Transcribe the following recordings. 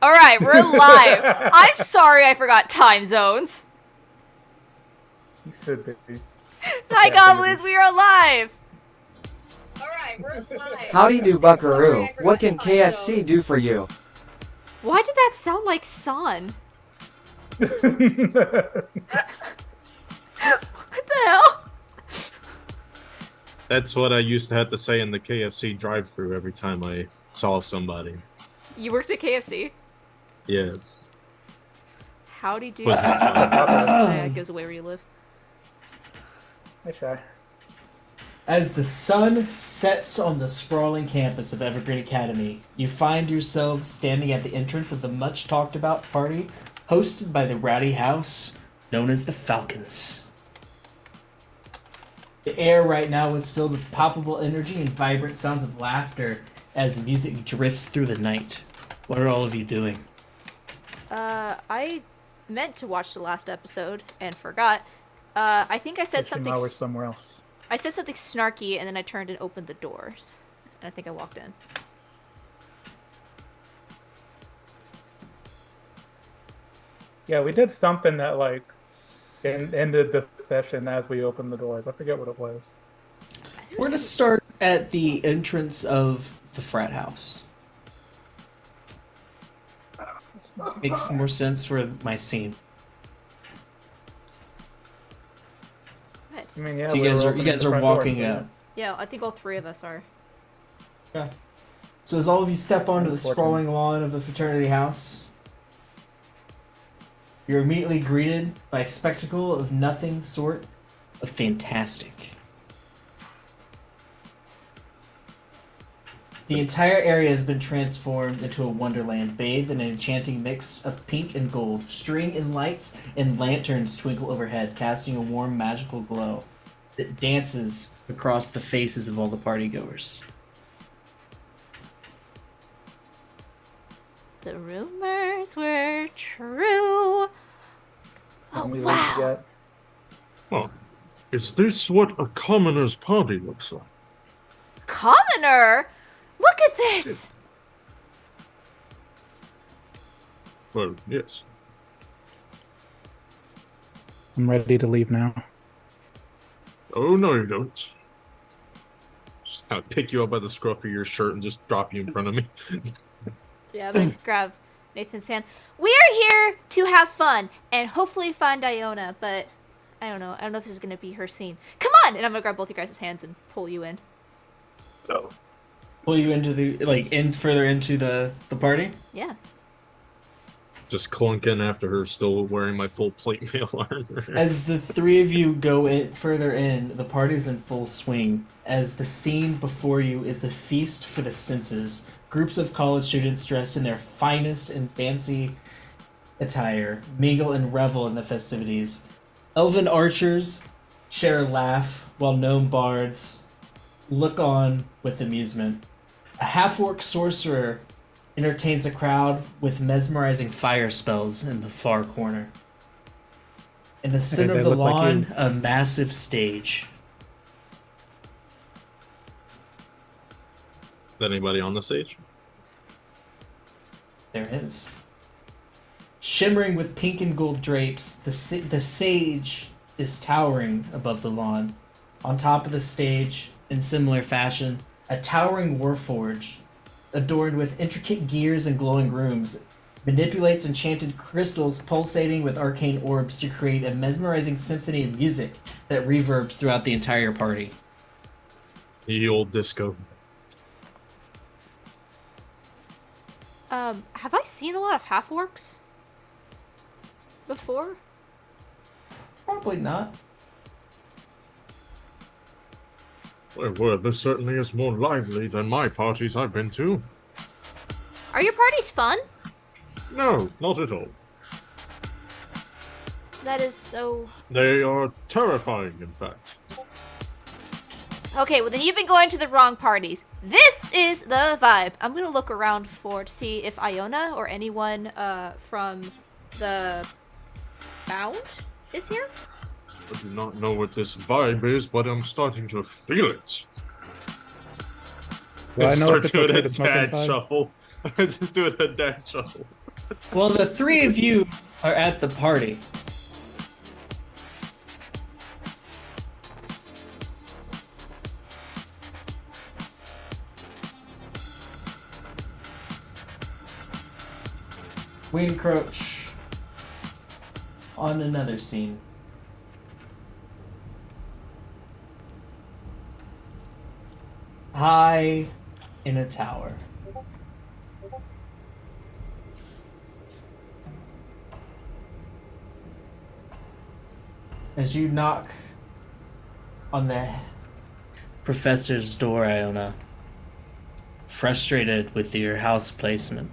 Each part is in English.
Alright, we're live. I'm sorry I forgot time zones. You should be. Hi, goblins, we are live. Alright, we're live. Howdy do, buckaroo. What can KFC do for you? Why did that sound like San? What the hell? That's what I used to have to say in the KFC drive-thru every time I saw somebody. You worked at KFC? Yes. Howdy do. Was it fun? Yeah, it goes away where you live. Hi, Shy. As the sun sets on the sprawling campus of Evergreen Academy, you find yourselves standing at the entrance of the much-talked-about party hosted by the rowdy house known as the Falcons. The air right now is filled with palpable energy and vibrant sounds of laughter as music drifts through the night. What are all of you doing? I meant to watch the last episode and forgot. I think I said something. Now we're somewhere else. I said something snarky, and then I turned and opened the doors, and I think I walked in. Yeah, we did something that like ended the session as we opened the doors. I forget what it was. We're going to start at the entrance of the frat house. Makes more sense for my scene. Right. I mean, yeah, So we were you opening guys the are front walking door, out. Yeah, I think all three of us are. Yeah. So as all of you step onto the Unfortunate. sprawling lawn of the fraternity house, you're immediately greeted by a spectacle of nothing short of fantastic. The entire area has been transformed into a wonderland, bathed in an enchanting mix of pink and gold. String and lights and lanterns twinkle overhead, casting a warm, magical glow that dances across the faces of all the partygoers. The rumors were true. Oh, And we wow. get Well, is this what a commoner's party looks like? Commoner? Look at this! Well, yes. I'm ready to leave now. Oh, no, you don't. Just kind of pick you up by the scruff of your shirt and just drop you in front of me. Yeah, I'm gonna grab Nathan's hand. We are here to have fun and hopefully find Iona, but I don't know. I don't know if this is gonna be her scene. Come on! And I'm gonna grab both you guys' hands and pull you in. Oh. Pull you into the further into the party. Yeah. Just clunking after her, still wearing my full plate mail armor. As the three of you go in further in, the party's in full swing. As the scene before you is a feast for the senses. Groups of college students dressed in their finest and fancy attire mingle and revel in the festivities. Elven archers share a laugh, while gnome bards look on with amusement. A half-orc sorcerer entertains a crowd with mesmerizing fire spells in the far corner. In the center they of the look like lawn, you. a massive stage. Is anybody on the stage? There is. Shimmering with pink and gold drapes, the sage is towering above the lawn. On top of the stage, in similar fashion, a towering warforge, adorned with intricate gears and glowing rooms, manipulates enchanted crystals pulsating with arcane orbs to create a mesmerizing symphony of music that reverbs throughout the entire party. The old disco. Have I seen a lot of half-orcs before? Probably not. Well, this certainly is more lively than my parties I've been to. Are your parties fun? No, not at all. That is so... They are terrifying, in fact. Okay, well then you've been going to the wrong parties. This is the vibe. I'm gonna look around to see if Iona or anyone from the Bound is here. I do not know what this vibe is, but I'm starting to feel it. Do I know Start if it's doing okay a to smoke dad inside? shuffle. Just doing a dad shuffle. Well, the three of you are at the party. We encroach on another scene. High in a tower. As you knock on the professor's door, Iona, frustrated with your house placement,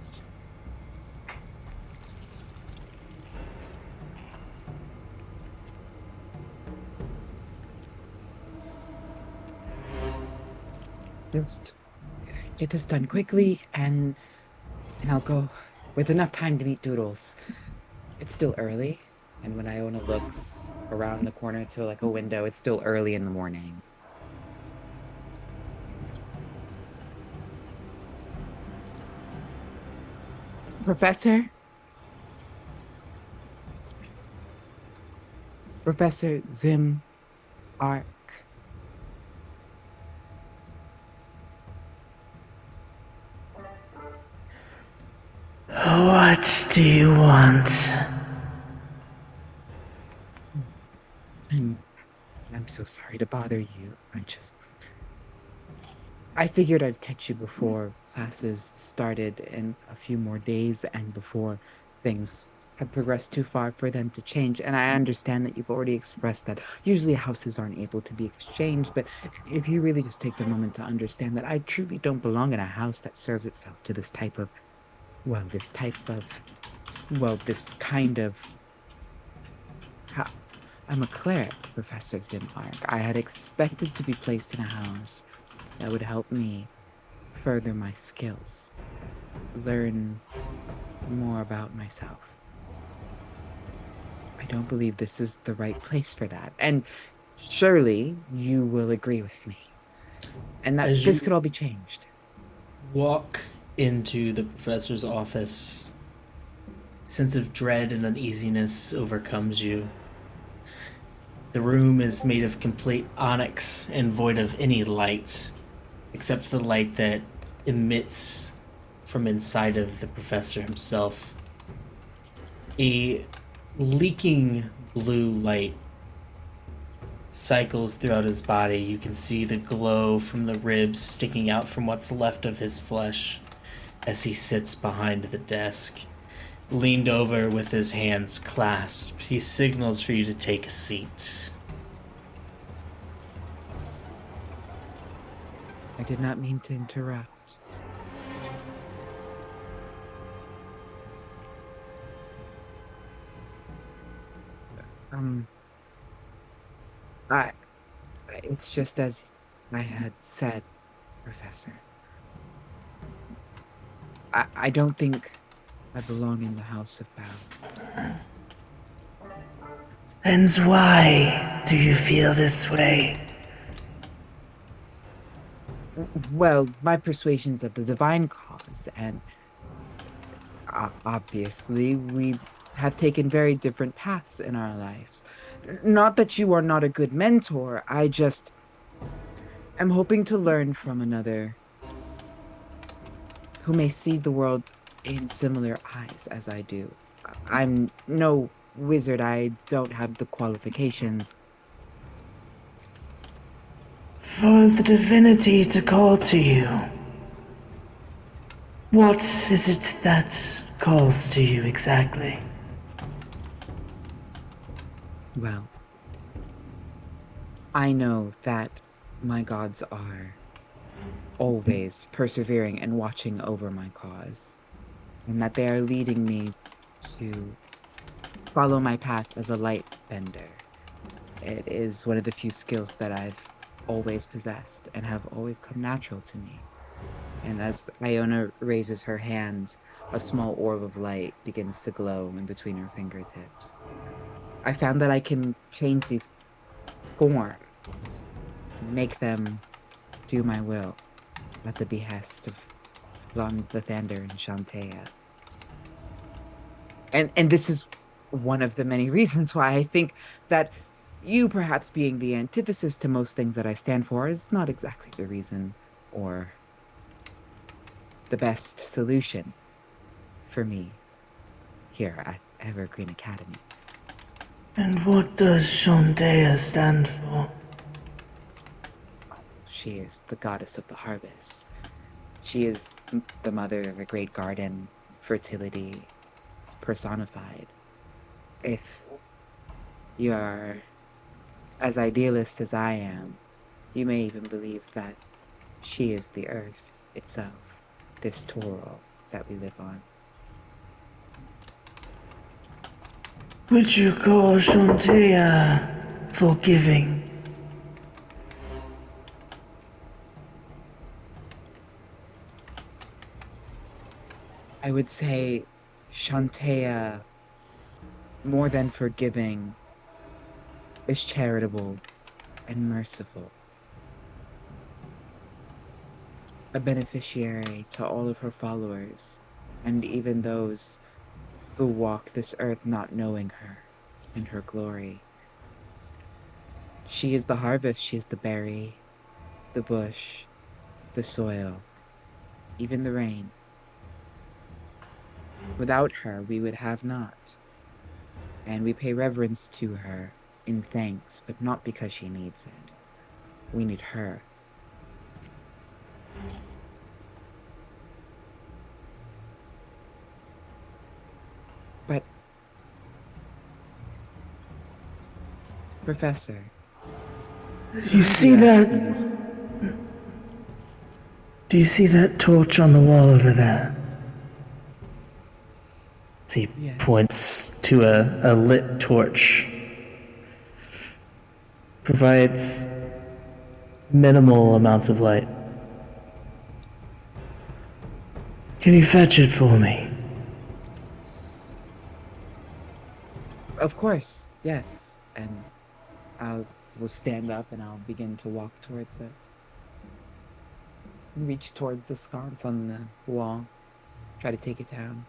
Just get this done quickly, and I'll go with enough time to meet Doodles. It's still early, and when Iona looks around the corner to like a window, it's still early in the morning. Professor? Professor Zim Ark. What do you want? I'm so sorry to bother you. I figured I'd catch you before classes started in a few more days and before things have progressed too far for them to change. And I understand that you've already expressed that usually houses aren't able to be exchanged, but if you really just take the moment to understand that I truly don't belong in a house that serves itself to this type of, well, this type of, well, this kind of. I'm a cleric, Professor Zimark. I had expected to be placed in a house that would help me further my skills, learn more about myself. I don't believe this is the right place for that. And surely you will agree with me. And that As this you could all be changed. walk into the professor's office, sense of dread and uneasiness overcomes you. The room is made of complete onyx and void of any light, except for the light that emits from inside of the professor himself. A leaking blue light cycles throughout his body. You can see the glow from the ribs sticking out from what's left of his flesh as he sits behind the desk. Leaned over with his hands clasped, he signals for you to take a seat. I did not mean to interrupt. Um, I, it's just as I had said, Professor. I don't think I belong in the House of Bound. And why do you feel this way? Well, my persuasions of the divine cause, and obviously, we have taken very different paths in our lives. Not that you are not a good mentor, I just am hoping to learn from another who may see the world in similar eyes as I do. I'm no wizard, I don't have the qualifications. For the divinity to call to you. What is it that calls to you exactly? Well, I know that my gods are always persevering and watching over my cause, and that they are leading me to follow my path as a light bender. It is one of the few skills that I've always possessed and have always come natural to me. And as Iona raises her hands, a small orb of light begins to glow in between her fingertips. I found that I can change these forms, make them do my will at the behest of Blonde Lathander and Shantea. And this is one of the many reasons why I think that you perhaps being the antithesis to most things that I stand for is not exactly the reason or the best solution for me here at Evergreen Academy. And what does Shantea stand for? She is the goddess of the harvest. She is the mother of the great garden, fertility. It's personified. If you're as idealist as I am, you may even believe that she is the earth itself, this Toro that we live on. Would you call Shantea forgiving? I would say Shantea, more than forgiving, is charitable and merciful. A beneficiary to all of her followers, and even those who walk this earth not knowing her and her glory. She is the harvest, she is the berry, the bush, the soil, even the rain. Without her, we would have not. And we pay reverence to her in thanks, but not because she needs it. We need her. But, Professor, You see asked me that? this. Do you see that torch on the wall over there? He Yes. points to a lit torch. Provides minimal amounts of light. Can you fetch it for me? Of course, yes. And I will stand up and I'll begin to walk towards it. Reach towards the sconce on the wall. Try to take it down.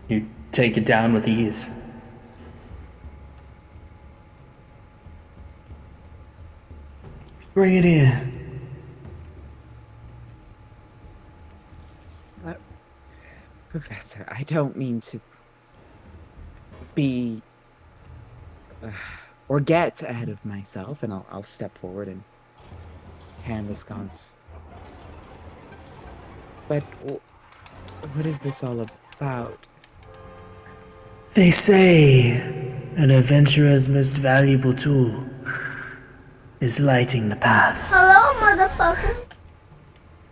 You take it down with ease. Bring it here. Professor, I don't mean to be or get ahead of myself, and I'll step forward and hand the sconce. But what is this all about? They say an adventurer's most valuable tool is lighting the path. Hello, motherfucker.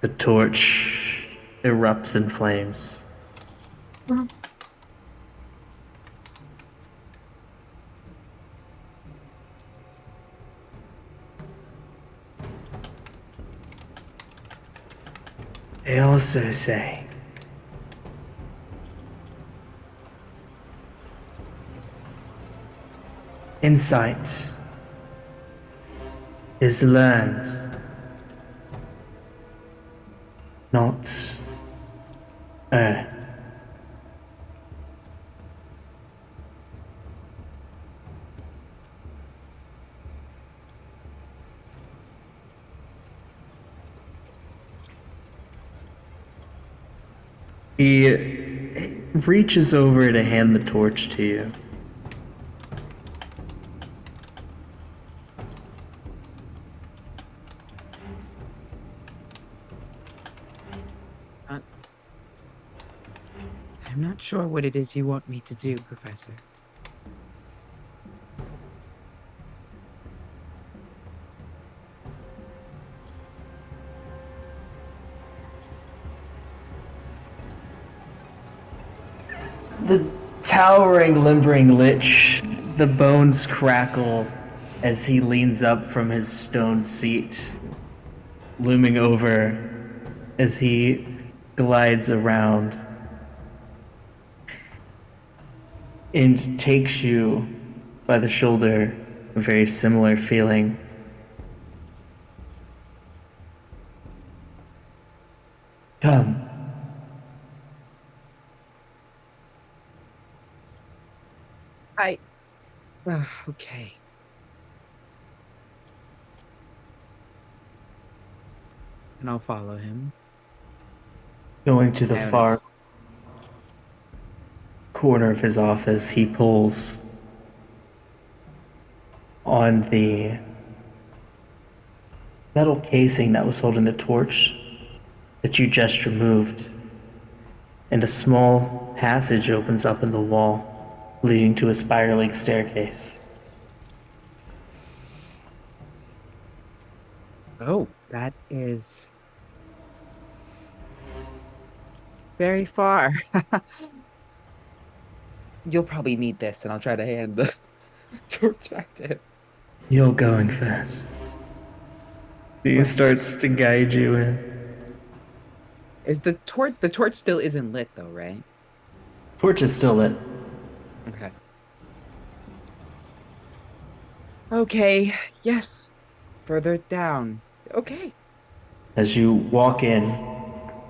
The torch erupts in flames. They also say insight is learned, not earned. He reaches over to hand the torch to you. I'm not sure what it is you want me to do, Professor. The towering, limbering lich, the bones crackle as he leans up from his stone seat, looming over as he glides around and takes you by the shoulder, a very similar feeling. Come. I. Okay. And I'll follow him. Going to the Iona's. far corner of his office, he pulls on the metal casing that was holding the torch that you just removed, and a small passage opens up in the wall, leading to a spiraling staircase. Oh, that is very far. You'll probably need this, and I'll try to hand the torch back to him. You're going first. He But starts to guide you in. is the torch still isn't lit though, right? Torch is still lit. Okay. Okay, yes. Further down. Okay. As you walk in,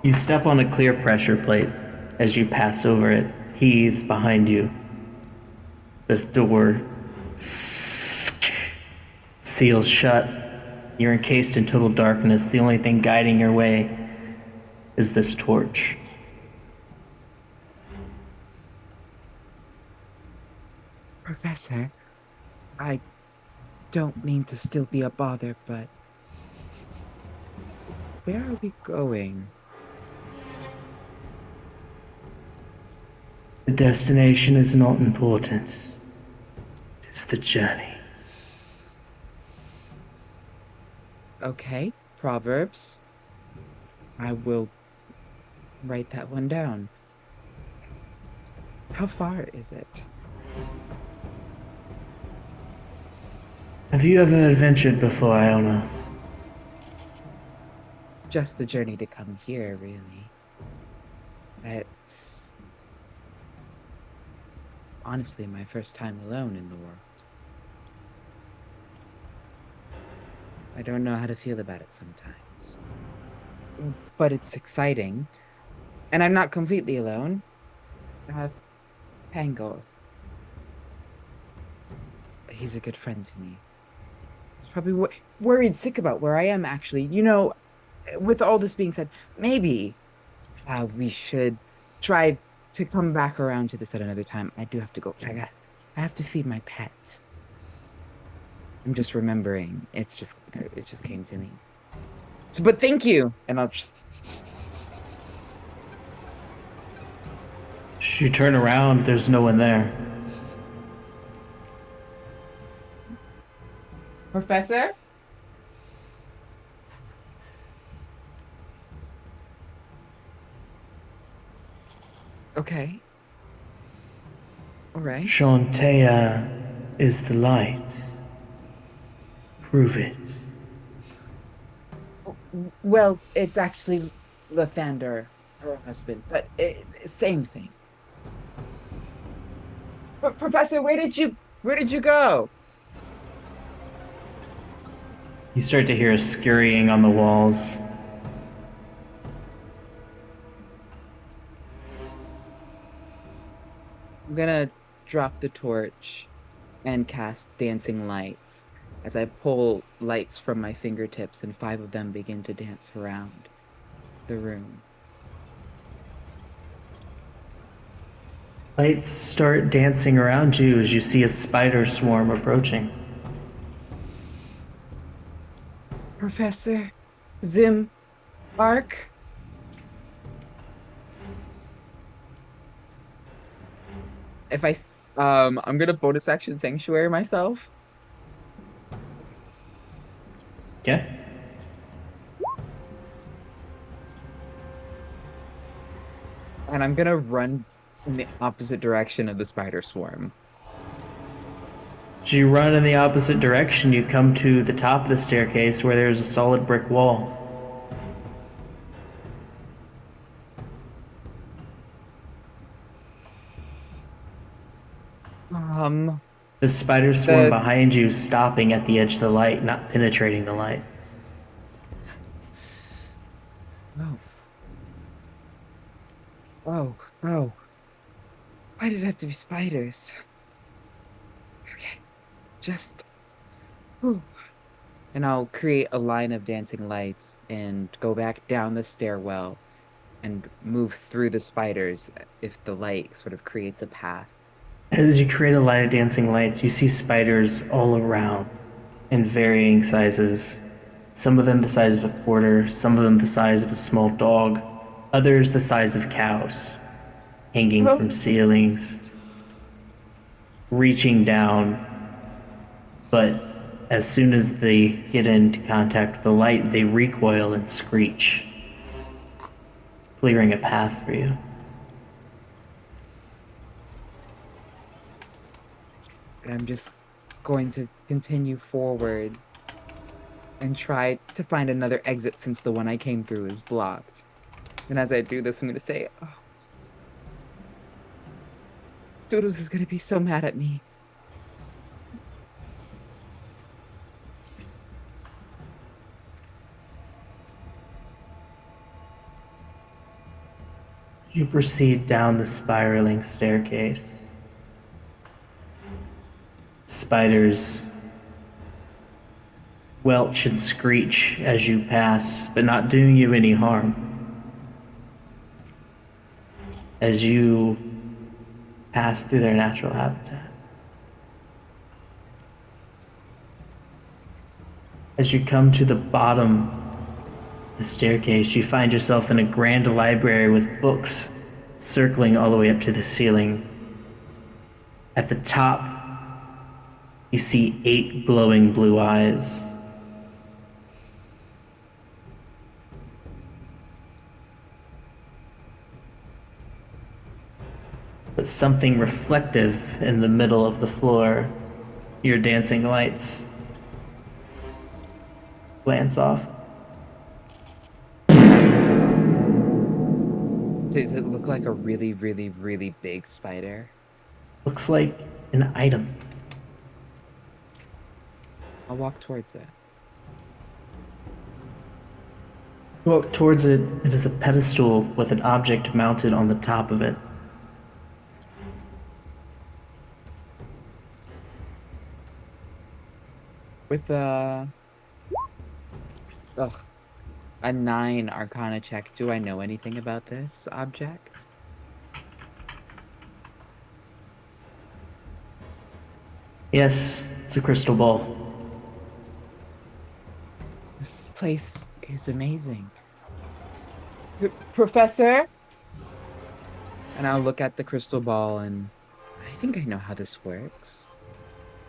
you step on a clear pressure plate. As you pass over it, he's behind you. The door seals shut. You're encased in total darkness. The only thing guiding your way is this torch. Professor, I don't mean to still be a bother, but where are we going? The destination is not important. It's the journey. Okay, Proverbs. I will write that one down. How far is it? Have you ever adventured before, Iona? Just the journey to come here, really. It's honestly my first time alone in the world. I don't know how to feel about it sometimes. But it's exciting. And I'm not completely alone. I have Pango. He's a good friend to me. He's probably worried sick about where I am, actually. With all this being said, maybe we should try to come back around to this at another time. I do have to go. I have to feed my pet. I'm just remembering. It just came to me. So, but thank you. And I'll just. You turn around, there's no one there. Professor? Okay. All right. Shantea is the light. Prove it. Well, it's actually Lathander, her husband, but same thing. But Professor, where did you go? You start to hear a scurrying on the walls. I'm gonna drop the torch and cast dancing lights as I pull lights from my fingertips and 5 of them begin to dance around the room. Lights start dancing around you as you see a spider swarm approaching. Professor Zim Ark. I'm gonna bonus action sanctuary myself. Okay? And I'm gonna run in the opposite direction of the spider swarm. As you run in the opposite direction, you come to the top of the staircase where there's a solid brick wall. Um, The spiders swarm The- behind you, stopping at the edge of the light, not penetrating the light. Oh. Oh, oh. Why did it have to be spiders? Okay, just. Whew. And I'll create a line of dancing lights and go back down the stairwell and move through the spiders if the light sort of creates a path. As you create a line of dancing lights, you see spiders all around in varying sizes. Some of them the size of a quarter, some of them the size of a small dog, others the size of cows, hanging Oh. from ceilings, reaching down. But as soon as they get into contact with the light, they recoil and screech, clearing a path for you. And I'm just going to continue forward and try to find another exit since the one I came through is blocked. And as I do this, I'm going to say, oh, Doodles is going to be so mad at me. You proceed down the spiraling staircase. Spiders welch and screech as you pass, but not doing you any harm. As you pass through their natural habitat. As you come to the bottom of the staircase, you find yourself in a grand library with books circling all the way up to the ceiling. At the top, you see 8 glowing blue eyes. But something reflective in the middle of the floor. Your dancing lights glance off. Does it look like a really, really, really big spider? Looks like an item. I'll walk towards it. You walk towards it. It is a pedestal with an object mounted on the top of it. With a 9 Arcana check, do I know anything about this object? Yes, it's a crystal ball. This place is amazing. Professor? And I'll look at the crystal ball and I think I know how this works.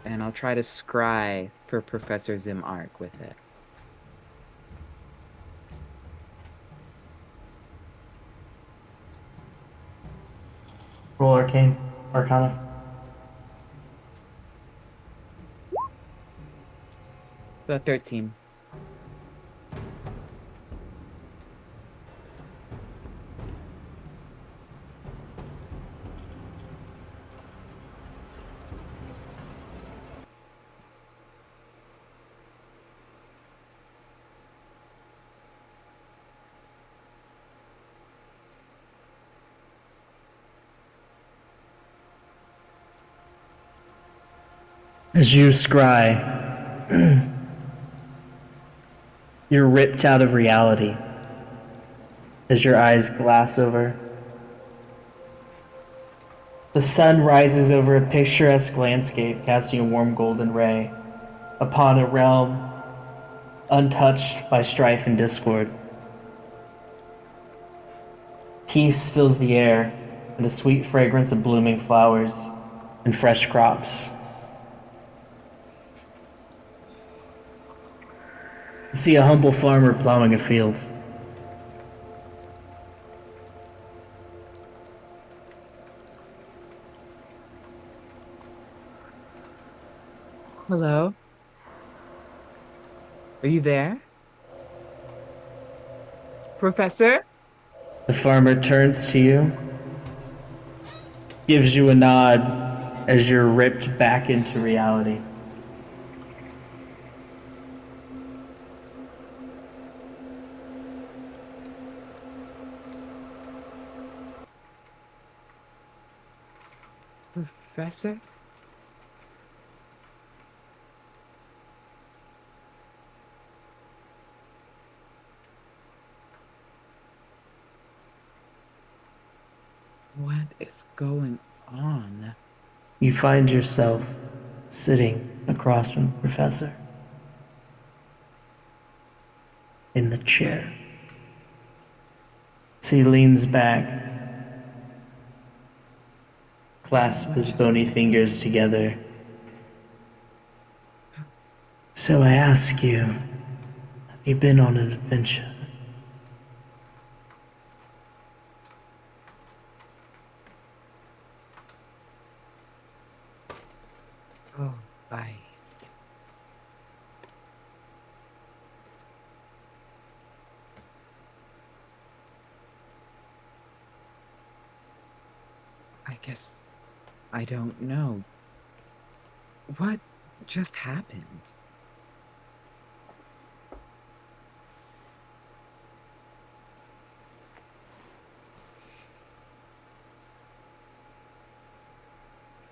And I'll try to scry for Professor Zim Arc with it. Roll Arcane, Arcana. The 13. As you scry, you're ripped out of reality. As your eyes glass over, the sun rises over a picturesque landscape, casting a warm golden ray upon a realm untouched by strife and discord. Peace fills the air, and a sweet fragrance of blooming flowers and fresh crops. You see a humble farmer plowing a field. Hello? Are you there? Professor? The farmer turns to you, gives you a nod, as you're ripped back into reality. Professor? What is going on? You find yourself sitting across from the professor in the chair. So he leans back, clasps his bony fingers together. So I ask you, have you been on an adventure? Oh, I. I guess I don't know. What just happened?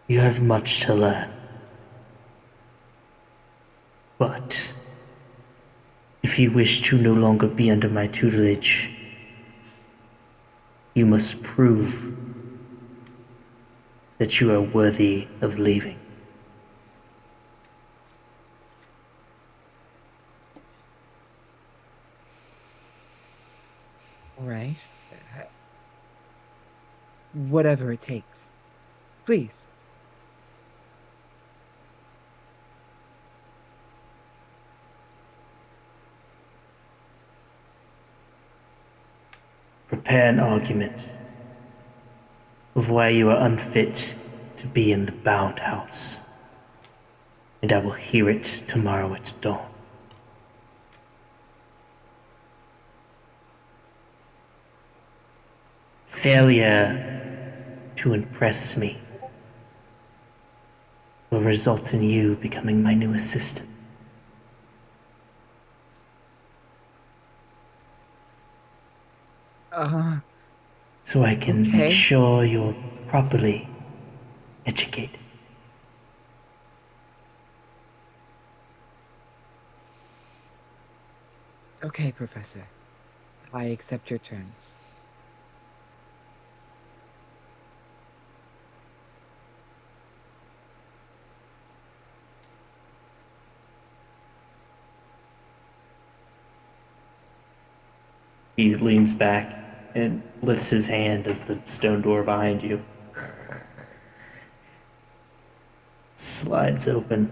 You have much to learn. But if you wish to no longer be under my tutelage, you must prove that you are worthy of leaving. All right. Whatever it takes. Please. Prepare an argument of why you are unfit to be in the bound house, and I will hear it tomorrow at dawn. Failure to impress me will result in you becoming my new assistant. Uh, So I can make okay. sure you're properly educated. Okay, Professor. I accept your terms. He leans back and lifts his hand as the stone door behind you slides open.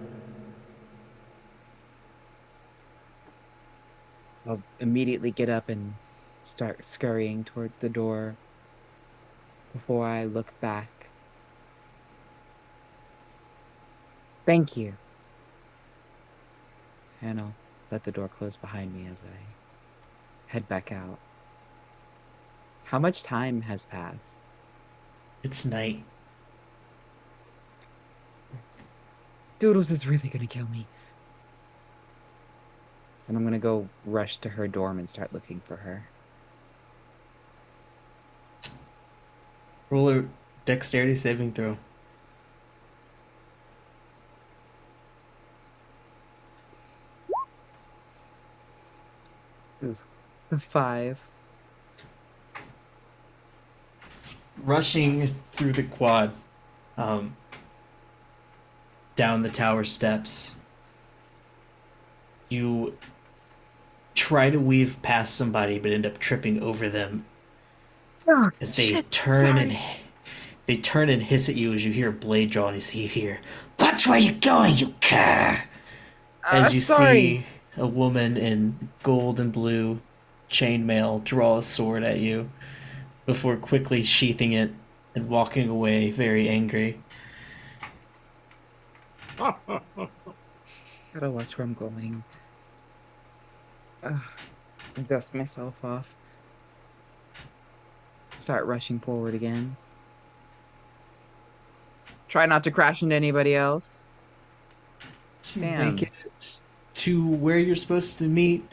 I'll immediately get up and start scurrying towards the door before I look back. Thank you. And I'll let the door close behind me as I head back out. How much time has passed? It's night. Doodles is really gonna kill me. And I'm gonna go rush to her dorm and start looking for her. Roll a dexterity saving throw. Oof. The 5. Rushing through the quad, um, down the tower steps, you try to weave past somebody but end up tripping over them Oh, as shit. Sorry. they turn and hiss at you as you hear a blade draw and you hear, "Watch where you're going, you cur!" As you Sorry. see a woman in gold and blue chainmail draw a sword at you before quickly sheathing it and walking away very angry. Gotta watch where I'm going. Ugh. Dust myself off. Start rushing forward again. Try not to crash into anybody else. You Damn. make it to where you're supposed to meet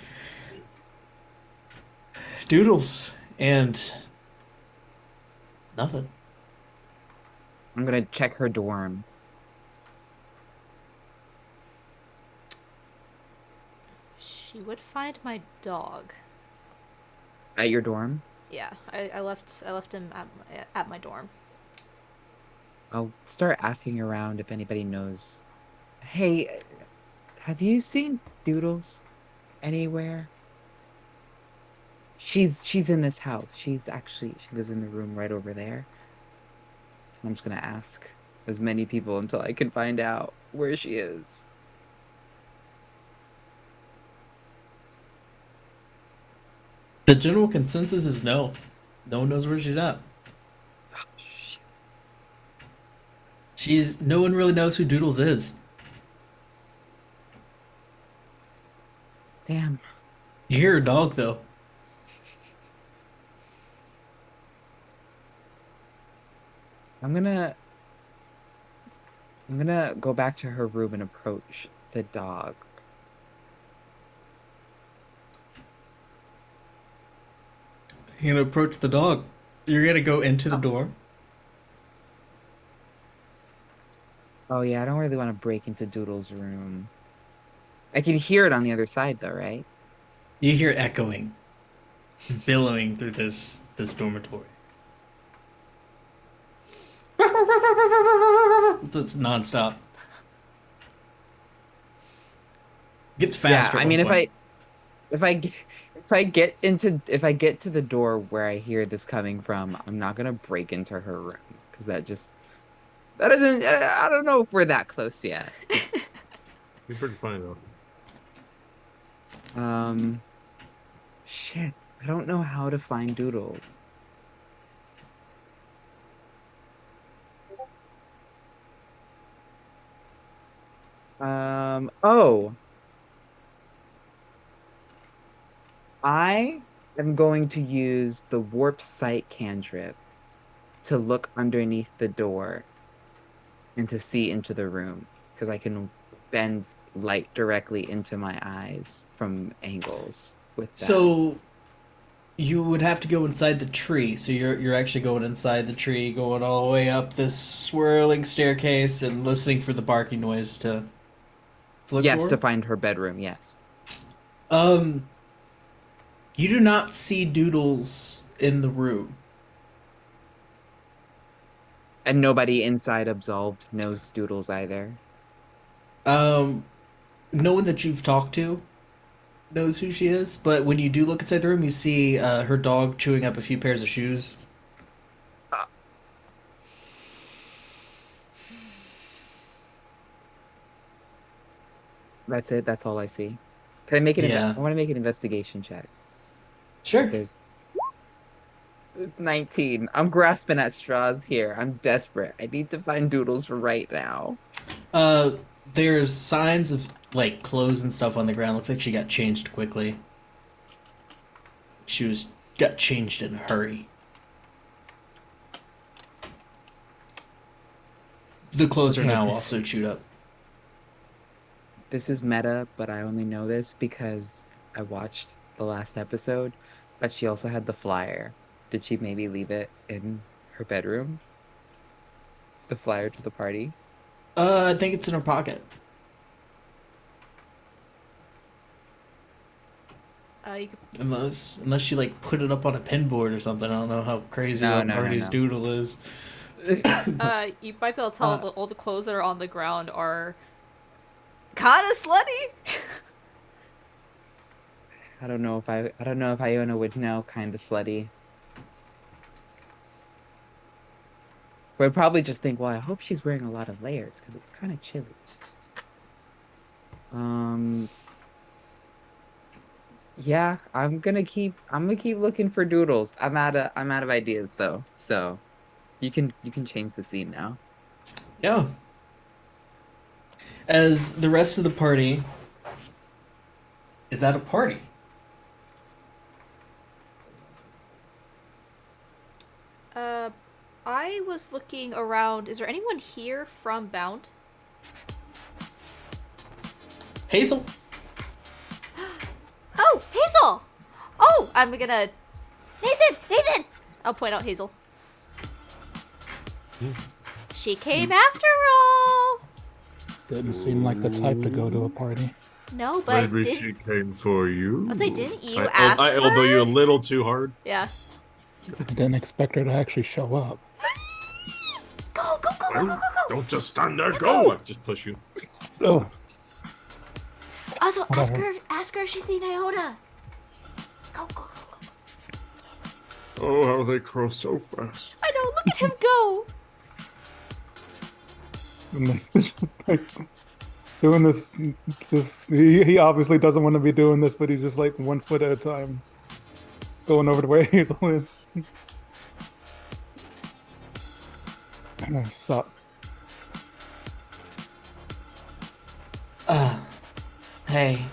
Doodles and nothing. I'm gonna check her dorm. She would find my dog. At your dorm? Yeah, I left him at my dorm. I'll start asking around if anybody knows. Hey, have you seen Doodles anywhere? She's in this house. She lives in the room right over there. I'm just gonna ask as many people until I can find out where she is. The general consensus is no. No one knows where she's at. Oh, shit. No one really knows who Doodles is. Damn. You hear her dog though. I'm gonna I'm gonna go back to her room and approach the dog. You're gonna approach the dog. You're gonna go into the Oh, door. oh yeah, I don't really want to break into Doodle's room. I can hear it on the other side though, right? You hear it echoing, billowing through this dormitory. It's nonstop. Gets Yeah, faster I at one mean point. if I get to the door where I hear this coming from, I'm not gonna break into her room because that doesn't I don't know if we're that close yet. You're pretty fine though. Um shit, I don't know how to find Doodles. Oh, I am going to use the warp sight cantrip to look underneath the door and to see into the room because I can bend light directly into my eyes from angles with that. So you would have to go inside the tree. So you're actually going inside the tree, going all the way up this swirling staircase and listening for the barking noise to look Yes, to for. find her bedroom, yes. Um, you do not see Doodles in the room. And nobody inside Absolved knows Doodles either. Um, no one that you've talked to knows who she is, but when you do look inside the room, you see her dog chewing up a few pairs of shoes. Uh, that's it. That's all I see. Can I make Yeah, I want to make an investigation check. If sure. there's 19. I'm grasping at straws here. I'm desperate. I need to find Doodles right now. Uh, there's signs of like clothes and stuff on the ground. Looks like she got changed quickly. She was got changed in a hurry. The clothes are Okay, now this also chewed up. this is meta, but I only know this because I watched the last episode, but she also had the flyer. Did she maybe leave it in her bedroom? The flyer to the party? I think it's in her pocket. You could, Unless she like put it up on a pinboard or something. I don't know how crazy No, that no, no, party's no. doodle is. you might be able to tell Uh, all the clothes that are on the ground are kind of slutty. I don't know if Iona would know, kind of slutty. But I'd probably just think, well, I hope she's wearing a lot of layers because it's kind of chilly. Um, yeah, I'm gonna keep looking for Doodles. I'm out of ideas though. So you can change the scene now. Yeah. As the rest of the party is at a party. Uh, I was looking around. Is there anyone here from Bound? Hazel. Oh, Hazel! Oh, I'm gonna... Nathan! I'll point out Hazel. She came after all! Didn't seem like the type to go to a party. No, but Maybe she came for you. I was like, didn't you ask I her? elbow you a little too hard. Yeah. I didn't expect her to actually show up. Go! Don't just stand there. Go! I just push you. Oh, Also, Whatever. ask her if she's seen Iona. Go. Oh, how they crow so fast. I know, look at him go! doing this. He obviously doesn't want to be doing this, but he's just like 1 foot at a time, going over to where Hazel is. Sup? Hey.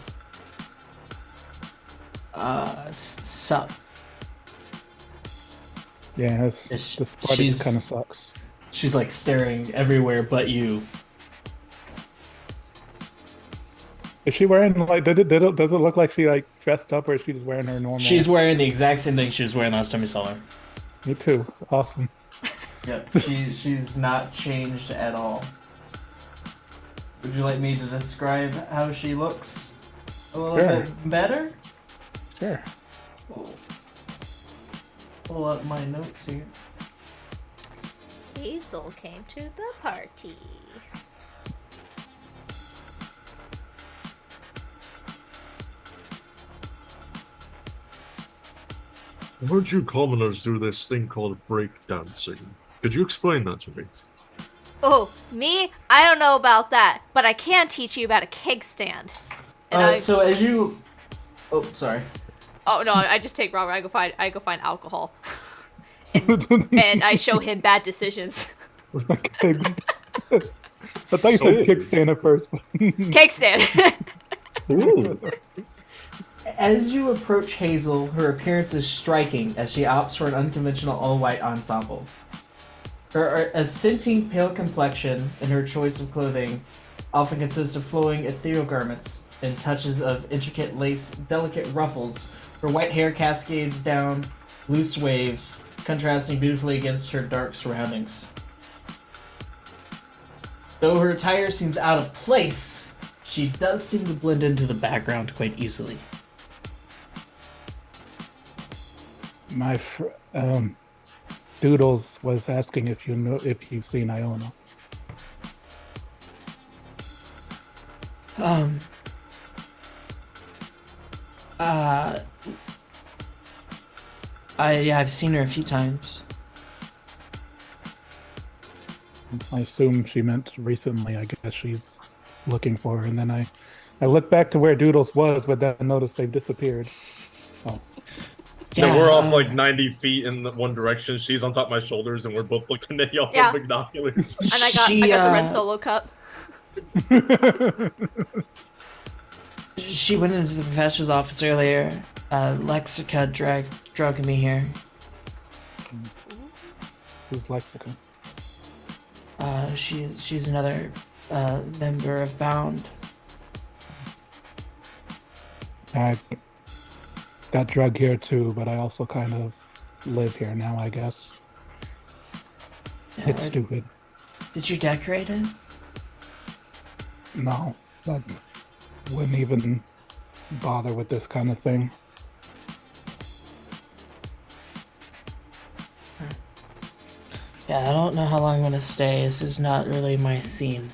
Sup. Yeah, Is this party she's- kind of sucks. She's like staring everywhere but you. Is she wearing like? Does it look like she like dressed up, or is she just wearing her normal? She's wearing the exact same thing she was wearing last time you saw her. Me too. Awesome. Yep, she's not changed at all. Would you like me to describe how she looks a little Sure. bit better? Sure. Pull up my notes here. Hazel came to the party. I heard you commoners do this thing called breakdancing. Could you explain that to me? Oh, me? I don't know about that, but I can teach you about a keg stand. And So as you... Oh, sorry. Oh no, I just take Robert. I go find alcohol, and I show him bad decisions. I thought you said kickstand at first. Keg stand. Ooh. As you approach Hazel, her appearance is striking as she opts for an unconventional all-white ensemble. Her scenting pale complexion and her choice of clothing often consists of flowing ethereal garments and touches of intricate lace, delicate ruffles. Her white hair cascades down loose waves, contrasting beautifully against her dark surroundings. Though her attire seems out of place, she does seem to blend into the background quite easily. My Doodles was asking if you've seen Iona. I've seen her a few times. I assume she meant recently. I guess she's looking for her, and then I looked back to where Doodles was, but then noticed they've disappeared. Oh, Yeah, we're off like 90 feet in the one direction. She's on top of my shoulders, and we're both looking at you Yeah. with binoculars. And I got the red solo cup. She went into the professor's office earlier. Lexica dragged me here. who's Lexica? She's another member of Bound. I got drugged here too, but I also kind of live here now, I guess. It's stupid. Did you decorate it? No, I wouldn't even bother with this kind of thing. Yeah, I don't know how long I'm gonna stay. This is not really my scene.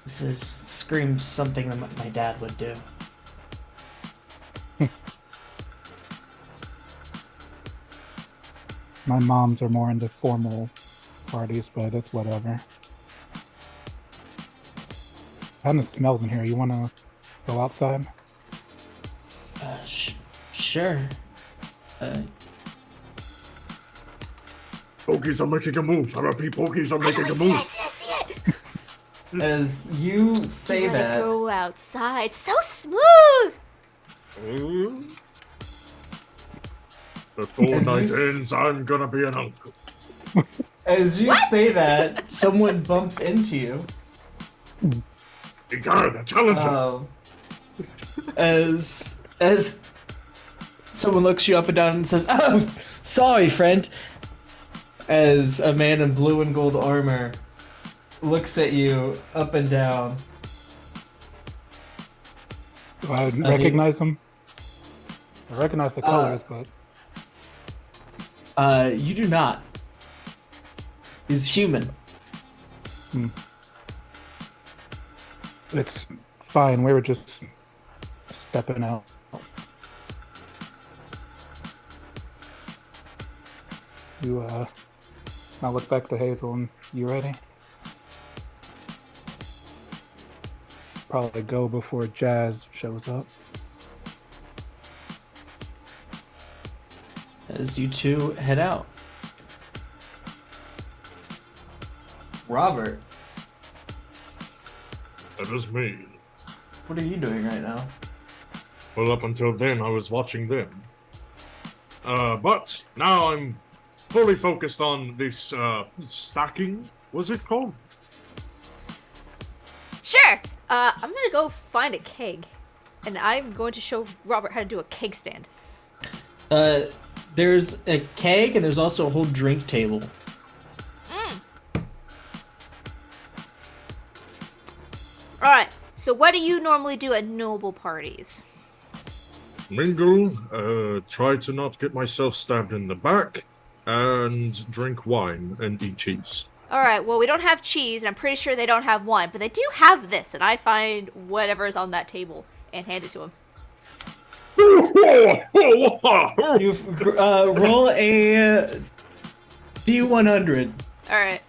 This screams something that my dad would do. My moms are more into formal parties, but it's whatever. Kind of smells in here. You want to go outside? Sure. Pokies are making a move. I repeat, Pokies are making a I move. see it. As you say You wanna that, go outside. So smooth. Before As night you s- ends, I'm gonna be an uncle. As you say that, someone bumps into you. Begone, a challenger. As someone looks you up and down and says, "Oh, sorry, friend." As a man in blue and gold armor looks at you up and down. Do I recognize him? I recognize the colors, but You do not. He's human. it's fine. We were just stepping out. I look back to Hazel and you ready? Probably go before Jazz shows up. As you two head out. Robert, That is me. what are you doing right now? Well, up until then, I was watching them. But now I'm fully focused on this, stacking. What's it called? Sure. I'm gonna go find a keg, and I'm going to show Robert how to do a keg stand. There's a keg and there's also a whole drink table. All right. So what do you normally do at noble parties? Mingle, try to not get myself stabbed in the back, and drink wine and eat cheese. All right. Well, we don't have cheese, and I'm pretty sure they don't have wine, but they do have this, and I find whatever is on that table and hand it to him. You roll a D100. All right.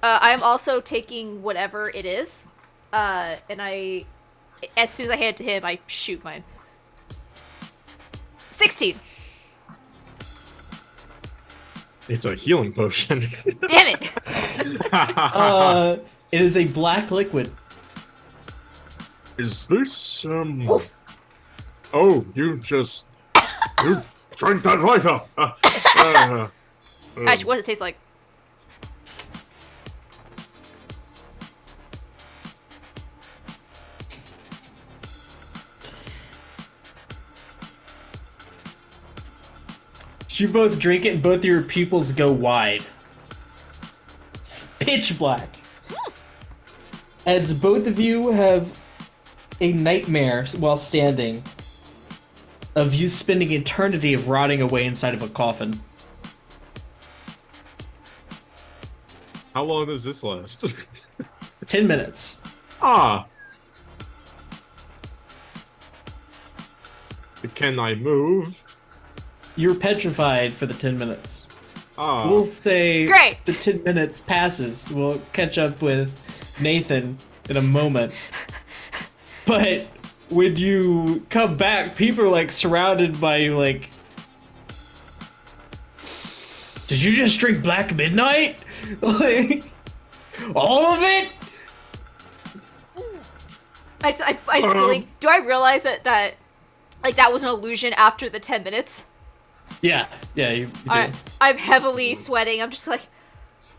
I am also taking whatever it is, and as soon as I hand it to him, I shoot mine. 16. It's a healing potion. Damn it! It is a black liquid. Is this, Oh, you drank that right up. Actually, what does it taste like? You both drink it and both your pupils go wide. Pitch black. As both of you have a nightmare while standing of you spending eternity of rotting away inside of a coffin. How long does this last? 10 minutes. Ah. Can I move? You're petrified for the 10 minutes. Ah. We'll say Great. the 10 minutes passes. We'll catch up with Nathan in a moment. But when you come back, people are like surrounded by you like, did you just drink Black Midnight? Like, all of it? I just blink. Do I realize that was an illusion after the 10 minutes? Yeah, you do. I'm heavily sweating. I'm just like,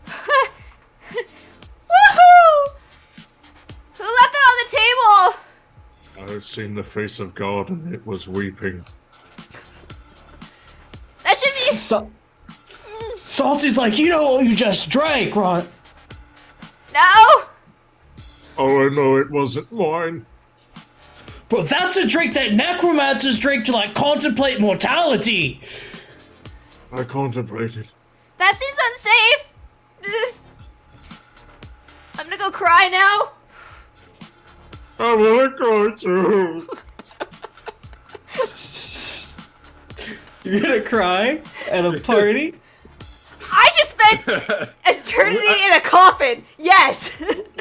woohoo! Who left that on the table? I've seen the face of God and it was weeping. That should be. Salty's like, you know what you just drank, Ron. No! Oh, no, it wasn't mine. Bro, that's a drink that necromancers drink to, like, contemplate mortality. I contemplated. That seems unsafe. I'm gonna go cry now. I wanna cry too. You're gonna cry at a party? I just spent eternity in a coffin. Yes.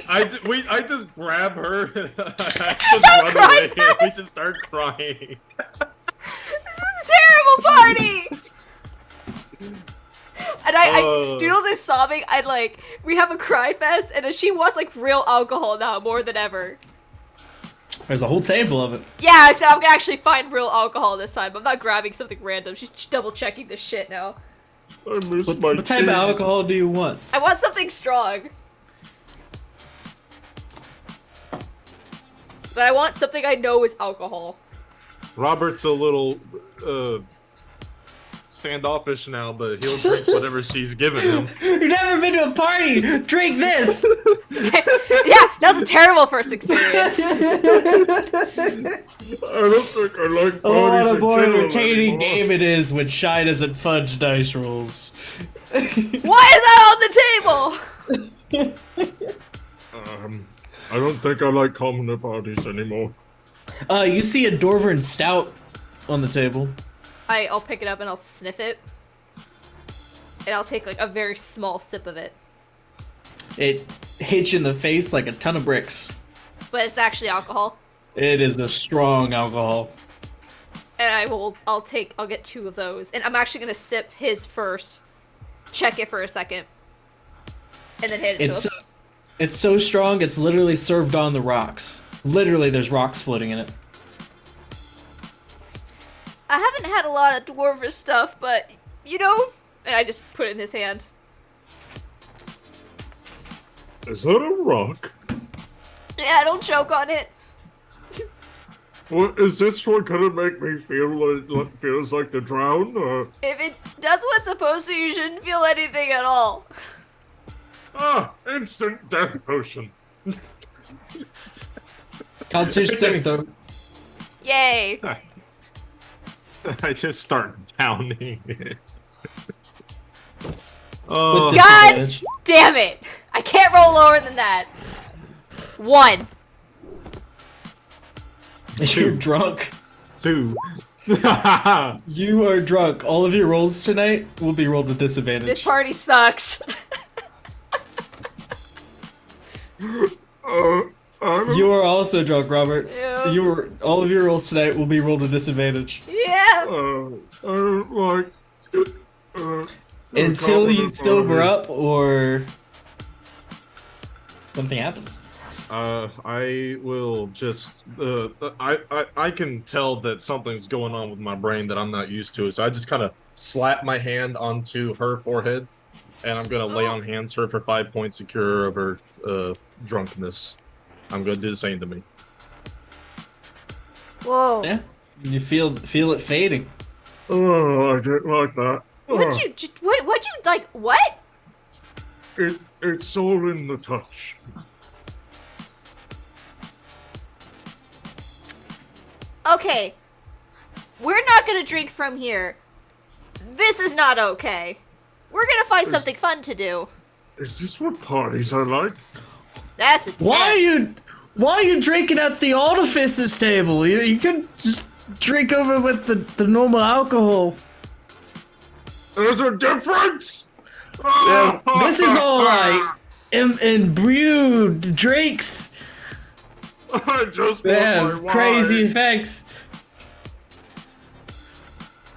I just grab her and I just run away and we just start crying. This is a terrible party. And I Doodles is sobbing. We have a cry fest, and she wants like real alcohol now more than ever. There's a whole table of it. Yeah, except I'm gonna actually find real alcohol this time. I'm not grabbing something random. She's double checking this shit now. I miss What my type of cheese. alcohol do you want? I want something strong. But I want something I know is alcohol. Robert's a little standoffish now, but he'll drink whatever she's giving him. You've never been to a party. Drink this. Yeah, that was a terrible first experience. I don't think I like Oh, what parties a in more general entertaining anymore. game it is when Shy doesn't fudge dice rolls. Why is that on the table? I don't think I like coming to parties anymore. You see a Dwarven Stout on the table. I'll pick it up and I'll sniff it. And I'll take like a very small sip of it. It hits you in the face like a ton of bricks. But it's actually alcohol. It is a strong alcohol. And I'll get 2 of those. And I'm actually gonna sip his first. Check it for a second. And then hit it to him. It's so strong, it's literally served on the rocks. Literally, there's rocks floating in it. I haven't had a lot of dwarvish stuff, but, you know... And I just put it in his hand. Is that a rock? Yeah, don't choke on it. What is this one gonna make me feel like feels like to drown? Or If it does what it's supposed to, you shouldn't feel anything at all. instant death potion. Constitution saving throw. Yay. I just start downing it. With God disadvantage. damn it! I can't roll lower than that. 1. You're drunk. 2. You are drunk. All of your rolls tonight will be rolled with disadvantage. This party sucks. You are also drunk, Robert. Ew. All of your rolls tonight will be rolled with disadvantage. Yeah. I don't like. Until you sober up or something happens. I will just. I can tell that something's going on with my brain that I'm not used to. So I just kind of slap my hand onto her forehead, and I'm gonna lay on hands her for 5 points to cure of her drunkenness. I'm gonna do the same to me. Whoa. Yeah, you feel it fading. Oh, I didn't like that. What'd you like, what? It's all in the touch. Okay. We're not gonna drink from here. This is not okay. We're gonna find something fun to do. Is this what parties are like? That's a test. Why are you drinking at the artificer's table? You can just drink over with the normal alcohol. There's a difference. This is all like and brewed drinks. I just They want have my crazy wine. effects.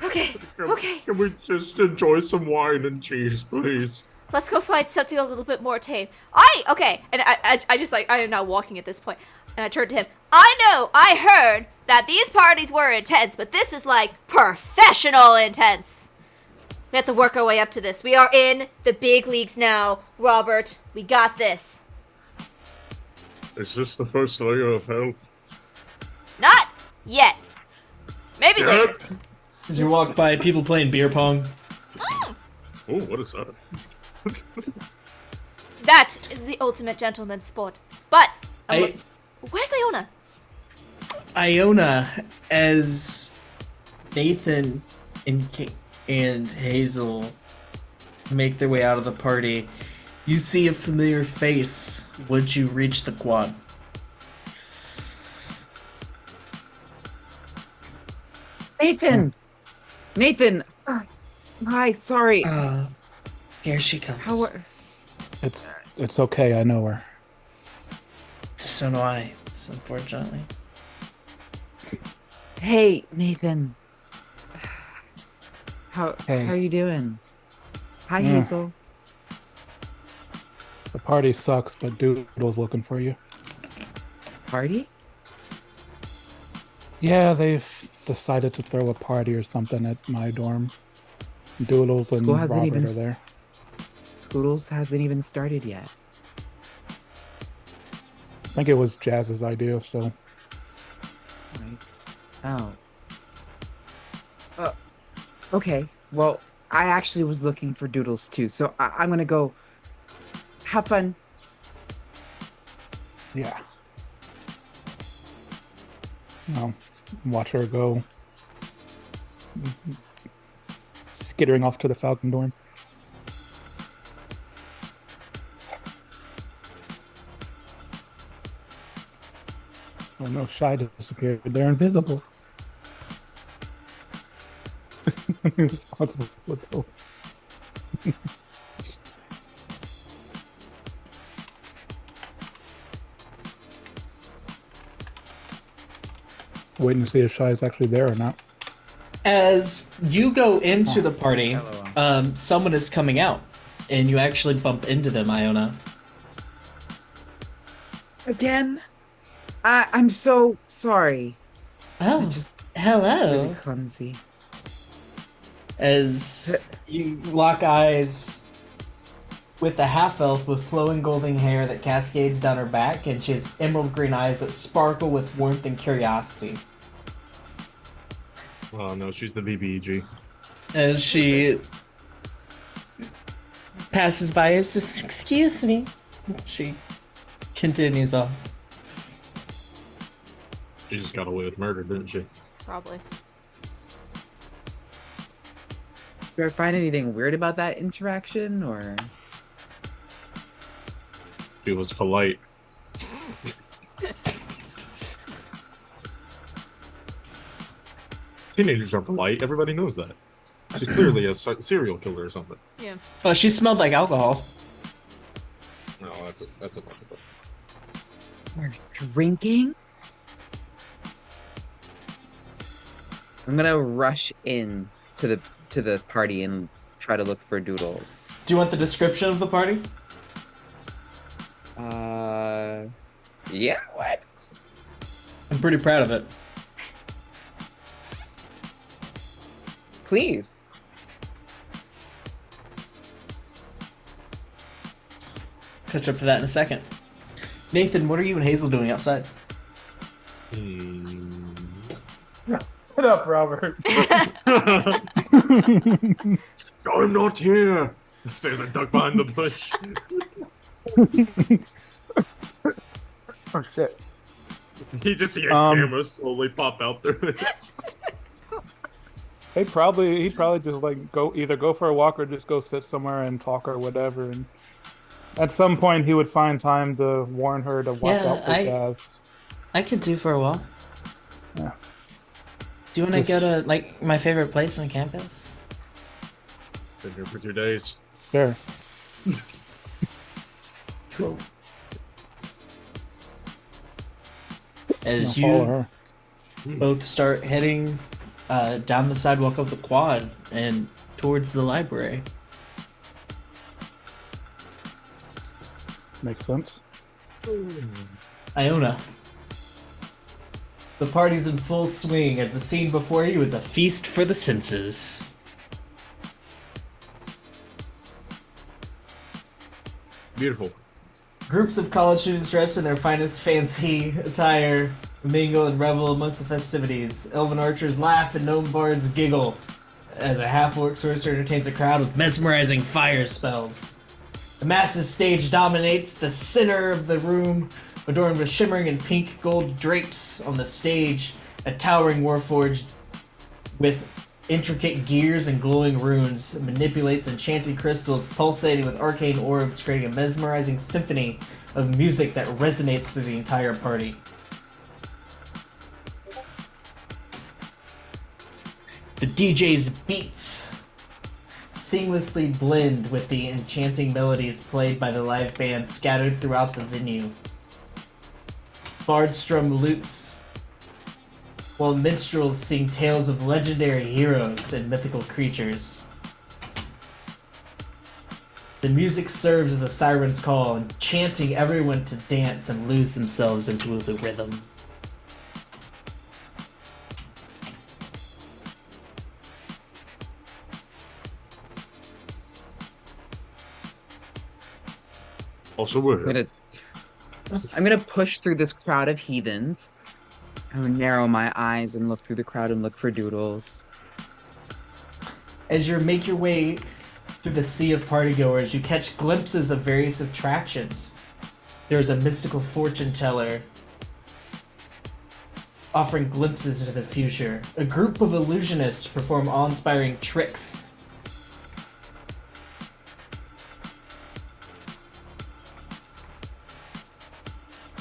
Okay, okay. Can we just enjoy some wine and cheese, please? Let's go find something a little bit more tame. Okay, and I just like, I am now walking at this point, and I turned to him. I heard that these parties were intense, but this is like professional intense. We have to work our way up to this. We are in the big leagues now, Robert. We got this. Is this the first layer of hell? Not yet. Maybe later. Did you walk by people playing beer pong? Oh, what is that? That is the ultimate gentleman's sport. But I- where's Iona? Iona, as Nathan and Hazel make their way out of the party, you see a familiar face once you reach the quad. Nathan! Nathan! Hi, sorry. Here she comes. How are... It's okay. I know her. So do I, unfortunately. Hey, Nathan. How Hey. are you doing? Hi, Mm. Hazel. The party sucks, but Doodle's looking for you. Party? Yeah, they've decided to throw a party or something at my dorm. Doodles School and hasn't even Robert are there. Schoodles hasn't even started yet. I think it was Jazz's idea, so Right? Oh. Uh, okay. Well, I actually was looking for Doodles too, so I'm gonna go. Have fun. yeah. I'll watch her go skittering off to the Falcon dorm. Oh no, Shy disappeared. They're invisible. Responsible for the- Waiting to see if Shy is actually there or not. As you go into the party, LOL. someone is coming out, and you actually bump into them, Iona. Again? I'm so sorry. I'm Oh, just hello. really clumsy. As you lock eyes with the half elf with flowing golden hair that cascades down her back, and she has emerald green eyes that sparkle with warmth and curiosity. Oh no, she's the BBEG. As she passes by, and says, "Excuse me." She continues on. She just got away with murder, didn't she? Probably. Do I find anything weird about that interaction, or? She was polite. Teenagers are polite. Everybody knows that. She's clearly a serial killer or something. Yeah. Well, she smelled like alcohol. No, that's enough of it. We're drinking? I'm gonna rush in to the party and try to look for Doodles. Do you want the description of the party? Yeah, what? I'm pretty proud of it. Please. Catch up to that in a second. Nathan, what are you and Hazel doing outside? What up, Robert? I'm not here. Says I duck behind the bush. Oh shit. You just see a camera slowly pop out through it. He'd probably just like either go for a walk or just go sit somewhere and talk or whatever. And at some point, he would find time to warn her to watch Yeah, out for Jazz. I could do for a while. Yeah. Do you want to go to like my favorite place on campus? Been here for 2 days. Sure. Cool. As I'll follow you her. both start heading down the sidewalk of the quad and towards the library. Makes sense. Iona. The party's in full swing as the scene before you is a feast for the senses. Beautiful. Groups of college students dressed in their finest fancy attire mingle and revel amongst the festivities. Elven archers laugh and gnome bards giggle as a half-orc sorcerer entertains a crowd with mesmerizing fire spells. The massive stage dominates the center of the room, adorned with shimmering and pink gold drapes on the stage. A towering warforged with intricate gears and glowing runes manipulates enchanted crystals pulsating with arcane orbs, creating a mesmerizing symphony of music that resonates through the entire party. The DJ's beats seamlessly blend with the enchanting melodies played by the live band scattered throughout the venue. Bards strum lutes, while minstrels sing tales of legendary heroes and mythical creatures. The music serves as a siren's call, enchanting everyone to dance and lose themselves into the rhythm. Also, we're I'm gonna push through this crowd of heathens. I'm gonna narrow my eyes and look through the crowd and look for Doodles. As you make your way through the sea of partygoers, you catch glimpses of various attractions. There's a mystical fortune teller offering glimpses into the future. A group of illusionists perform awe-inspiring tricks.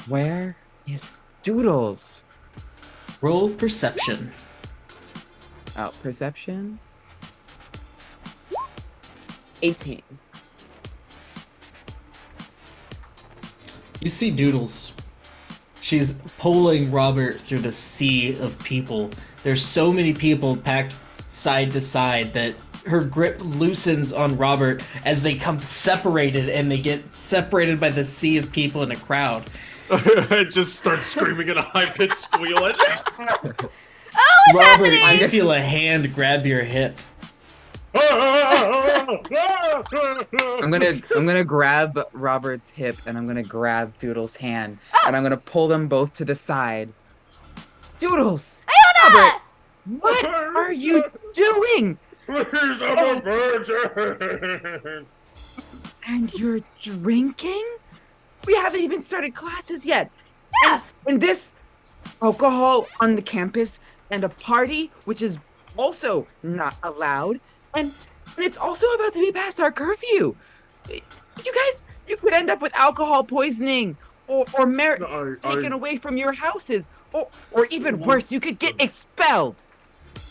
Where is Doodles? Roll perception. Oh, perception? 18. You see Doodles. She's pulling Robert through the sea of people. There's so many people packed side to side that her grip loosens on Robert as they come separated, and they get separated by the sea of people in a crowd. I just start screaming in a high-pitched squeal. Oh, it's Robert, happening! you feel a hand grab your hip. I'm gonna grab Robert's hip and I'm gonna grab Doodles' hand and I'm gonna pull them both to the side. Doodles! Robert! What are you doing? Please, I'm a virgin. And you're drinking? We haven't even started classes yet. And this alcohol on the campus and a party, which is also not allowed. And it's also about to be past our curfew. You could end up with alcohol poisoning or merits taken away from your houses. Or even worse, you could get expelled.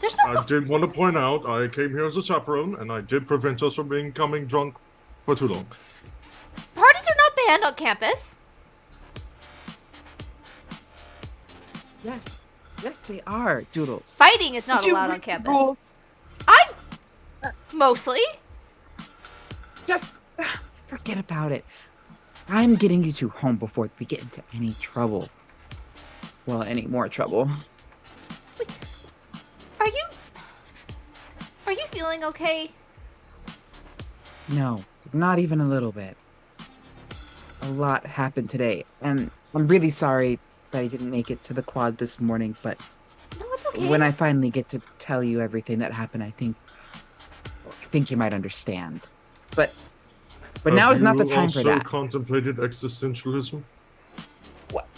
There's no. I did want to point out, I came here as a chaperone, and I did prevent us from becoming drunk for too long. Parties are not banned on campus. Yes, they are, Doodles. Fighting is not Did you allowed on read the campus. rules? Mostly. Just forget about it. I'm getting you two home before we get into any trouble. Well, any more trouble. Are you feeling okay? No, not even a little bit. A lot happened today, and I'm really sorry that I didn't make it to the quad this morning, but No, it's okay. when I finally get to tell you everything that happened, I think you might understand. But now is not the time for Have you that. also contemplated existentialism?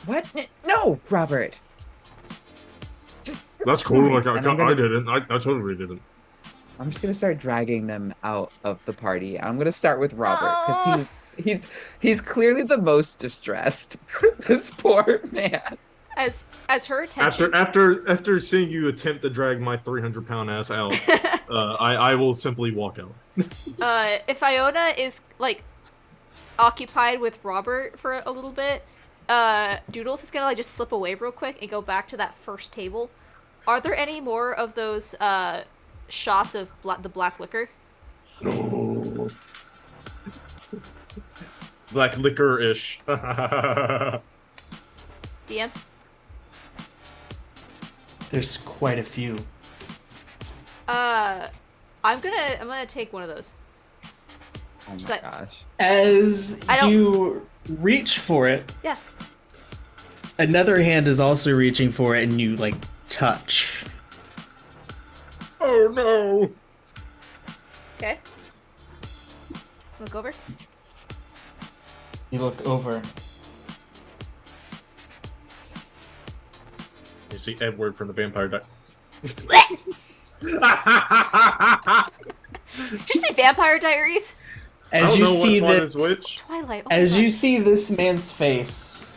What? No, Robert. Just That's cool. Like, And I'm gonna- I didn't. I totally didn't. I'm just gonna start dragging them out of the party. I'm gonna start with Robert because he's clearly the most distressed. This poor man. As her attention. After seeing you attempt to drag my 300-pound ass out, I will simply walk out. If Iona is like occupied with Robert for a little bit, Doodles is gonna like just slip away real quick and go back to that first table. Are there any more of those shots of the black liquor? No. Black liquor-ish. DM? There's quite a few. I'm gonna take one of those. Oh my Just like- gosh. As I don't- you reach for it, Yeah. another hand is also reaching for it, and you like touch. Oh no! Okay. Look over. You look over. You see Edward from the Vampire Diaries. Did you say Vampire Diaries? As you see this, which. Twilight. Oh my as God. you see this man's face,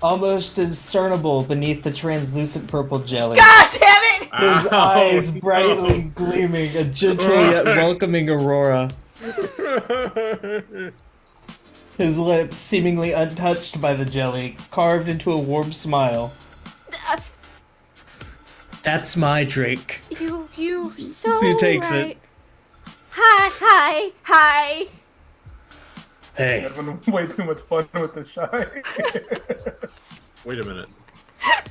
almost discernible beneath the translucent purple jelly. God damn it! His eyes brightly gleaming, a gentle yet welcoming aurora. His lips seemingly untouched by the jelly, carved into a warm smile. That's my drink. You so He takes it. right. Hi. Hey, Having way too much fun with the shy. Wait a minute.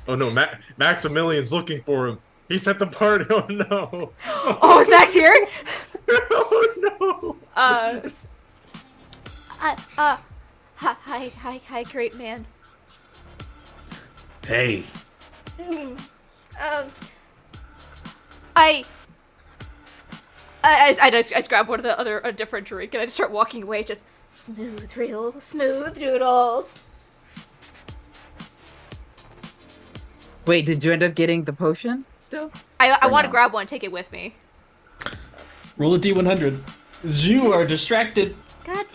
Oh no, Maximilian's looking for him. He's at the party. Oh no. Oh, is Max here? Oh no. Hi, great man. Hey, Um, I just grab one of the other a different drink and I just start walking away. Just smooth, real smooth doodles. Wait, did you end up getting the potion still? I Or want to no? grab one, take it with me. Roll a d100. You are distracted. God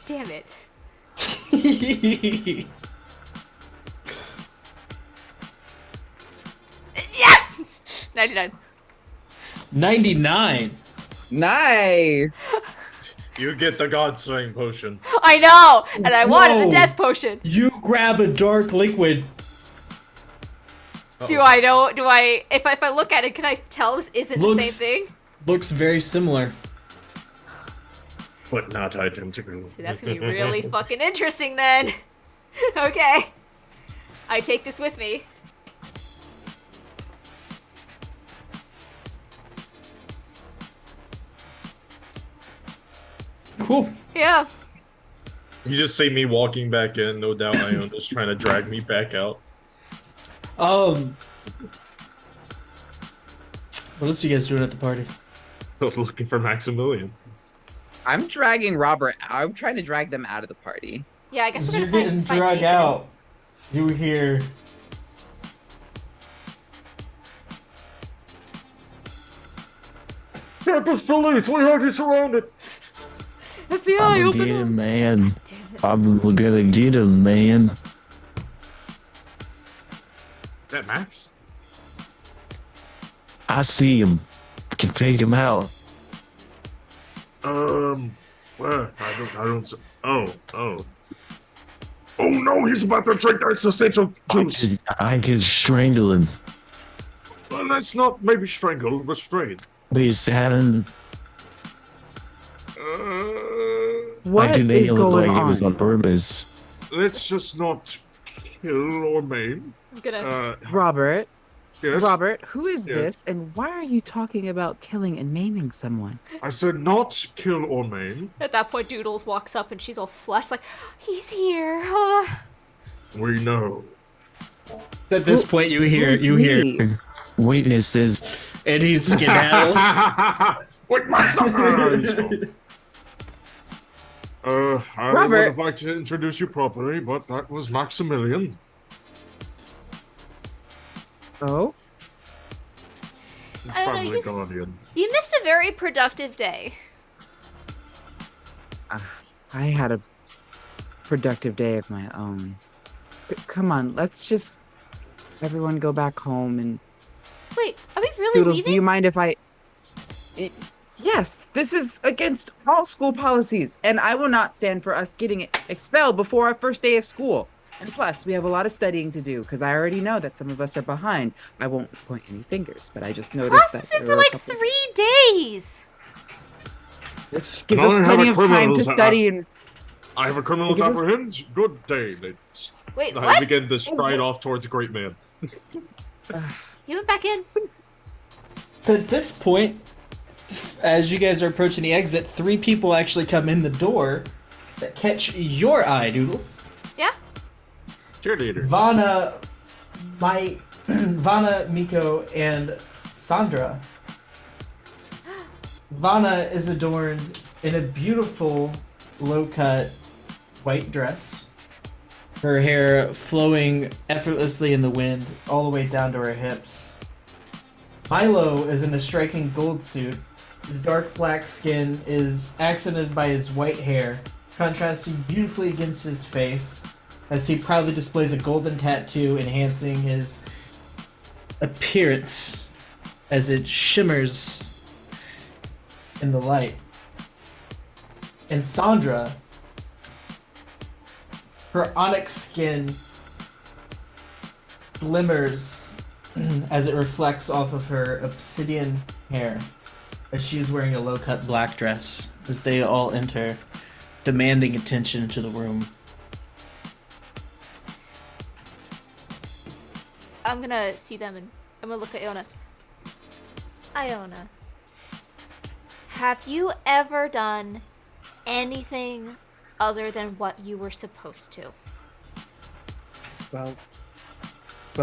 damn it. Yeah! 99. 99. Nice. You get the Godslaying potion. I know! And I wanted a Whoa. death potion. You grab a dark liquid. Do I know? Do I? If I look at it, can I tell this isn't the same thing? Looks very similar. But not identical. See, that's gonna be really fucking interesting then. Okay. I take this with me. Cool. Yeah. You just see me walking back in, no doubt Iona's trying to drag me back out. What else are you guys doing at the party? Looking for Maximilian. I'm dragging Robert. I'm trying to drag them out of the party. Yeah, I guess As we're you're gonna getting find dragged Nathan. out, you hear Campus police, we're already surrounded. FBI, I'm gonna open get up. him, man. Damn it. I'm gonna get him, man. Is that Max? I see him. I can take him out. Well, I don't. Oh no, he's about to drink that existential juice. I can strangle him. Well, let's not maybe strangle, restrain. He's having. What I didn't is look going like it was on? on purpose. Let's just not kill or maim. I'm gonna. Robert, Yes. Robert, who is Yeah. this, and why are you talking about killing and maiming someone? I said not kill or maim. At that point, Doodles walks up and she's all flushed, like, he's here. We know. at this point you hear Who's hear me? Witnesses. and he skedaddles. Wait, Master! I would Robert. have liked to introduce you properly, but that was Maximilian. Oh, I don't know, Family you- guardian. You missed a very productive day. I had a productive day of my own. Come on, let's just everyone go back home and Wait, are we really Doodles, leaving? do you mind if yes, this is against all school policies, and I will not stand for us getting expelled before our first day of school. And plus, we have a lot of studying to do, because I already know that some of us are behind. I won't point any fingers, but I just noticed Class that isn't there for were a like couple- 3 days. Which gives I us only have plenty a of time to criminal's- study and I have a criminal Look at this- apprehend. Good day, ladies. Wait, I what? begin to stride off towards the great man. He went back in. So at this point, as you guys are approaching the exit, 3 people actually come in the door that catch your eye, Doodles. Yeah? Cheerleader. Vana, Miko, and Sandra. Vana is adorned in a beautiful low-cut white dress. Her hair flowing effortlessly in the wind, all the way down to her hips. Milo is in a striking gold suit. His dark black skin is accented by his white hair, contrasting beautifully against his face, as he proudly displays a golden tattoo enhancing his appearance as it shimmers in the light. And Sandra, her onyx skin glimmers as it reflects off of her obsidian hair, as she's wearing a low-cut black dress, as they all enter, demanding attention to the room. I'm gonna see them and I'm gonna look at Iona. Iona, have you ever done anything other than what you were supposed to. Well,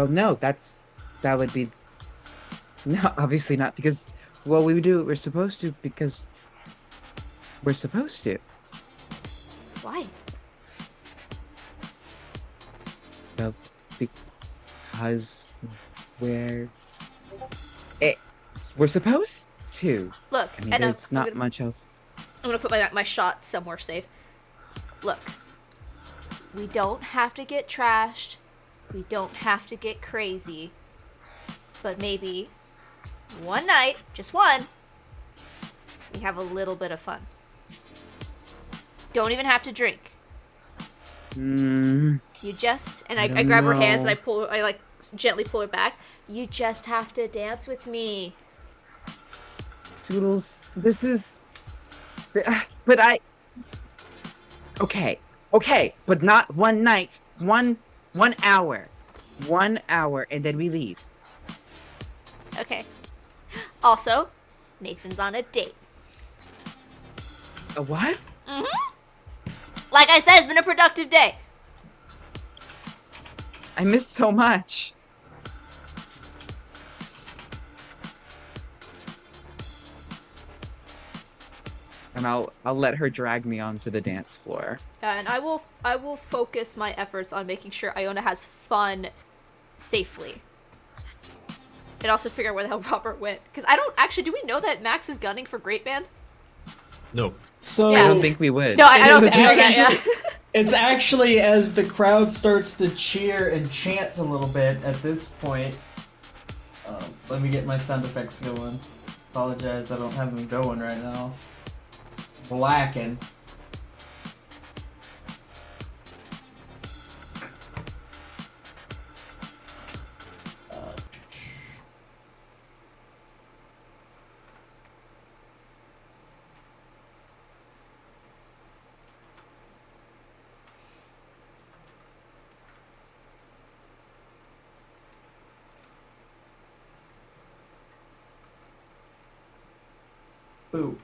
no, that would be no, obviously not because well, we do what we're supposed to because we're supposed to. Why? Well, because we're it, we're supposed to. Look, I mean, and there's I'm not gonna, much else. I'm gonna put my shot somewhere safe. Look, we don't have to get trashed. We don't have to get crazy. But maybe one night, just one, we have a little bit of fun. Don't even have to drink. Mm, You just, and I I don't grab her hands and know. I like gently pull her back. You just have to dance with me. Doodles, this is. But I. Okay, but not one night. 1 hour, 1 hour, and then we leave. Okay. Also, Nathan's on a date. A what? Like I said, it's been a productive day. I missed so much. And I'll let her drag me onto the dance floor. And I will focus my efforts on making sure Iona has fun safely. And also figure out where the hell Robert went. Because I don't actually, do we know that Max is gunning for Great Man? No. So Yeah. I don't think we would. No, I don't It is think we know that, actually- yeah. It's actually as the crowd starts to cheer and chant a little bit at this point. Let me get my sound effects going. Apologize, I don't have them going right now. Blacking. Boo.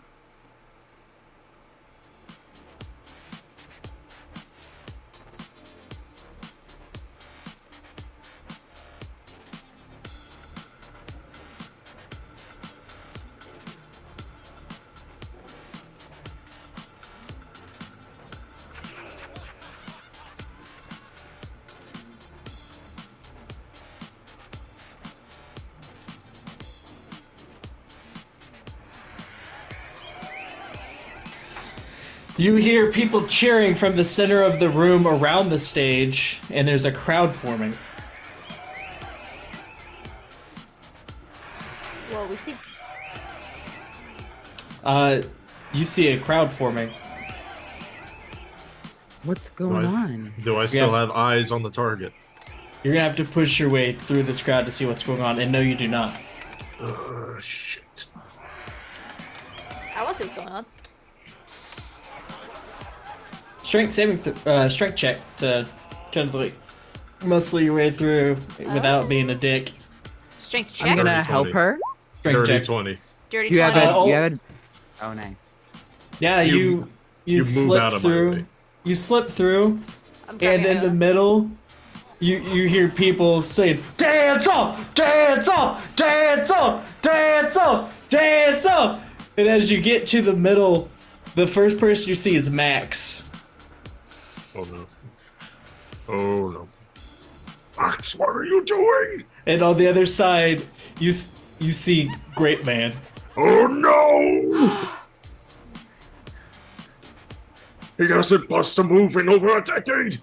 You hear people cheering from the center of the room around the stage, and there's a crowd forming. Well, we see. You see a crowd forming. What's going on? Do I still Yeah. have eyes on the target? You're gonna have to push your way through this crowd to see what's going on, and no, you do not. Shit. I want to see what's going on. Strength check to kind of like muscle your way through without being a dick. Strength check. I'm gonna Dirty help 20. her. Strength Dirty check. 20. Dirty You have 20. a. oh. You have a. Oh, nice. Yeah, you You move slip out of my through. way. You slip through, I'm and grabbing in the Iona. middle, you hear people saying, "Dance off, dance off, dance off, dance off, dance off." And as you get to the middle, the first person you see is Max. Oh no. Oh no. Max, what are you doing? And on the other side, you see Great Man. Oh no! He hasn't bust a move in over a decade!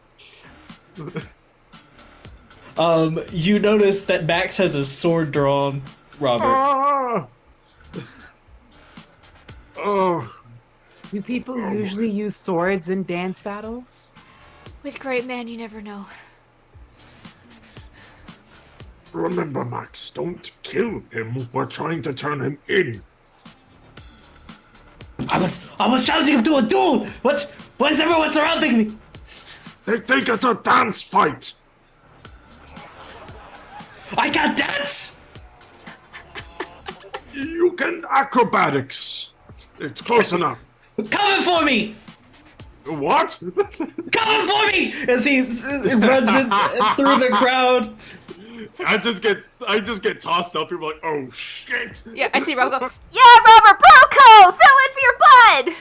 You notice that Max has a sword drawn, Robert. Ah! Oh. Do people usually use swords in dance battles? With Great Man, you never know. Remember, Max, don't kill him. We're trying to turn him in. I was challenging him to a duel. What is everyone surrounding me? They think it's a dance fight. I can't dance. You can acrobatics. It's close enough. Coming for me. What? Come for me! As he runs in through the crowd. I just get tossed up here like, oh shit. Yeah, I see Robert go, yeah, Robert, Broco! Fill in for your bud!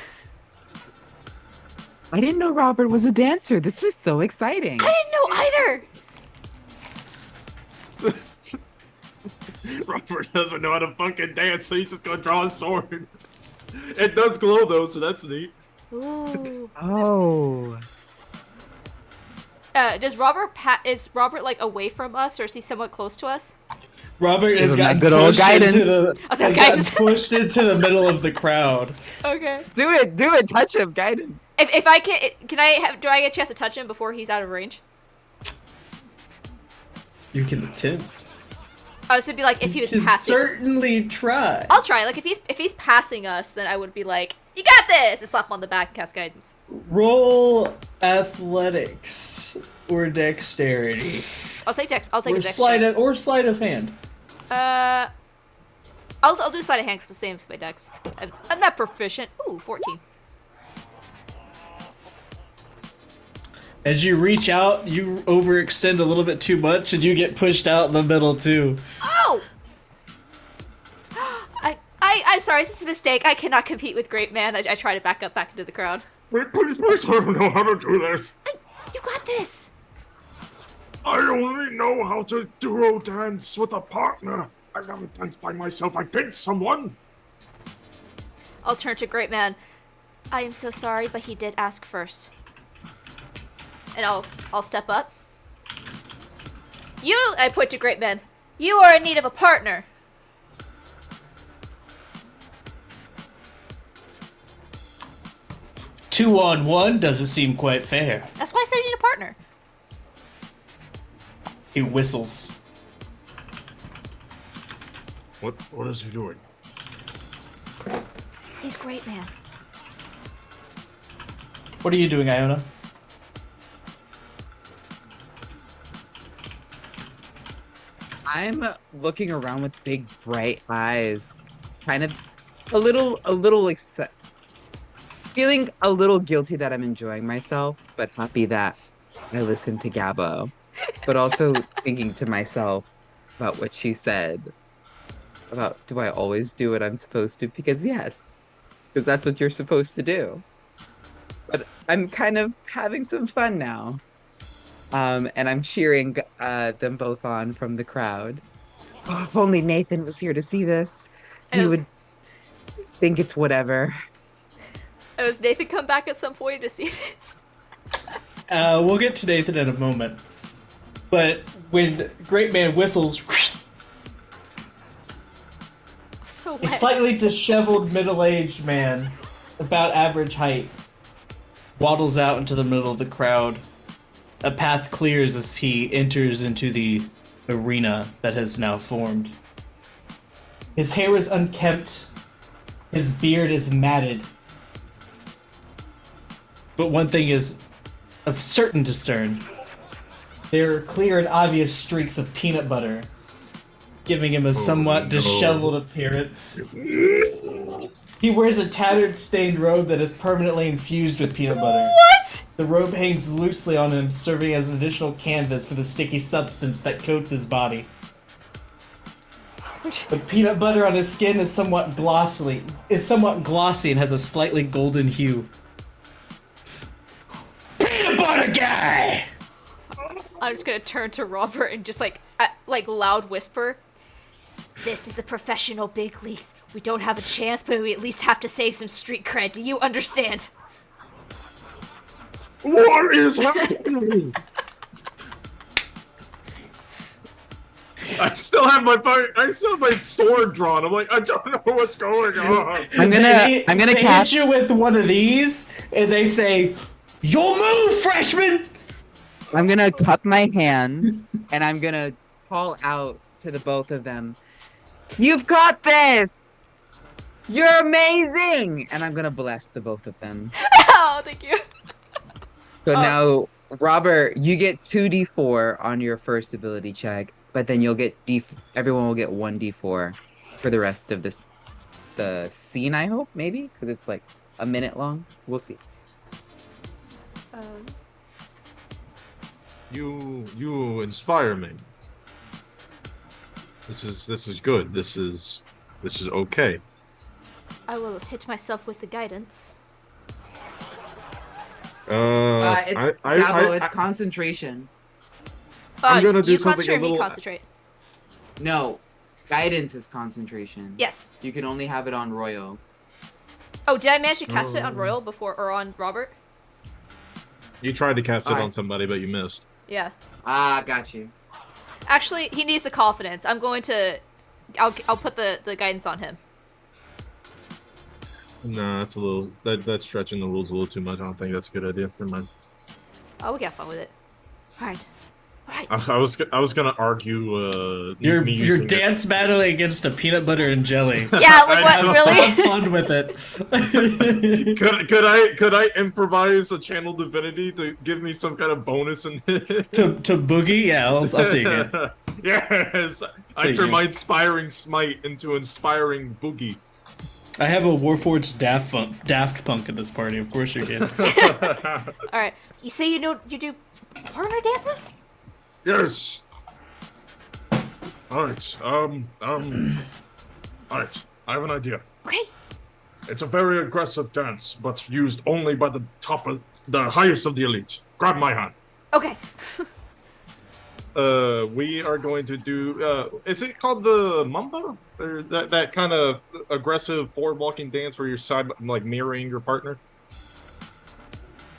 I didn't know Robert was a dancer. This is so exciting. I didn't know either! Robert doesn't know how to fucking dance, so he's just gonna draw a sword. It does glow though, so that's neat. Ooh. Oh. Is Robert like away from us, or is he somewhat close to us? Robert Give has him that gotten good old pushed into guidance. the I was like, has gotten guidance. pushed into the middle of the crowd. Okay. Do it, touch him, guidance. If I can I have, do I get a chance to touch him before he's out of range? You can attempt. Oh, so it'd be like if he was You can passing. certainly try. I'll try. Like if he's passing us, then I would be like, "You got this!" and slap him on the back and cast guidance. Roll athletics or dexterity. I'll take dex. I'll take Or a dex sleight check. of sleight of hand. I'll do sleight of hand 'cause it's the same as my dex. I'm not proficient. Ooh, 14. As you reach out, you overextend a little bit too much, and you get pushed out in the middle too. Oh! I'm sorry. This is a mistake. I cannot compete with Great Man. I try to back up back into the crowd. Please, I don't know how to do this. You got this. I only know how to duo dance with a partner. I never danced by myself. I picked someone. I'll turn to Great Man. I am so sorry, but he did ask first. And I'll step up. I point to Great Man. You are in need of a partner. 2-on-1 doesn't seem quite fair. That's why I said you need a partner. He whistles. What is he doing? He's Great Man. What are you doing, Iona? I'm looking around with big bright eyes, kind of a little feeling a little guilty that I'm enjoying myself, but happy that I listened to Gabbo. But also thinking to myself about what she said about, do I always do what I'm supposed to? Because yes, because that's what you're supposed to do. But I'm kind of having some fun now. And I'm cheering them both on from the crowd. Oh, if only Nathan was here to see this, he would think it's whatever. Does Nathan come back at some point to see this? We'll get to Nathan in a moment. But when Great Man whistles, So a wet. slightly disheveled middle-aged man, about average height, waddles out into the middle of the crowd. A path clears as he enters into the arena that has now formed. His hair is unkempt. His beard is matted. But one thing is of certain discern. There are clear and obvious streaks of peanut butter, giving him a somewhat disheveled appearance. He wears a tattered, stained robe that is permanently infused with peanut butter. What? The robe hangs loosely on him, serving as an additional canvas for the sticky substance that coats his body. The peanut butter on his skin is somewhat glossy and has a slightly golden hue. Peanut butter guy! I'm just gonna turn to Robert and just like loud whisper. This is the professional big leagues. We don't have a chance, but we at least have to save some street cred. Do you understand? What is happening? I still have my sword drawn. I'm like, I don't know what's going on. I'm gonna They cast. hit you with one of these, and they say, "Your move, freshman!" I'm gonna cup my hands and I'm gonna call out to the both of them. You've got this! You're amazing! And I'm gonna bless the both of them. Oh, thank you. So now, Robert, you get 2d4 on your first ability check, but then you'll get everyone will get 1d4 for the rest of the scene, I hope, maybe? Because it's like a minute long. We'll see. You inspire me. This is good. This is okay. I will hit myself with the guidance. It's concentration. I'm gonna do you something concentrate a little. me concentrate. No, guidance is concentration. Yes. You can only have it on Royal. Oh, did I manage to cast it on Royal before, or on Robert? You tried to cast it Alright. on somebody, but you missed. Yeah. Ah, got you. Actually, he needs the confidence. I'm going to... I'll put the guidance on him. Nah, that's a little. That's stretching the rules a little too much. I don't think that's a good idea. Never mind. Oh, we got fun with it. Alright. Alright. I was gonna argue. You're me using it. dance battling against a peanut butter and jelly. Yeah, like what, really? Have fun with it. Could I improvise a channel divinity to give me some kind of bonus in it? to boogie? Yeah, I'll see you again. Yes, I turn my inspiring smite into inspiring boogie. I have a Warforged Daft Punk in this party. Of course you can. Alright. You say you do partner dances? Yes. Alright, alright. I have an idea. Okay. It's a very aggressive dance, but used only by the highest of the elite. Grab my hand. Okay. We are going to do, is it called the Mamba? Or that kind of aggressive forward walking dance where you're like mirroring your partner?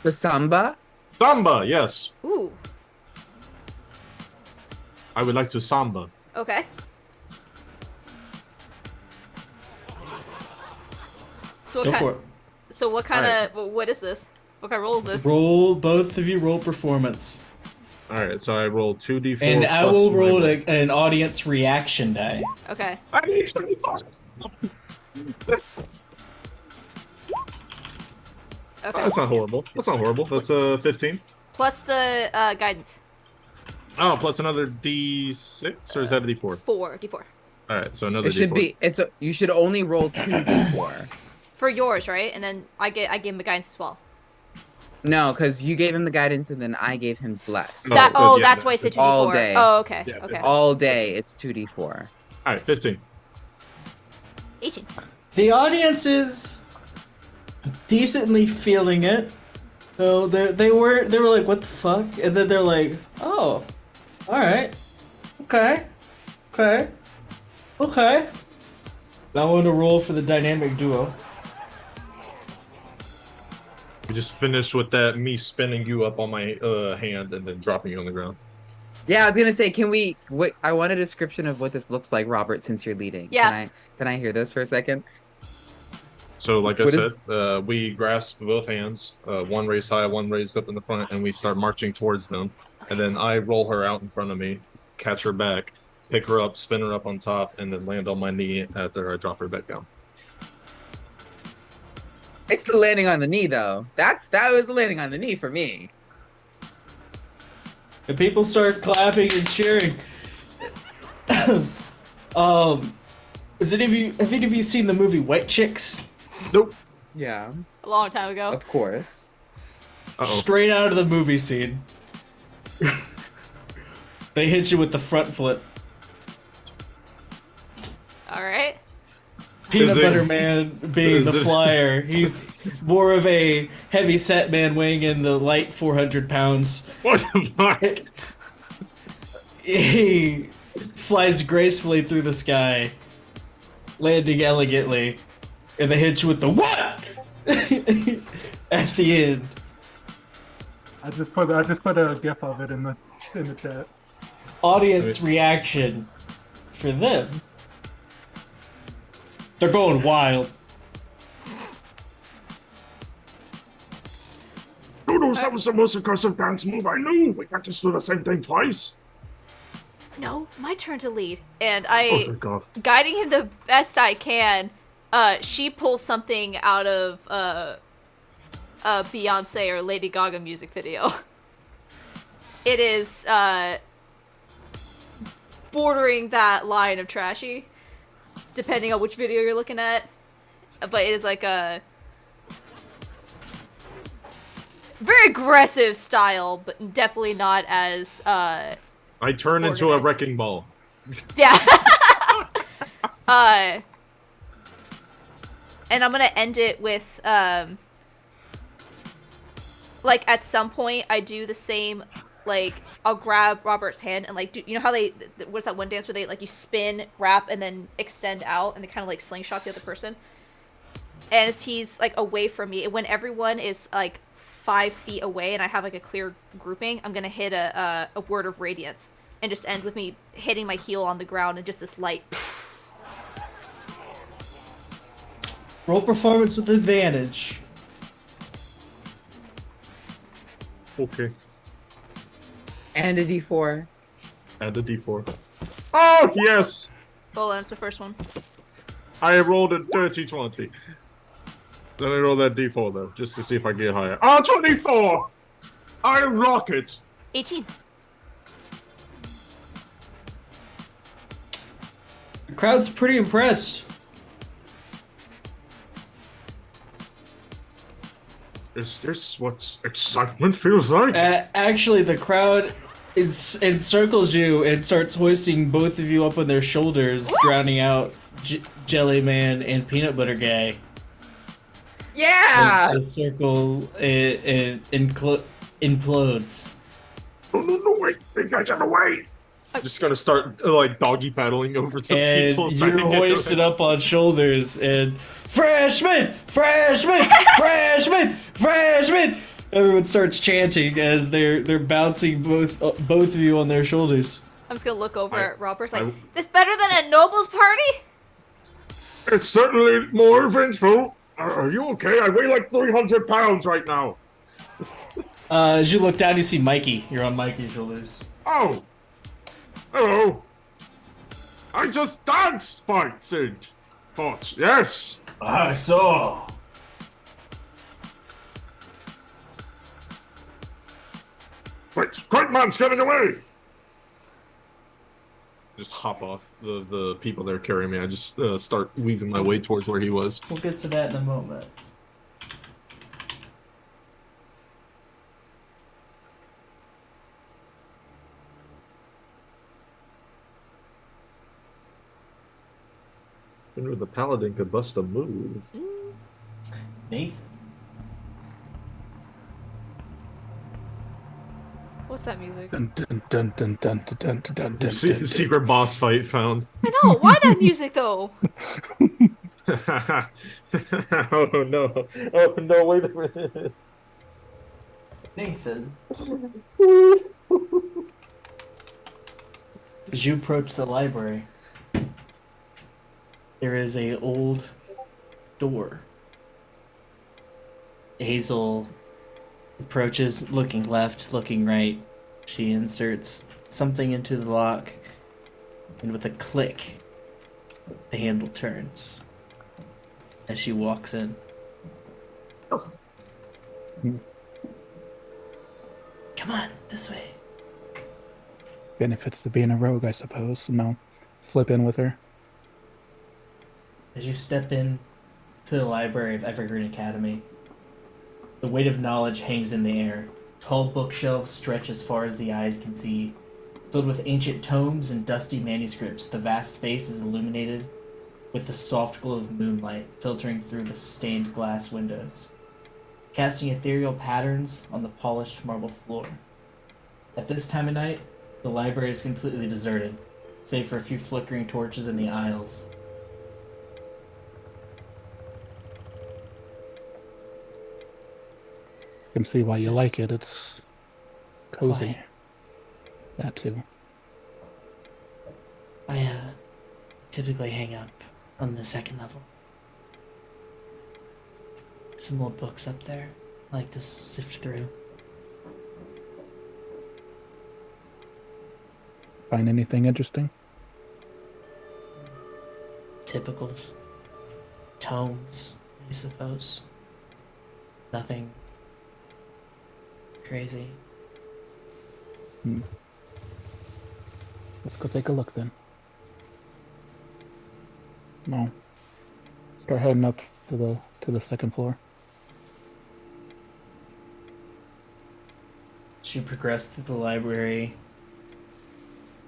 The Samba? Samba, yes. Ooh. I would like to samba. Okay. So Go for it. So what kind of what is this? What kind of roll is this? Both of you roll performance. Alright, so I roll 2d4. And I will roll an audience reaction die. Okay. I need 25. Okay. That's not horrible. That's 15. Plus the guidance. Oh, plus another d6, or is that a d4? D4. Alright, so another It should d4. you should only roll 2d4. For yours, right? And then I gave him the guidance as well. No, because you gave him the guidance and then I gave him bless. That's why I said 2d4. All day. Oh, okay. Yeah, Okay. All day, it's 2d4. Alright, 15. 18. The audience is decently feeling it. So they were like, what the fuck? And then they're like, oh, alright. Okay. Now I want to roll for the dynamic duo. We just finished with that, me spinning you up on my hand and then dropping you on the ground. Yeah, I was gonna say, I want a description of what this looks like, Robert, since you're leading. Yeah. Can I hear this for a second? So, like I said, we grasp both hands, one raised high, one raised up in the front, and we start marching towards them. And then I roll her out in front of me, catch her back, pick her up, spin her up on top, and then land on my knee after I drop her back down. It's the landing on the knee, though. That was the landing on the knee for me. And people start clapping and cheering. Have any of you seen the movie White Chicks? Nope. Yeah, A long time ago. of course. Uh-oh. Straight out of the movie scene. They hit you with the front flip. Alright. Peanut Is it- Butter Man being the is it- flyer. He's more of a heavy set man weighing in the light 400 pounds. What the fuck? He flies gracefully through the sky, landing elegantly, and they hit you with the what? At the end. I just put a gif of it in the chat. Audience reaction for them. They're going wild. Noodles, that was the most aggressive dance move I knew. We got to do the same thing twice. No, my turn to lead. And Oh, I, thank God. guiding him the best I can, she pulls something out of a Beyonce or Lady Gaga music video. It is bordering that line of trashy, depending on which video you're looking at. But it is like a... very aggressive style, but definitely not as I turn into a organized. wrecking ball. Yeah. And I'm gonna end it with like at some point I do the same, like I'll grab Robert's hand and like do you know how they what's that one dance where they like you spin, wrap, and then extend out and they kind of like slingshots the other person. And as he's like away from me, when everyone is like 5 feet away and I have like a clear grouping, I'm gonna hit a word of radiance and just end with me hitting my heel on the ground and just this light. Roll performance with advantage. Okay. And a D4. Add the D4. Oh, yes! Hold on, that's the first one. I rolled a dirty 20. Then I roll that D4, though, just to see if I get higher. Ah, 24! I rock it! 18. The crowd's pretty impressed. Is this what excitement feels like? Actually, the crowd encircles you and starts hoisting both of you up on their shoulders, drowning out Jelly Man and Peanut Butter Guy. Yeah! The circle implodes. No, wait! You guys have to wait! I'm just gonna start, like, doggy paddling over the And people. trying to you're get hoisted to it. up on shoulders, and freshman, freshman, freshman, freshman. Everyone starts chanting as they're bouncing both of you on their shoulders. I'm just gonna look over at Robert like, I- this better than a Nobles party? It's certainly more eventful. Are you okay? I weigh like 300 pounds right now. As you look down, you see Mikey. You're on Mikey's shoulders. Oh! Hello! I just danced, fights and fought, yes! I saw. Wait, great man's getting away! Just hop off the people that are carrying me. I just start weaving my way towards where he was. We'll get to that in a moment. Wonder if the paladin could bust a move. Nathan. What's that music? Dun, dun, dun, dun, dun, dun, dun, dun, dun, dun. Secret boss fight found. I know, why that music though? Oh no. Oh no, wait a minute. Nathan. As you approach the library, there is a old door. Hazel approaches, looking left, looking right. She inserts something into the lock, and with a click, the handle turns as she walks in. Come on, this way. Benefits to being a rogue, I suppose. No, slip in with her. As you step in to the library of Evergreen Academy, the weight of knowledge hangs in the air. Tall bookshelves stretch as far as the eyes can see. Filled with ancient tomes and dusty manuscripts, the vast space is illuminated with the soft glow of moonlight filtering through the stained glass windows, casting ethereal patterns on the polished marble floor. At this time of night, the library is completely deserted, save for a few flickering torches in the aisles. You can see why you like it. It's cozy. Quiet. That too. I typically hang up on the second level. Some old books up there I like to sift through. Find anything interesting? Typicals. Tomes, I suppose. Nothing crazy. Let's go take a look then. No. Start heading up to the second floor. As you progress through the library,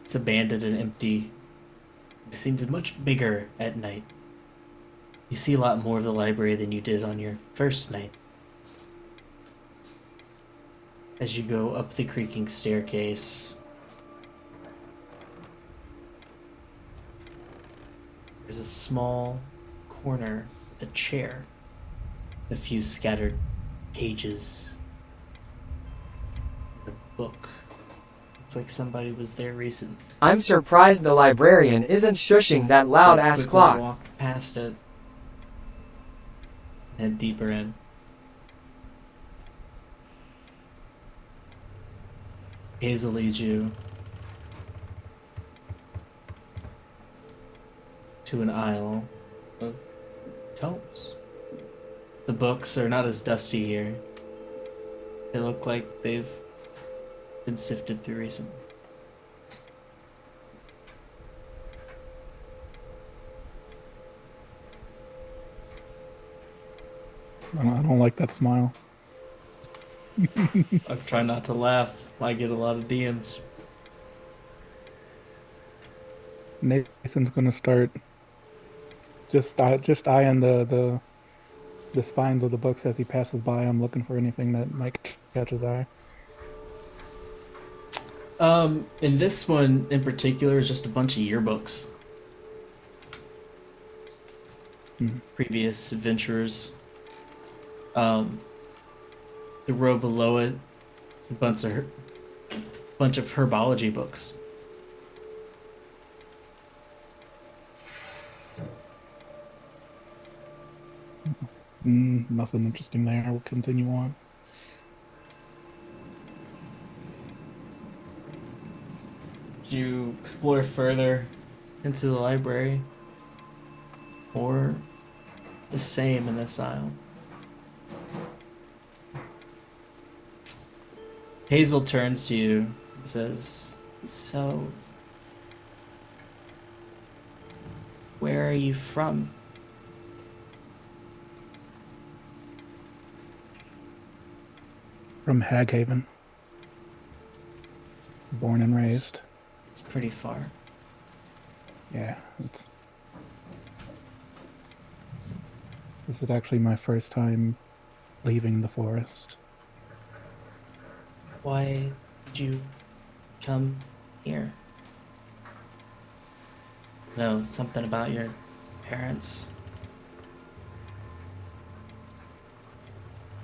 it's abandoned and empty. It seems much bigger at night. You see a lot more of the library than you did on your first night. As you go up the creaking staircase, there's a small corner with a chair, a few scattered pages, a book. Looks like somebody was there recently. I'm surprised the librarian isn't shushing that loud-ass Quickly clock. walked past it, head deeper in. Hazel leads you to an aisle of tomes. The books are not as dusty here. They look like they've been sifted through recently. I don't like that smile. I'm trying not to laugh. I get a lot of DMs. Nathan's gonna start just eyeing the spines of the books as he passes by. I'm looking for anything that might catch his eye. In this one in particular is just a bunch of yearbooks. Previous adventurers. The row below it is a bunch of herbology books. Nothing interesting there. We'll continue on. Did you explore further into the library? Or the same in this aisle? Hazel turns to you and says, "So, where are you from?" From Haghaven. Born and raised. It's pretty far. Yeah, this is actually my first time leaving the forest. Why did you come here? No, something about your parents.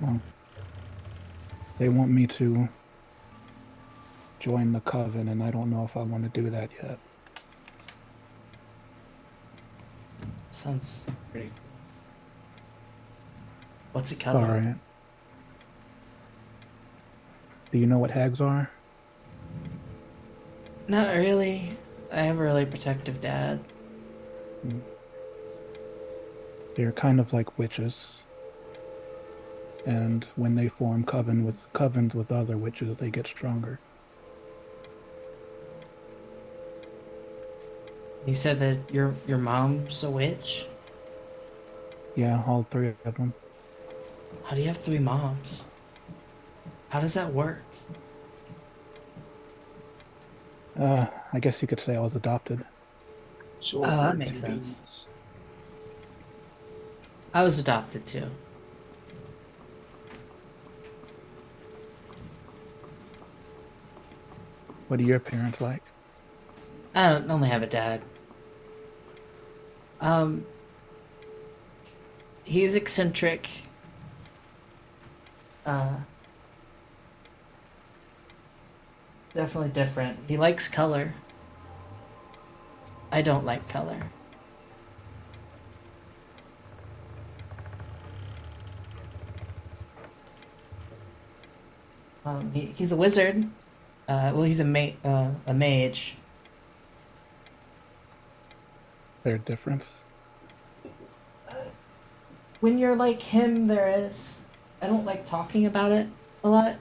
Well, they want me to join the coven, and I don't know if I want to do that yet. Sounds pretty cool. What's it cover? Alright. Do you know what hags are? Not really. I have a really protective dad. They're kind of like witches. And when they form covens with other witches, they get stronger. You said that your mom's a witch? Yeah, all three of them. How do you have 3 moms? How does that work? I guess you could say I was adopted. Oh, that makes sense. I was adopted too. What are your parents like? I don't only have a dad. He's eccentric. Definitely different. He likes color. I don't like color. He's a wizard. Well, he's a mage. Their difference? When you're like him, there is. I don't like talking about it a lot.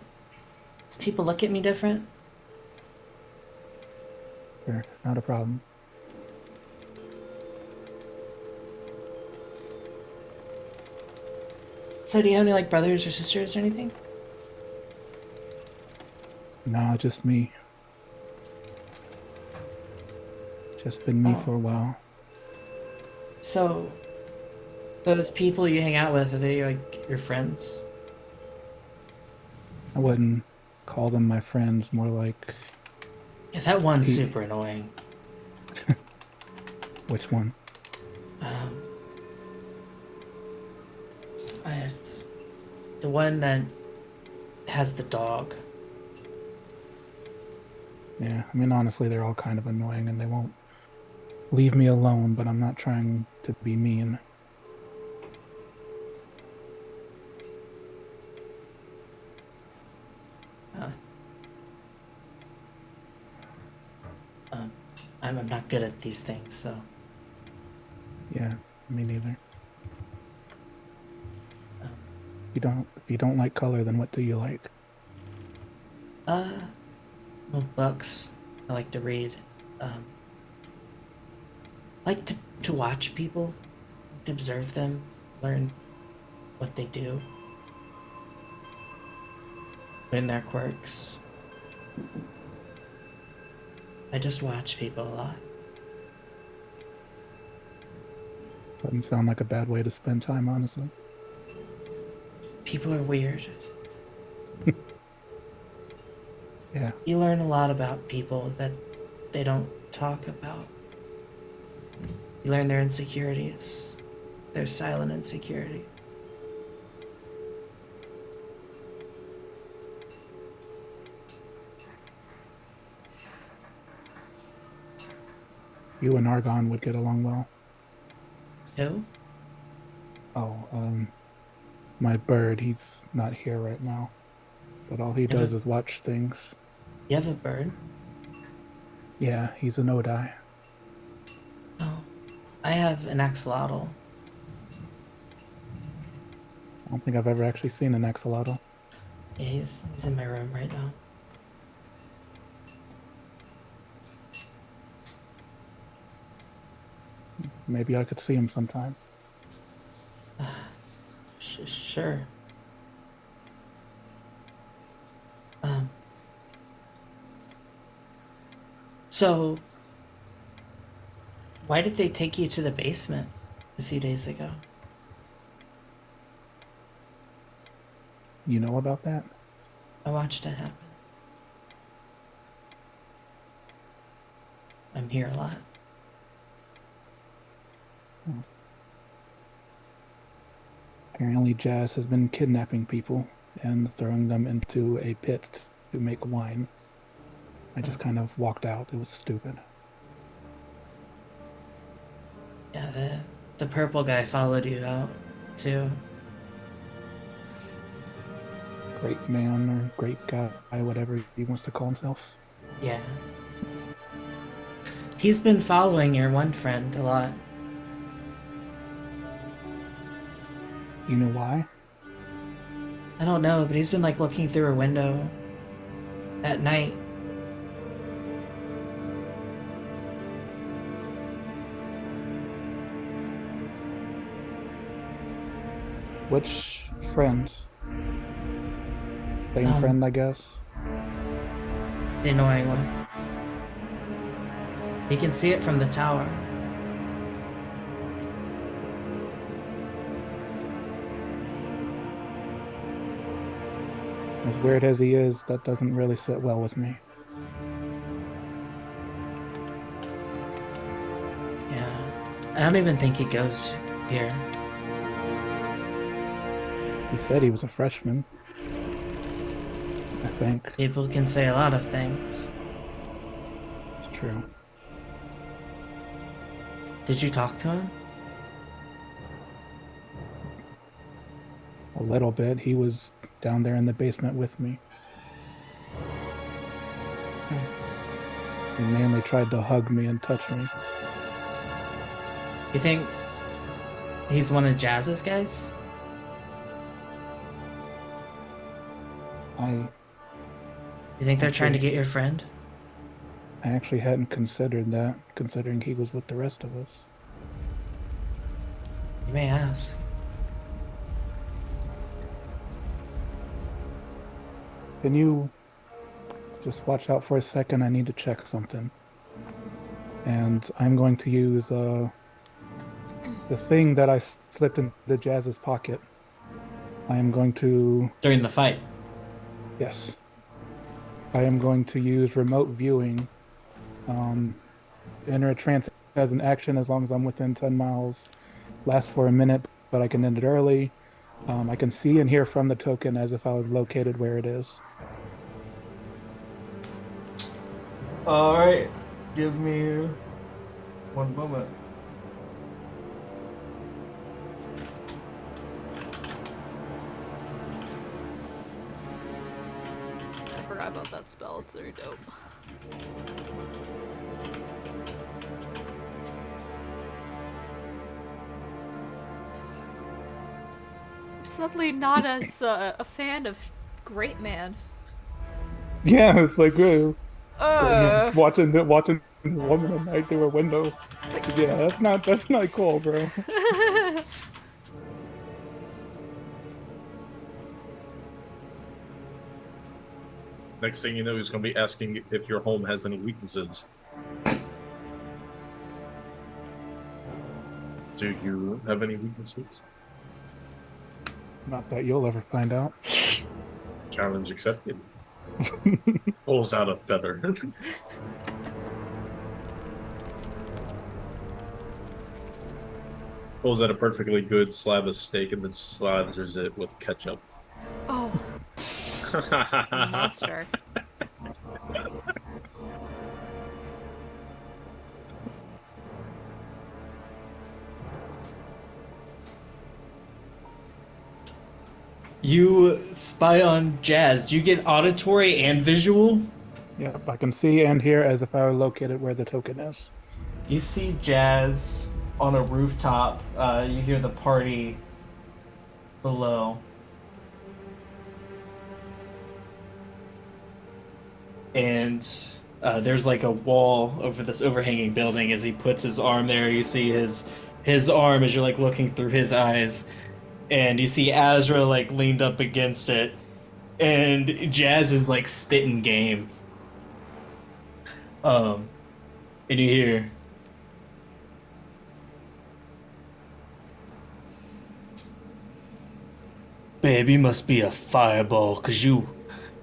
'Cause people look at me different. Sure, not a problem. So do you have any like brothers or sisters or anything? No, just me. Just been me Oh. for a while. So, those people you hang out with, are they like your friends? I wouldn't call them my friends, more like Yeah, that one's Pete. super annoying. Which one? Um, I, the one that has the dog. Yeah, I mean, honestly, they're all kind of annoying and they won't leave me alone, but I'm not trying to be mean. Uh, um, I'm not good at these things, so. Yeah, me neither. Um, If you don't like color, then what do you like? uh, well, books. I like to read. Um, I like to watch people, to observe them, learn what they do, learn their quirks. I just watch people a lot. Doesn't sound like a bad way to spend time, honestly. People are weird. Yeah, You learn a lot about people that they don't talk about. You learn their insecurities, their silent insecurity. you and Argon would get along well. Who? Oh, my bird, he's not here right now, but all he You have does is watch things. you have a bird? Yeah, he's an Odai. Oh, I have an axolotl. I don't think I've ever actually seen an axolotl. Yeah, he's in my room right now. Maybe I could see him sometime. Sure. Um. So, why did they take you to the basement a few days ago? You know about that? I watched it happen. I'm here a lot. Apparently, Jazz has been kidnapping people and throwing them into a pit to make wine. I just kind of walked out. It was stupid. Yeah, the purple guy followed you out, too. Great man or great guy, whatever he wants to call himself. Yeah. He's been following your one friend a lot. You know why? I don't know, but he's been like looking through her window at night. Which friend? Same Um, friend, I guess. The annoying one. You can see it from the tower. As weird as he is, that doesn't really sit well with me. Yeah. I don't even think he goes here. He said he was a freshman. I think People can say a lot of things. it's true. Did you talk to him? A little bit. He was down there in the basement with me. He mainly tried to hug me and touch me. You think he's one of Jazz's guys? You think they're trying to get your friend? I actually hadn't considered that, considering he was with the rest of us. You may ask. Can you Just watch out for a second. I need to check something. And I'm going to use the thing that I slipped into Jazz's pocket. I am going to, During the fight. yes, I am going to use remote viewing. Enter a trance as an action as long as I'm within 10 miles. Lasts for a minute, but I can end it early. I can see and hear from the token as if I was located where it is. All right, give me one moment. I forgot about that spell. It's very dope. I'm suddenly not as a fan of Great Man. Yeah, it's like Uh, watching this woman at night through a window. Yeah, that's not cool, bro. Next thing you know, he's going to be asking if your home has any weaknesses. Do you have any weaknesses? Not that you'll ever find out. Challenge accepted. Pulls out a feather. Pulls out a perfectly good slab of steak and then slathers it with ketchup. oh, monster. You spy on Jazz. Do you get auditory and visual? Yep, I can see and hear as if I were located where the token is. You see Jazz on a rooftop. You hear the party below. And there's like a wall over this overhanging building. As he puts his arm there, you see his arm as you're like looking through his eyes. And you see Azra like leaned up against it. And Jazz is like spitting game. And you hear, "Babe, you must be a fireball, 'cause you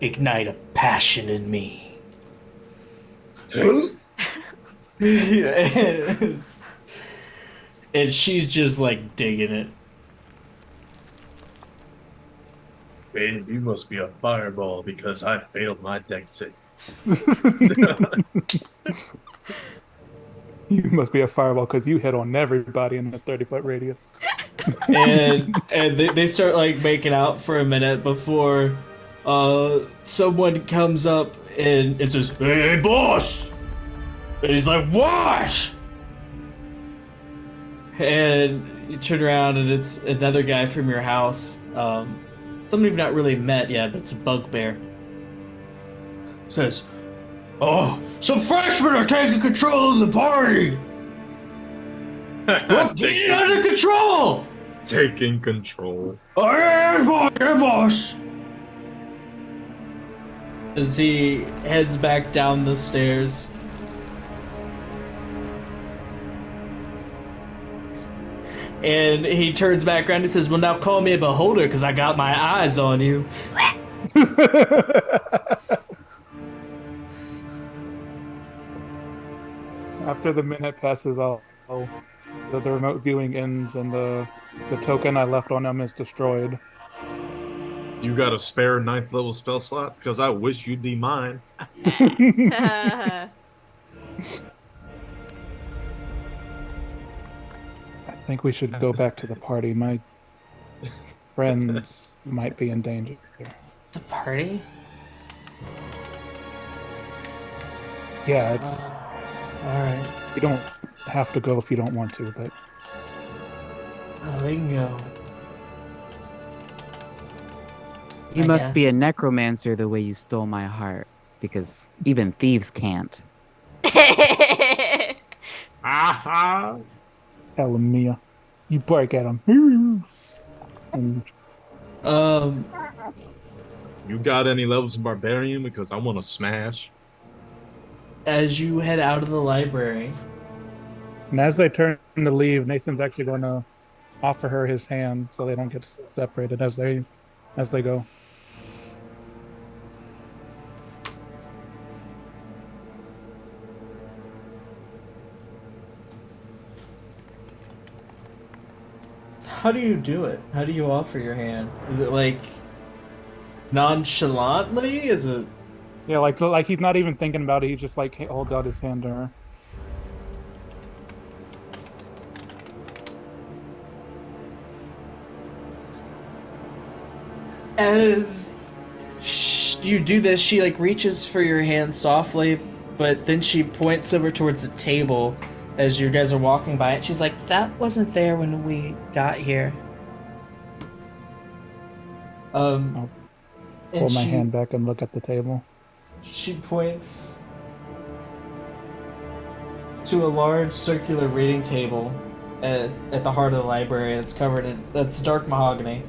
ignite a passion in me." and she's just like digging it. Babe, you must be a fireball because I failed my deck save. You must be a fireball because you hit on everybody in a 30-foot radius. and they start like making out for a minute before someone comes up and says, "Hey, boss!" And he's like, "What?" And you turn around and it's another guy from your house. Somebody you've not really met yet, but it's a bugbear. Says, "Oh, some freshmen are taking control of the party! We're getting under control!" Taking control. "Oh, yeah, boss!" As he heads back down the stairs. And he turns back around and says, "Well, now call me a beholder, because I got my eyes on you." After the minute passes, the remote viewing ends and the token I left on him is destroyed. You got a spare 9th level spell slot? Because I wish you'd be mine. I think we should go back to the party. My friends might be in danger. The party? Yeah, it's. Alright. You don't have to go if you don't want to, but Oh, we can go. You I must be a guess. necromancer the way you stole my heart, because even thieves can't. Aha! tell him, Mia, you break at him. And Um, You got any levels of barbarian? Because I want to smash. As you head out of the library, And as they turn to leave, Nathan's actually going to offer her his hand so they don't get separated as they go. how do you do it? How do you offer your hand? Is it like nonchalantly? Is it? Yeah, like he's not even thinking about it. He just like holds out his hand to her. As you do this, she like reaches for your hand softly, but then she points over towards the table as you guys are walking by it. She's like, "That wasn't there when we got here." I'll And pull my hand back and look at the table. she points to a large circular reading table at the heart of the library that's dark mahogany.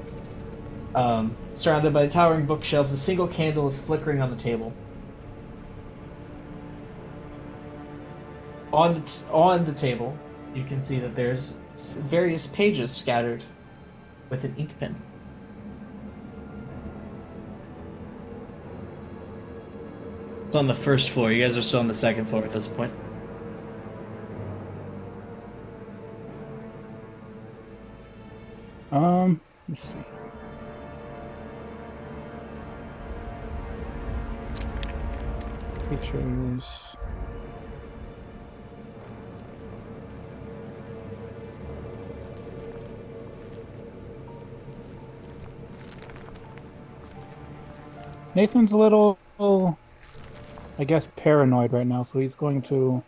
Surrounded by towering bookshelves, a single candle is flickering on the table. On the table, you can see that there's various pages scattered with an ink pen. It's on the first floor. You guys are still on the second floor at this point. Let's see. Features. Nathan's a little, I guess, paranoid right now, so he's going to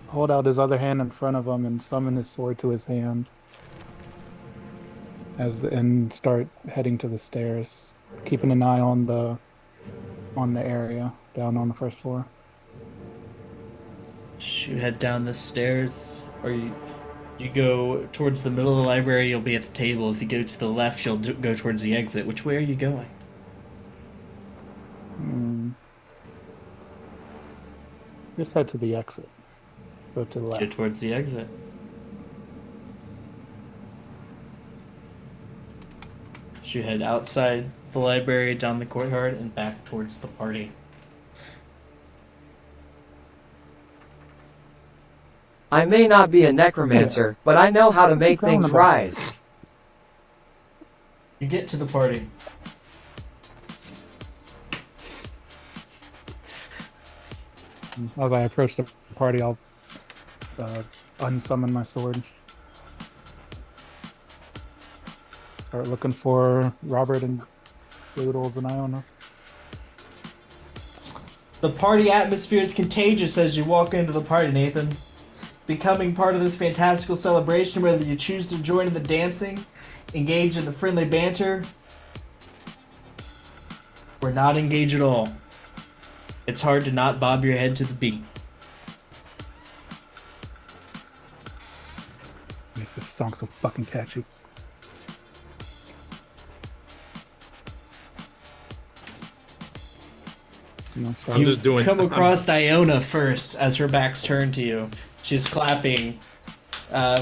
hold out his other hand in front of him and summon his sword to his hand and start heading to the stairs, keeping an eye on the area down on the first floor. You head down the stairs, or you go towards the middle of the library. You'll be at the table. If you go to the left, you'll go towards the exit. Which way are you going? Just head to the exit. So to the Go left. towards the exit. You head outside the library, down the courtyard, and back towards the party. I may not be a necromancer, but I know how to make things rise. You get to the party. As I approach the party, I'll unsummon my sword. Start looking for Robert and Doodles and Iona. The party atmosphere is contagious as you walk into the party, Nathan. Becoming part of this fantastical celebration, whether you choose to join in the dancing, engage in the friendly banter, or not engage at all. It's hard to not bob your head to the beat. This song's so fucking catchy. I'm just doing. Come across Iona first as her back's turned to you. She's clapping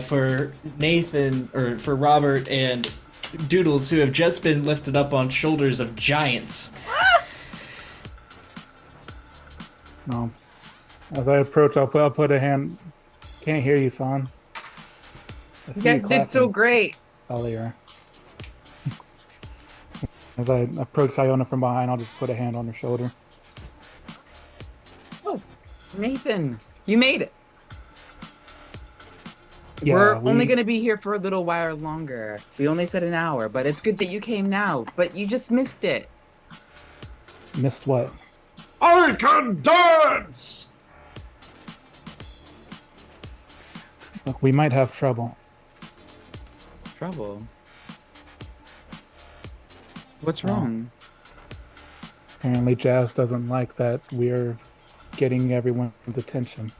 for Nathan, or for Robert and Doodles, who have just been lifted up on shoulders of giants. No. As I approach, I'll put a hand. Can't hear you, son. You guys did so great. Oh, they are. As I approach Iona from behind, I'll just put a hand on her shoulder. Oh, Nathan, you made it. Yeah, We're only going to be here for a little while longer. We only said an hour, but it's good that you came now. But you just missed it. Missed what? I can dance! Look, we might have trouble. Trouble? What's wrong? Apparently, Jazz doesn't like that we're getting everyone's attention.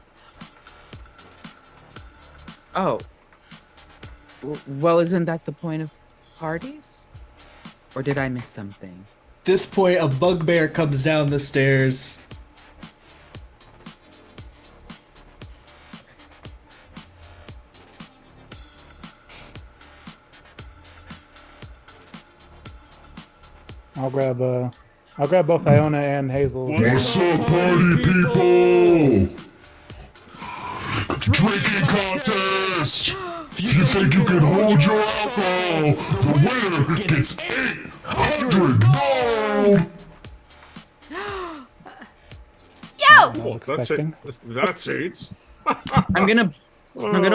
Oh. Well, isn't that the point of parties? Or did I miss something? this point, a bugbear comes down the stairs. I'll grab both Iona and Hazel. What's up, party people? Drinking contest! If you think you can hold your alcohol, the winner gets 800 gold! Yo! That's it. I'm gonna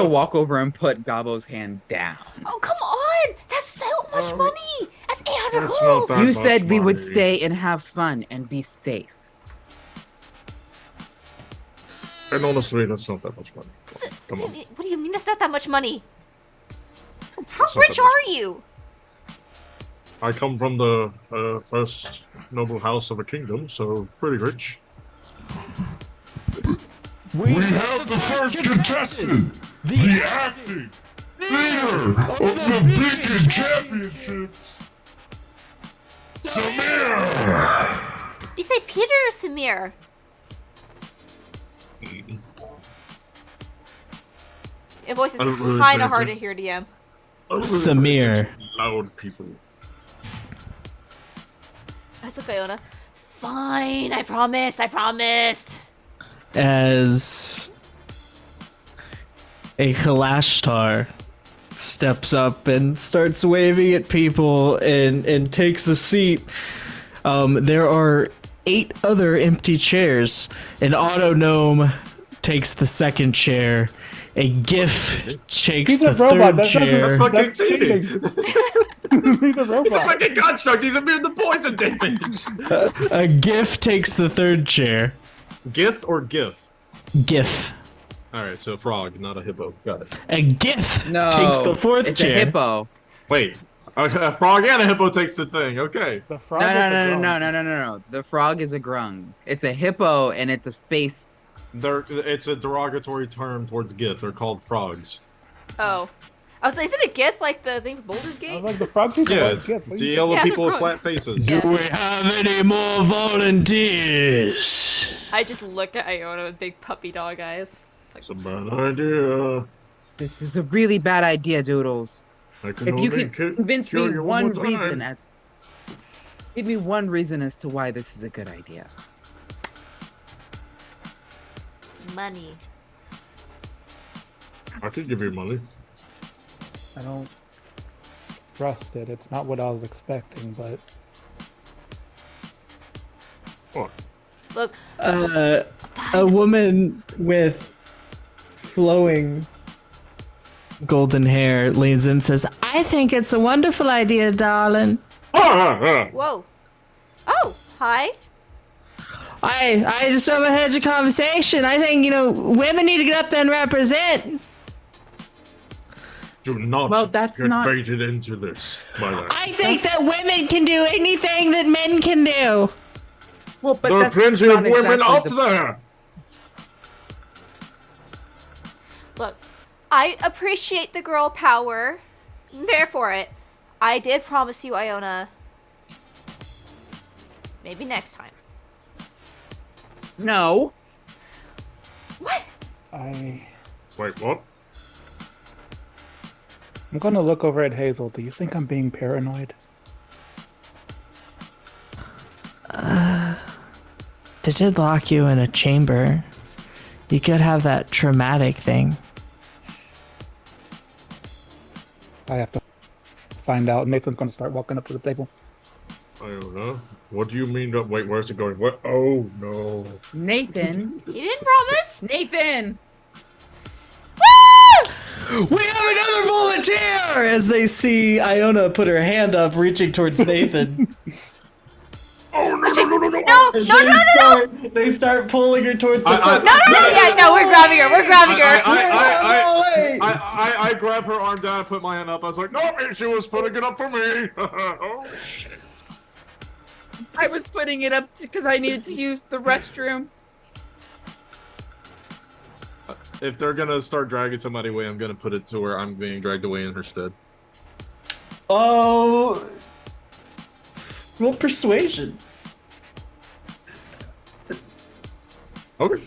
walk over and put Gobbo's hand down. Oh, come on! That's so much money! That's 800 That's gold! not that You said much we would money. stay and have fun and be safe. And honestly, that's not that much money. Come on. What do you mean that's not that much money? How That's not rich that much. are you? I come from the first noble house of a kingdom, so pretty rich. We have the first contestant, the acting leader of the Beacon Championships, Samir! Do you say Peter or Samir? Your voice is I don't really kind of pay hard to attention. hear, DM. Samir. Loud people. That's okay, Iona. Fine, I promised. As a Kalashtar steps up and starts waving at people and takes a seat. There are 8 other empty chairs. An auto gnome takes the second chair. A GIF takes He's the a robot. third chair. That's fucking That's cheating. He's a robot. Fucking construct. He's immune to poison damage. A GIF takes the third chair. Gith or GIF? GIF. All right, so frog, not a hippo. Got it. A GIF No, takes the fourth it's chair. a hippo. Wait, a frog and a hippo takes the thing. Okay. The No, frog no, is no, a no, drone. no, no, no, no, no. The frog is a grung. It's a hippo and it's a space. It's a derogatory term towards Gith. They're called frogs. Oh. I was like, is it a gift like the thing for Boulder's I Gate? was like, the frog people Yeah, are it's gift. What are the you yellow Yeah, it's a people with frog. flat faces. Yeah. Do we have any more volunteers? I just look at Iona with big puppy dog eyes. It's a bad idea. This is a really bad idea, Doodles. I can If you only could convince me kill you one one more reason time. give me one reason as to why this is a good idea. Money. I could give you money. I don't trust it. It's not what I was expecting, but What? Look, A woman with flowing golden hair leans in and says, I think it's a wonderful idea, darling. whoa. Oh, hi. I just overheard your conversation. I think, women need to get up there and represent. Do not Well, that's get not- baited into this, my lad. I think that women can do anything that men can do. Well, but There are that's plenty not of women exactly up the- there. Look, I appreciate the girl power. I'm there for it. I did promise you, Iona. Maybe next time. No. What? Wait, what? I'm gonna look over at Hazel. Do you think I'm being paranoid? They did lock you in a chamber. You could have that traumatic thing. I have to find out. Nathan's gonna start walking up to the table. I don't know. What do you mean? Wait, where's it going? What? Oh no. Nathan. You didn't promise? Nathan. Woo! We have another volunteer! As they see Iona put her hand up, reaching towards Nathan. Oh no no no no no! No! They start pulling her towards the front. No, yeah, no, we're grabbing her. We're grabbing her. I grabbed her arm down and put my hand up. I was like, no, she was putting it up for me. Oh shit. I was putting it up because I needed to use the restroom. If they're gonna start dragging somebody away, I'm gonna put it to where I'm being dragged away in her stead. Oh. Roll persuasion. Okay.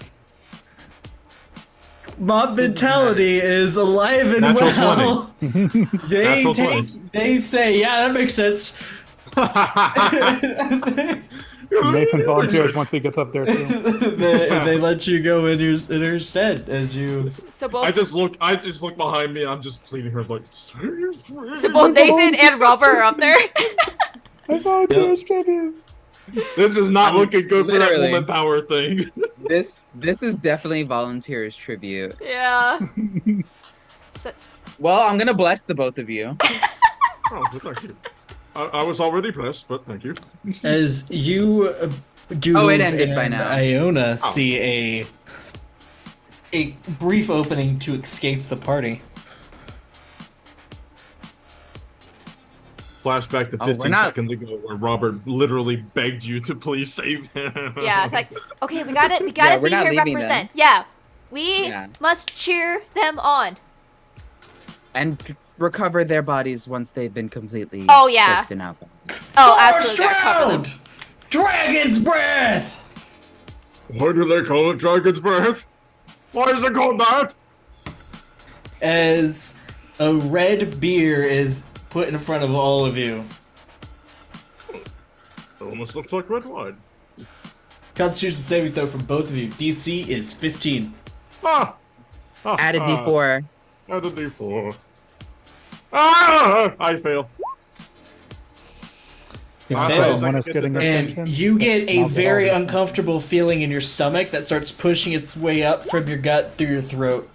Mob mentality is alive and Natural well. They Natural take. 20. They say, "Yeah, that makes sense." Nathan volunteers once he gets up there too. they let you go in her stead as you. So both I just look behind me and I'm just pleading her like save me. so both Nathan and Robert are up there. I volunteers tribute. This is not looking good for that literally- woman power thing. This is definitely volunteers tribute. Yeah. So, Well, I'm gonna bless the both of you. Oh, thank you. I was already blessed, but thank you. As you do Oh, it ended by and now. Iona see a brief opening to escape the party. Flashback to Oh, we're 15 not- seconds ago where Robert literally begged you to please save him. yeah, it's like, okay, we gotta Yeah, we're be not here leaving represent. Yeah. We Yeah. must cheer them on. And recover their bodies once they've been completely Oh, yeah. soaked in alcohol. Oh, absolutely gotta cover them. Dragon's breath. Why do they call it Dragon's Breath? Why is it called that? As a red beer is put in front of all of you. It almost looks like red wine. Constitution saving throw from both of you. DC is 15. Ah! Add a D4. Add a D4. Ah! I fail. You Ah, fail. One is getting And attention. you get a Not very all. uncomfortable feeling in your stomach that starts pushing its way up from your gut through your throat.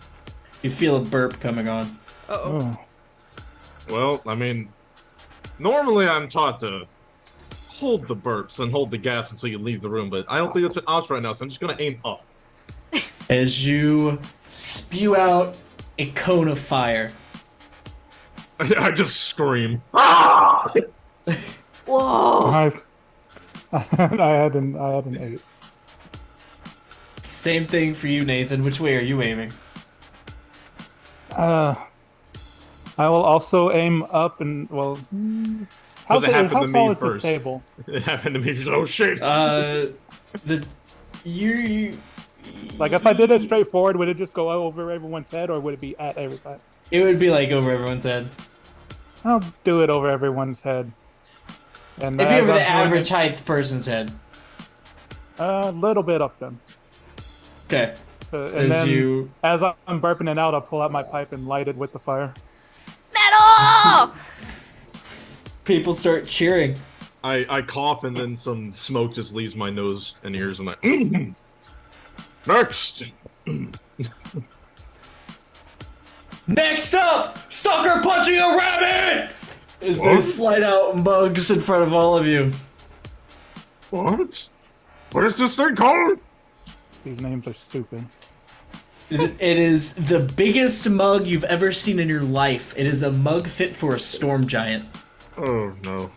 You feel a burp coming on. Oh. Well, I mean, normally I'm taught to hold the burps and hold the gas until you leave the room, but I don't think that's an option right now, so I'm just gonna aim up. As you spew out a cone of fire. I just scream. Ah! Whoa. I had an 8. Same thing for you, Nathan. Which way are you aiming? I will also aim up and well. How Does it happen to me tall is first? this table? It happened to me. Oh shit! The you Like if I did it straight forward, would it just go over everyone's head, or would it be at everybody? it would be like over everyone's head. I'll do it over everyone's head. And It'd be as over I'm the doing average height person's head. A little bit up them. Okay. And As then, you as I'm burping it out, I'll pull out my pipe and light it with the fire. Metal! people start cheering. I cough and then some smoke just leaves my nose and ears and I. Next. Next up, Stalker punching a rabbit! As they What? slide out mugs in front of all of you. What? What is this thing called? These names are stupid. It is the biggest mug you've ever seen in your life. It is a mug fit for a storm giant. Oh no.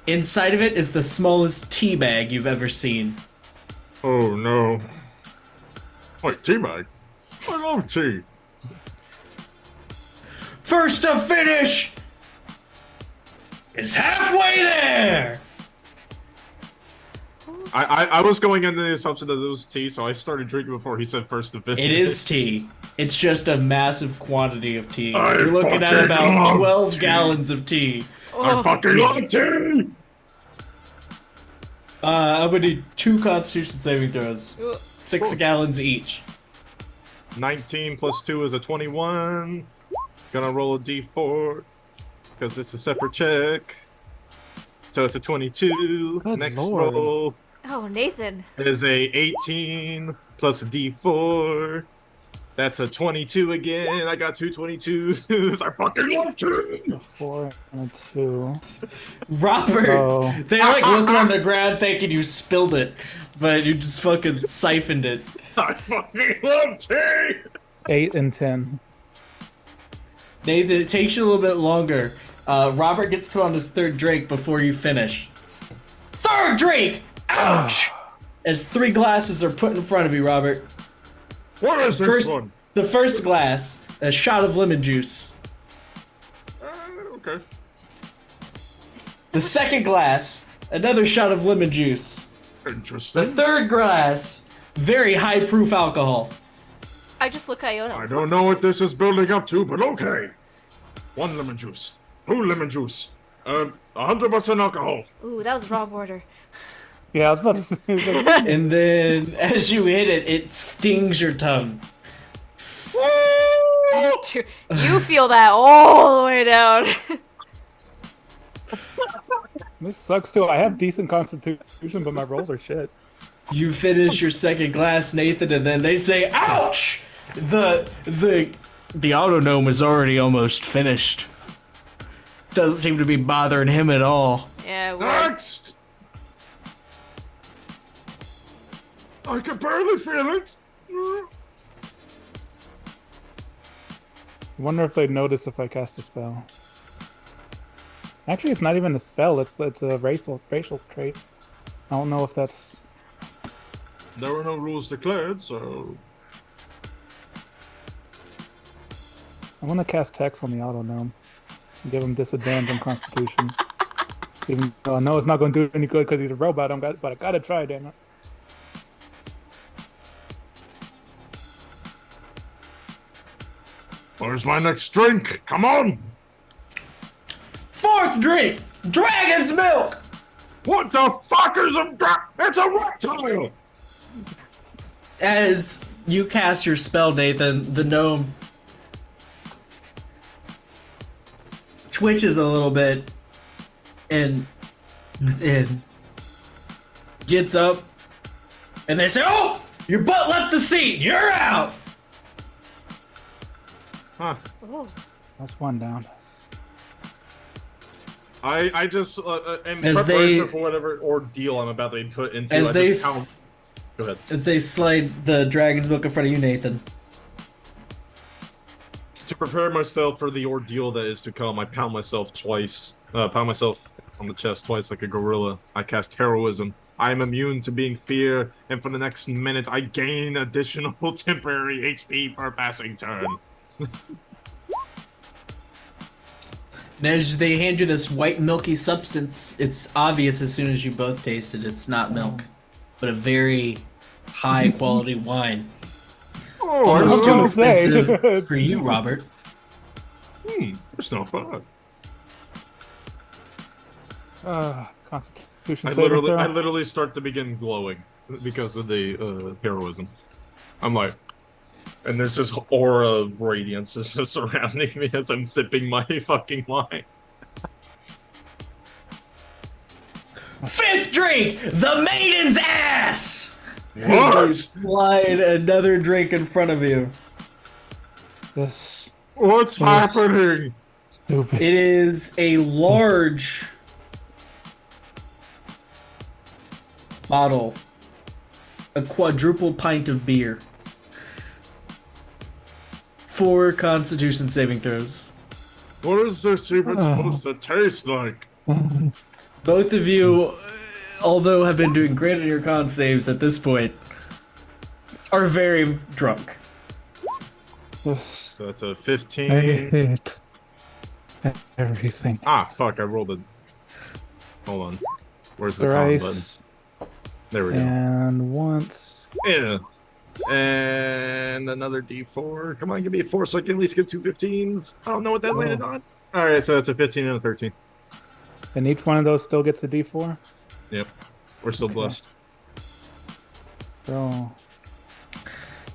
Inside of it is the smallest tea bag you've ever seen. Oh no. Wait, tea bag? I love tea. First to finish is halfway there! I was going under the assumption that it was tea, so I started drinking before he said first to finish. It is tea. It's just a massive quantity of tea. I You're looking at fucking about love 12 tea. gallons of tea. I fucking love tea! I'm gonna need 2 Constitution saving throws. 6 gallons each. 19 plus 2 is a 21. Gonna roll a d4, because it's a separate check. So it's a 22. Good Next lord. roll Oh, Nathan. is a 18 plus a d4. That's a 22 again. I got 2 22s. I fucking love tea! A 4 and a 2. Robert! Oh. They like look on the ground thinking you spilled it, but you just fucking siphoned it. I fucking love tea! 8 and 10. Nathan, it takes you a little bit longer. Robert gets put on his 3rd drink before you finish. 3rd drink! Ouch! As 3 glasses are put in front of you, Robert. What is this First, one? the first glass, a shot of lemon juice. Okay. The second glass, Another shot of lemon juice. The Interesting. third glass, very high proof alcohol. I just look at Iona. I don't know what this is building up to, but okay. 1 lemon juice. 2 lemon juice. 100% alcohol. Ooh, that was the wrong order. Yeah, I was about to say. And then as you hit it, it stings your tongue. You feel that all the way down. This sucks too. I have decent constitution, but my rolls are shit. You finish your second glass, Nathan, and then they say, "Ouch!" The autognome is already almost finished. Doesn't seem to be bothering him at all. Yeah, weird. Next! I can barely feel it. I wonder if they'd notice if I cast a spell. Actually, it's not even a spell. It's a racial trait. I don't know if that's. There were no rules declared, so... I want to cast Text on the autognome. And give him disadvantage on Constitution. Even though I know it's not going to do any good because he's a robot, but I gotta try, damn it. Where's my next drink? Come on! Fourth drink, dragon's milk. What the fuck is a... It's a reptile! As you cast your spell, Nathan, the gnome twitches a little bit and gets up, and they say, "Oh, your butt left the seat. You're out." Huh. Ooh. That's one down. I just, in As preparation they- for whatever ordeal I'm about to be put into, As I they just Go ahead. as they slide the dragon's milk in front of you, Nathan. To prepare myself for the ordeal that is to come, I pound myself twice. Pound myself on the chest twice like a gorilla. I cast heroism. I am immune to being fear, and for the next minute, I gain additional temporary HP per passing turn. And as they hand you this white milky substance, it's obvious as soon as you both taste it, it's not milk, but a very high quality wine. Oh, Almost was too gonna say. expensive for you, Robert. It's not bad. Constitution I saving throw. literally start to begin glowing because of the heroism. I'm like, and there's this aura of radiance just surrounding me as I'm sipping my fucking wine. Fifth drink, the maiden's ass. As they What? slide another drink in front of you. This What's happening? stupid. It is a large bottle, a quadruple pint of beer. 4 Constitution saving throws. What is this secret supposed to taste like? Both of you, although have been doing great on your con saves at this point, are very drunk. This So that's a I 15. hate everything. Ah, fuck, I rolled a... Hold on. Where's the con button? Thrice There we go. and once. Yeah. And another D4. Come on, give me a 4 so I can at least get 2 15s. I don't know what that landed on. Alright, so that's a 15 and a 13. And each one of those still gets a D4. Yep. We're still blessed. So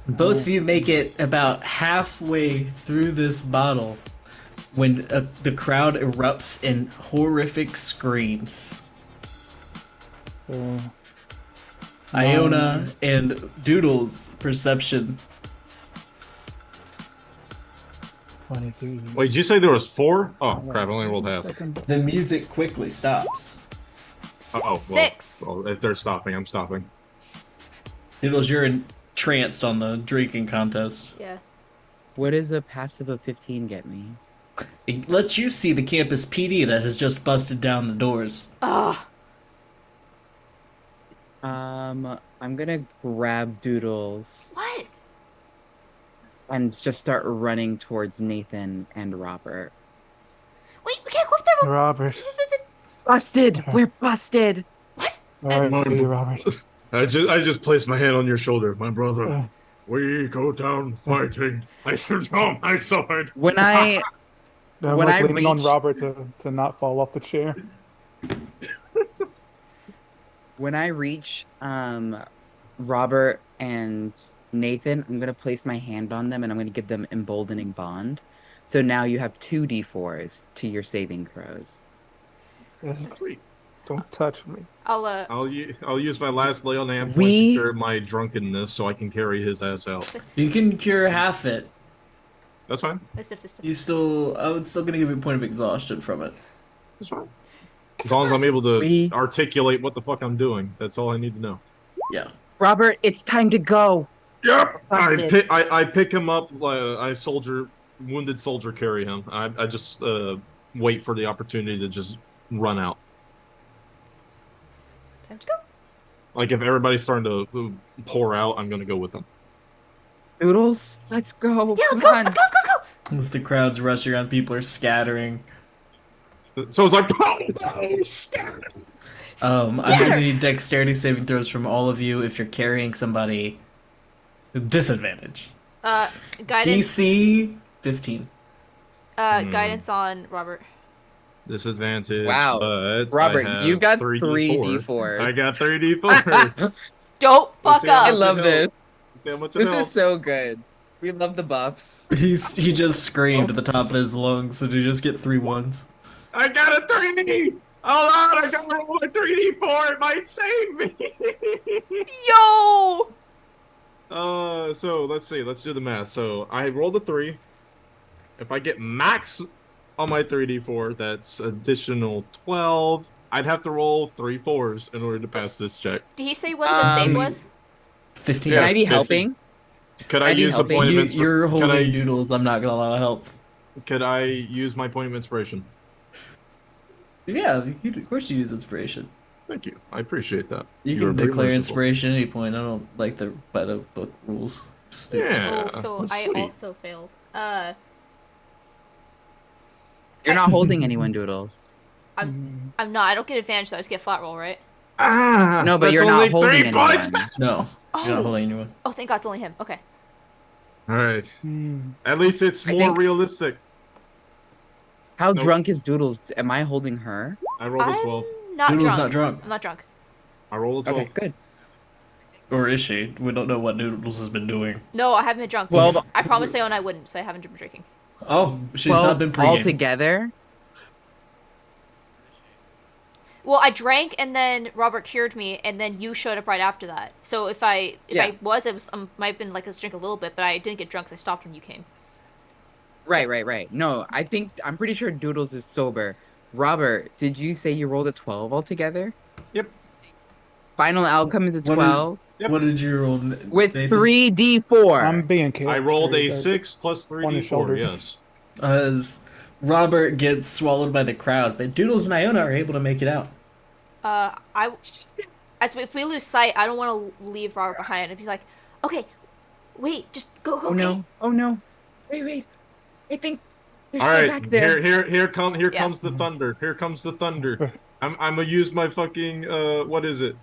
Both of you make it about halfway through this bottle when the crowd erupts in horrific screams. so Iona and Doodle's perception. 23. Wait, did you say there was 4? Oh, crap, I only rolled half. The music quickly stops. Oh, well, 6. well, if they're stopping, I'm stopping. Doodles, you're entranced on the drinking contest. Yeah. What does a passive of 15 get me? It lets you see the campus PD that has just busted down the doors. Ah. I'm gonna grab Doodles What? and just start running towards Nathan and Robert. Wait, we can't go up there. Robert. Busted. We're busted. All right, Robert. I just placed my hand on your shoulder, my brother. Uh, We go down fighting. I draw my sword. When I I'm When like I leaning on reach- Robert to not fall off the chair. when I reach Robert and Nathan, I'm gonna place my hand on them and I'm gonna give them emboldening bond. So now you have 2d4s to your saving throws. Sweet. Don't touch me. I'll use my last lay on hand point We- to cure my drunkenness so I can carry his ass out. You can cure half it. That's fine. I would still gonna give you a point of exhaustion from it. That's fine. As long as I'm able to We- articulate what the fuck I'm doing, that's all I need to know. Yeah. Robert, it's time to go. Yep. Busted. I pick him up. Wounded soldier carry him. I just wait for the opportunity to just run out. Time to go. Like if everybody's starting to pour out, I'm gonna go with them. Noodles, let's go. Yeah, let's Come go. on. Let's go. Let's go. Let's go. As the crowd's rushing around, people are scattering. So it's like, I'm gonna need dexterity saving throws from all of you if you're carrying somebody. Disadvantage. Guidance. DC 15. Guidance on Robert. disadvantage. Wow. But Robert, I have you got 3d4. 3d4s. I got 3d4. Don't Let's fuck see how up. I much love it this. helps. See how much it This helps. is so good. We love the buffs. He just screamed at the top of his lungs, so you just get 3 1s. I got a 3D! Hold on, I got to roll a 3d4. It might save me. Yo. So let's see. Let's do the math. So I rolled a 3. If I get max on my 3d4, that's additional 12. I'd have to roll 3 4s in order to pass this check. Did he say what the save was? 15. Can I be 50. helping? Could I I'd be use a helping. point of inspiration? You're holding I- noodles. I'm not gonna allow help. Could I use my point of inspiration? Yeah, of course you use inspiration. Thank you. I appreciate that. You You're can very declare merciful. inspiration at any point. I don't like the by the book rules. Stupid. Yeah. Oh, so that's I sweet. also failed. You're not holding anyone, Doodles. I'm not. I don't get advantage, so I just get flat roll, right? No, but that's you're not only holding 3 points anyone. back. No, you're Oh. not holding anyone. Oh, thank God, it's only him. Okay. All right. Hmm. At least it's I more think- realistic. How Nope. drunk is Doodles? Am I holding her? I rolled a 12. I'm not Noodle's drunk. not drunk. I'm not drunk. I rolled a 12. Okay, good. Or is she? We don't know what Noodles has been doing. No, I haven't been drunk. 12 I promised Leon I wouldn't, so I haven't been drinking. Oh, she's 12 not been pregame. all together. Well, I drank, and then Robert cured me, and then you showed up right after that. So if I Yeah. it was might have been like let's drink a little bit, but I didn't get drunk, so I stopped when you came. Right. No, I'm pretty sure Doodles is sober. Robert, did you say you rolled a 12 altogether? Yep. Final outcome is a What did- 12 Yep. What did you roll? with Nathan? 3d4. I'm being careful. I rolled a 6 plus on his 3d4, shoulders. yes. As Robert gets swallowed by the crowd, but Doodles and Iona are able to make it out. If we lose sight, I don't want to leave Robert behind and be like, okay, wait, just go. Oh no. Oh no. Wait. I think there's All stuff right, back there. here Yeah. comes the thunder. Here comes the thunder. I'm gonna use my fucking what is it?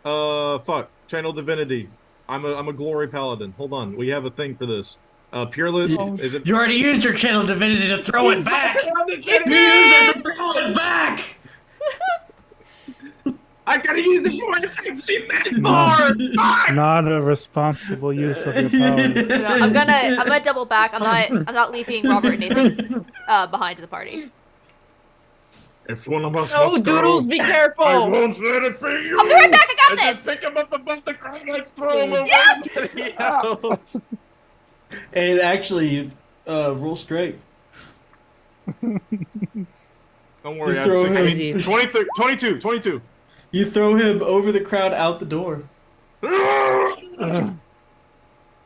Channel Divinity. I'm a glory paladin. Hold on, we have a thing for this. Purely is it? You already used your channel divinity to throw it back. You You used did! it to throw it back. I gotta use this for text more. Fuck! Not a responsible use of your powers. No, I'm gonna double back. I'm not leaving Robert and Nathan behind to the party. If one of us No, must go, Doodles, be careful. I won't let it be you. I'll be right back. I got just this. pick him up above the ground, like throw him over. Yeah. And get it out. And actually, roll strength. Don't worry, You I throw have him- 16, 23, 22. You throw him over the crowd out the door.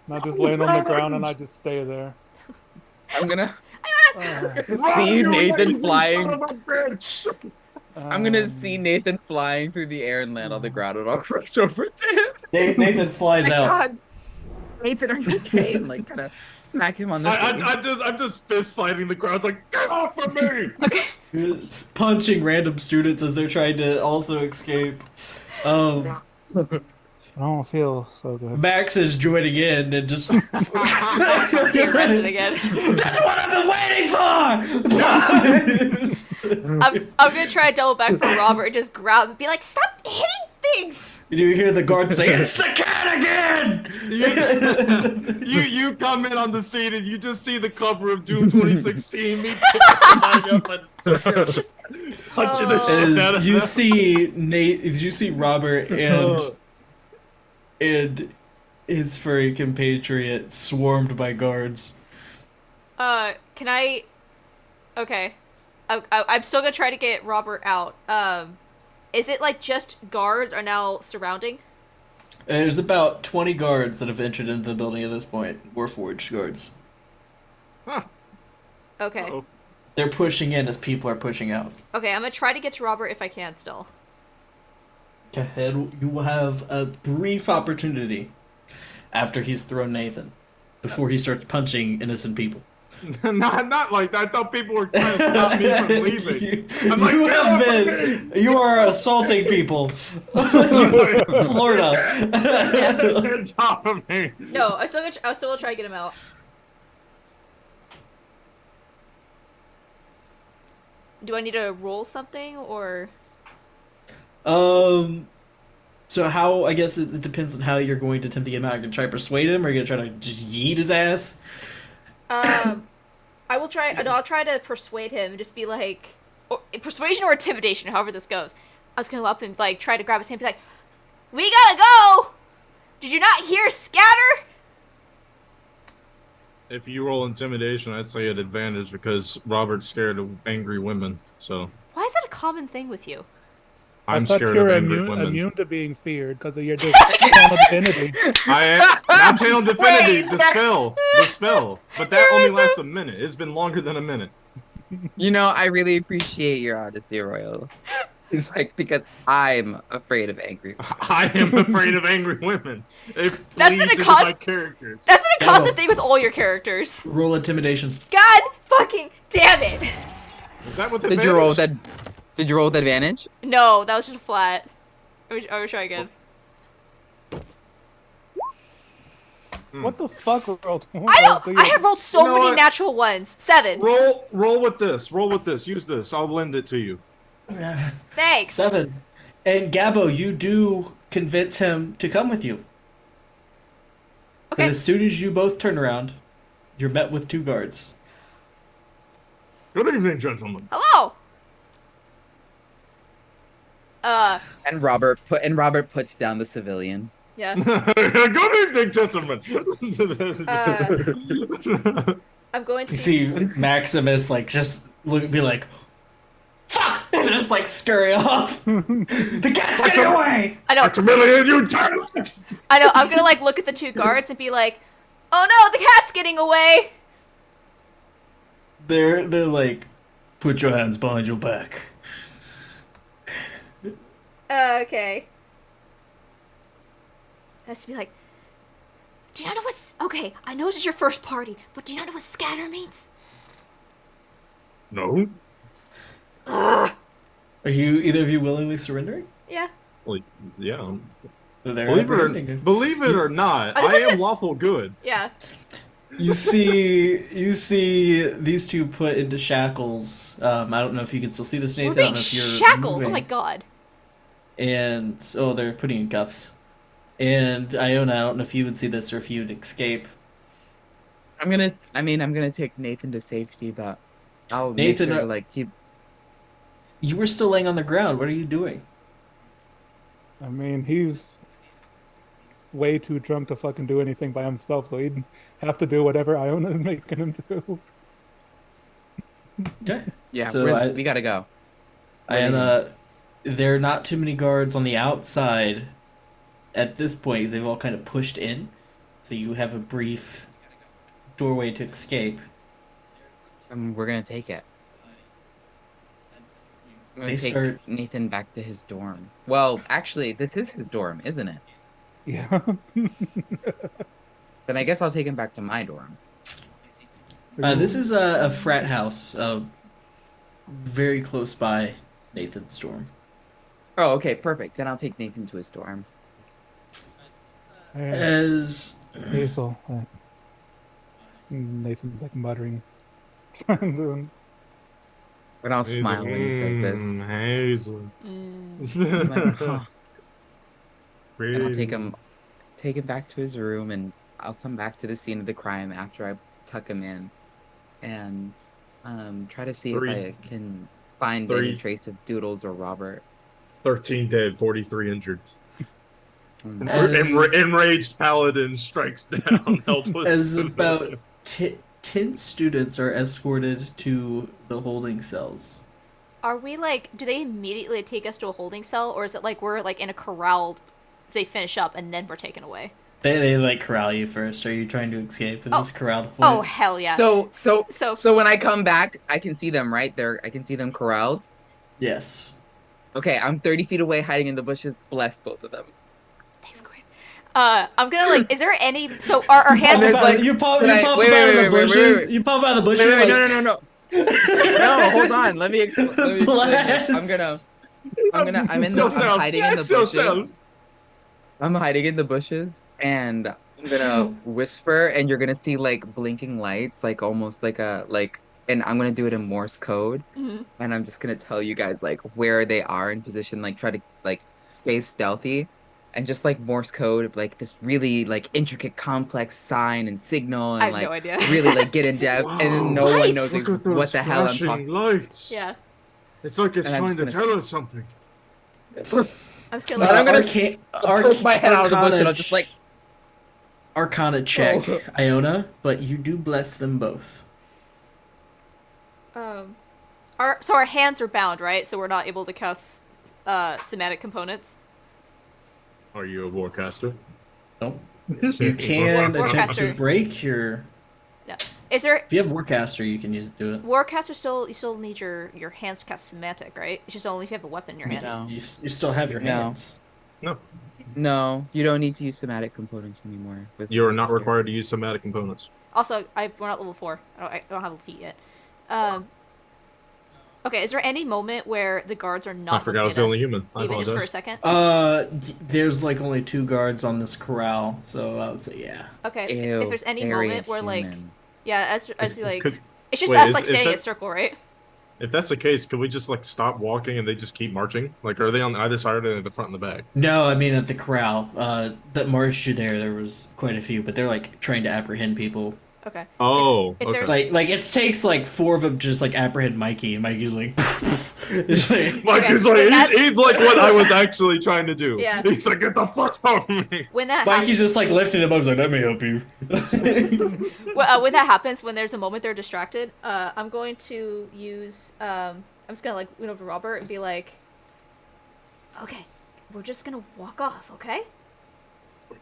Not just laying on the ground and I just stay there. I'm gonna Run, see you Nathan lazy flying. son of a bitch. I'm gonna see Nathan flying through the air and land on the ground, and I'll rush over to him. Nathan flies My out. God. Nathan, are you okay? And like kind of smack him on the face. I'm just fist fighting the crowd. It's like, get off of me! Okay. Punching random students as they're trying to also escape. I don't feel so good. Max is joining in and just Get arrested again. That's what I've been waiting for. I'm gonna try to double back for Robert and just grab and be like, stop hitting things! You hear the guard say, "It's the cat again!" You come in on the scene and you just see the cover of Doom 2016. Me picking somebody up and punching the shit out of As you them. see Nate, as you see Robert and his furry compatriot swarmed by guards. Can I... Okay. I'm still gonna try to get Robert out. Is it like just guards are now surrounding? There's about 20 guards that have entered into the building at this point. Warforged guards. Huh. Okay. Uh-oh. They're pushing in as people are pushing out. Okay, I'm gonna try to get to Robert if I can still. Go ahead. You will have a brief opportunity after he's thrown Nathan, before he starts punching innocent people. not like that. I thought people were trying to stop me from leaving. I'm like, You get have off been. of me! You are assaulting people. Florida. Get off of me! No, I still will try to get him out. Do I need to roll something or? So how? I guess it depends on how you're going to attempt to get him out. Are you gonna try to persuade him, or are you gonna try to just yeet his ass? I will try. No, I'll try to persuade him and just be like, persuasion or intimidation, however this goes. I was gonna go up and like try to grab his hand, and be like, "We gotta go. Did you not hear scatter?" If you roll intimidation, I'd say at advantage because Robert's scared of angry women. So Why is that a common thing with you? I'm I thought scared you're of angry women. immune to being feared because of your channel divinity. I am not channel divinity. The spell. But that only lasts a minute. It's been longer than a minute. You know, I really appreciate your honesty, Royal. It's like, because I'm afraid of angry women. I am afraid of angry women. It That's been bleeds a into con- my characters. That's been a constant thing with all your characters. Roll intimidation. God fucking damn it! Is that what the Did you roll that? Did you roll with advantage? No, that was just a flat. I will try again. What the fuck? I know. I have rolled so You know many what? natural ones. 7. Roll with this. Roll with this. Use this. I'll lend it to you. Thanks. 7. And Gabbo, you do convince him to come with you. Okay. But as soon as you both turn around, you're met with 2 guards. Good evening, gentlemen. Hello. And Robert puts down the civilian. Yeah. Good evening, gentlemen. I'm going to You see Maximus like just be like, "Fuck!" and just like scurry off. The cat's getting away. I know. Maximilian, you tyrant! I know. I'm gonna like look at the 2 guards and be like, "Oh no, the cat's getting away." They're like, "Put your hands behind your back." Okay. I has to be like, do you not know what's... Okay, I know this is your first party, but do you not know what scatter means? No. Are you either of you willingly surrendering? Yeah. Well, yeah. So they're Believe it or not, I am lawful good. Yeah. You see these 2 put into shackles. I don't know if you can still see this, Nathan. We're I being don't know if you're shackled. moving. Oh my god. And they're putting in cuffs. And Iona, I don't know if you would see this or if you would escape. I'm gonna take Nathan to safety, but I'll Nathan, make sure to like keep. You were still laying on the ground. What are you doing? I mean, he's way too drunk to fucking do anything by himself, so he'd have to do whatever Iona is making him do. Okay. Yeah, So we gotta go. Iona, there are not too many guards on the outside at this point, because they've all kind of pushed in. So you have a brief doorway to escape. We're gonna take it. I'm gonna They take start- Nathan back to his dorm. Well, actually, this is his dorm, isn't it? Yeah. Then Then I guess I'll take him back to my dorm. This is a frat house, very close by Nathan's dorm. Oh, okay, perfect. Then I'll take Nathan to his dorm. As Hazel. Nathan's like muttering. Doing- But I'll Hazel, smile when he says this. Hazel. I'm like, huh. And I'll Pretty. take him back to his room, and I'll come back to the scene of the crime after I tuck him in, and try to see if Three- I can find three- any trace of Doodles or Robert. 13 dead, 43 injured. Mm. Enraged paladin strikes down helpless. as about 10 students are escorted to the holding cells. Are we like? Do they immediately take us to a holding cell, or is it like we're like in a corral? They finish up and then we're taken away. They like corral you first. Are you trying to escape at Oh. this corralled point? Oh hell yeah! So So when I come back, I can see them right there. I can see them corralled. Yes. Okay, I'm 30 feet away, hiding in the bushes. Bless both of them. thanks, Quinn. I'm gonna like. Is there any? So our hands. there's, like, you pop wait, out wait, of wait, the wait, wait, bushes. wait. You pop out of the bushes. Wait, like, no. No, hold on. Let me explain. Bless. I'm hiding in the bushes. I'm hiding in the bushes, and I'm gonna whisper, and you're gonna see like blinking lights, like almost like and I'm gonna do it in Morse code, Mhm. and I'm just gonna tell you guys like where they are in position, like try to like stay stealthy, and just like Morse code, like this really like intricate, complex sign and signal, I and have like no idea. really like get in depth, and then no Lights! one knows Look like, at those what the hell I'm flashing talking. lights. Yeah. It's like it's And I'm trying to just tell gonna us something. I'm just gonna. But I'm gonna Arca- poke my head out of the bush, and Arcana I'm just like, Arcana check, Oh. Iona, but you do bless them both. Our hands are bound, right? So we're not able to cast somatic components. Are you a warcaster? Nope. You can attempt to Warcaster. break your. Yeah. Is there If you have Warcaster, you can do it. Warcaster still? You still need your hands to cast somatic, right? It's just only if you have a weapon in your hand. no. You still have your No. hands. No. No, you don't need to use somatic components anymore. With You are not Master. required to use somatic components. Also, we're not level 4. I don't have feet yet. Okay, is there any moment where the guards are not? I forgot I was looking the at only us, human. I even just for a apologize. second. There's like only 2 guards on this corral, so I would say yeah. Okay. Ew, If there's any very moment where like, human. yeah, as you like, Could- it's just wait, us is- like is standing in that- a circle, right? If that's the case, could we just like stop walking and they just keep marching? Like, are they on either side or are they the front and the back? No, I mean at the corral. That marched you there was quite a few, but they're like trying to apprehend people. Okay. Oh, If okay. there's- Like it takes like 4 of them to just like apprehend Mikey, and Mikey's like, it's like Mike Okay, is like, but that's- he's like what I was actually trying to do. Yeah. He's like, get the fuck out of me. When that Mikey's just like lifting them up. He's like, let me help you. when that happens, when there's a moment they're distracted, I'm going to use. I'm just gonna like lean over to Robert and be like, "Okay, we're just gonna walk off, okay?"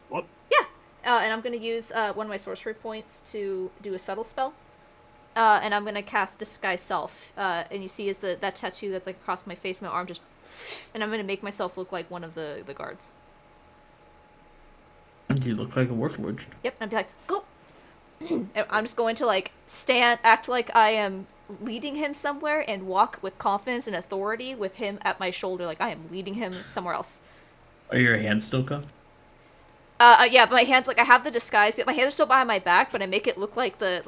What? Yeah. And I'm gonna use one of my sorcery points to do a subtle spell. And I'm gonna cast Disguise Self. And you see is that tattoo that's like across my face, my arm just, and I'm gonna make myself look like one of the guards. You look like a warforged. Yep, and I'd be like, go! And I'm just going to, like, act like I am leading him somewhere and walk with confidence and authority with him at my shoulder, like I am leading him somewhere else. Are your hands still cuffed? Yeah, but my hands, like, I have the disguise, but my hands are still behind my back, but I make it look like the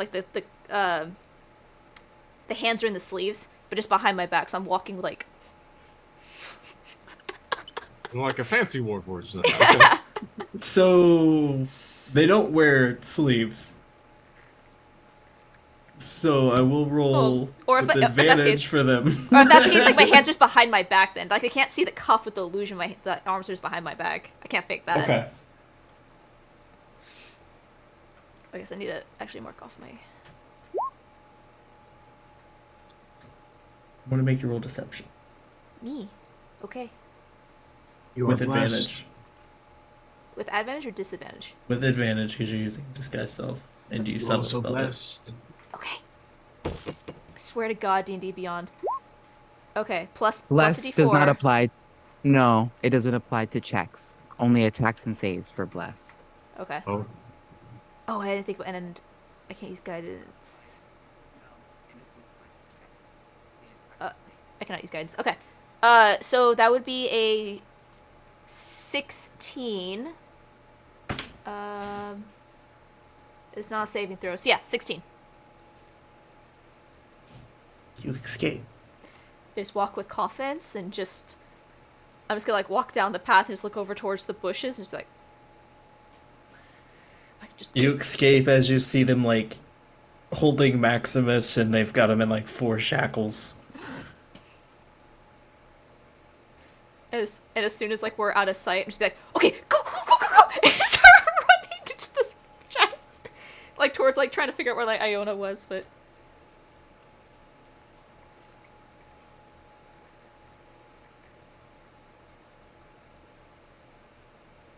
hands are in the sleeves, but just behind my back, so I'm walking, like... Like a fancy warforged. Okay. So they don't wear sleeves. So I will roll Or if with that's the advantage case- for them. Or if that's the case, like, my hands are just behind my back then. Like, I can't see the cuff with the illusion, the arms are just behind my back. I can't fake that. Okay. I guess I need to actually mark off my... I want to make you roll deception Me. Okay. You with advantage. With advantage or disadvantage? With advantage because you're using disguise self and you subtle so spell it. blessed. Okay. I swear to God, D&D Beyond. Okay, plus a Bless D4. does not apply. No, it doesn't apply to checks. Only attacks and saves for blessed. Okay. Oh. Oh, I didn't think about, and I can't use guidance. I cannot use guidance. Okay. So that would be a 16. It's not a saving throw. So yeah, 16. You escape. Just walk with confidence and just... I'm just gonna like walk down the path and just look over towards the bushes and just be like... You escape as you see them like holding Maximus, and they've got him in like 4 shackles. And as soon as like we're out of sight, I'm just be like, okay, go, go, go, go, go, and start running into this shadows, like towards like trying to figure out where like Iona was, but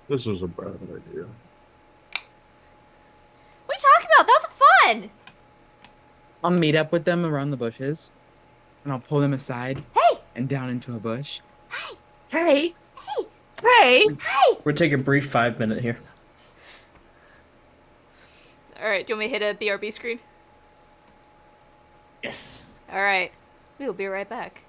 This was a bad idea. what are you talking about? That was fun. I'll meet up with them around the bushes, and I'll pull them aside Hey, and down into a bush. hey, Hey, hey, hey! hey. We're taking a brief 5-minute here. All right, do you want me to hit a BRB screen? Yes. All right, we will be right back.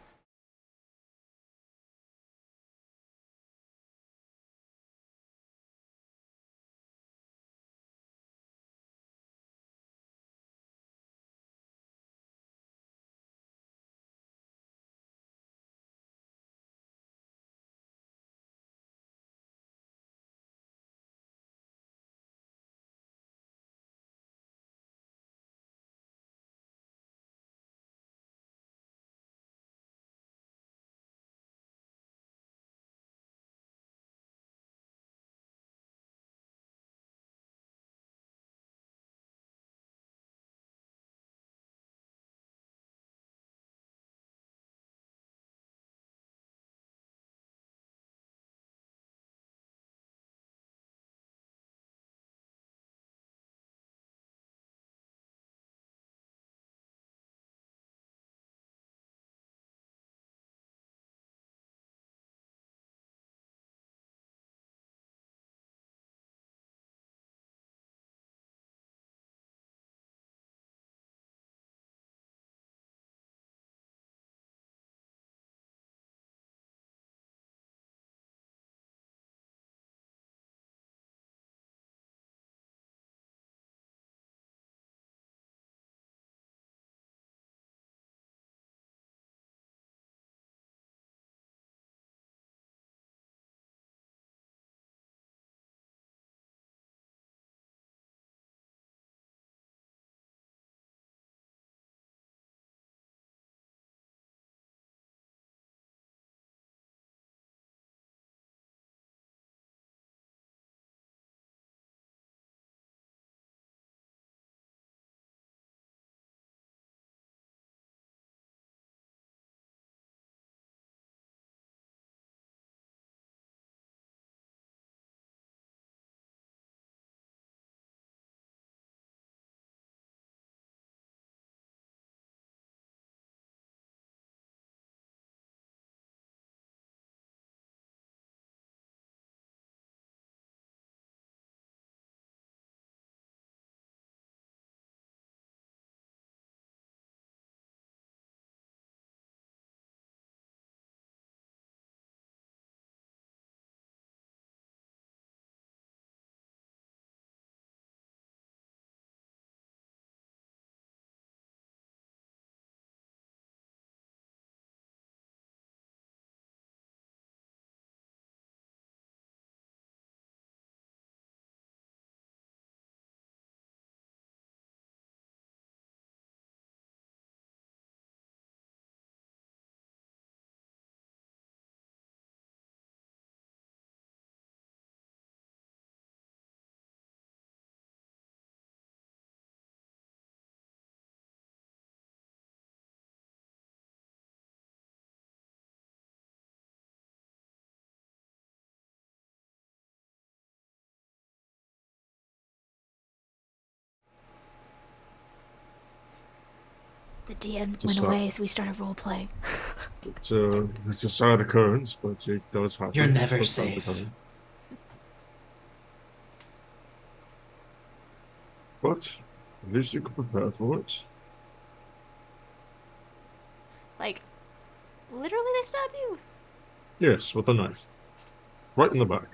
The DM went away, so we started role playing. It's a sad occurrence, but it does happen. You're never from time to safe. time. But at least you can prepare for it. Like, literally they stab you? Yes, with a knife. Right in the back.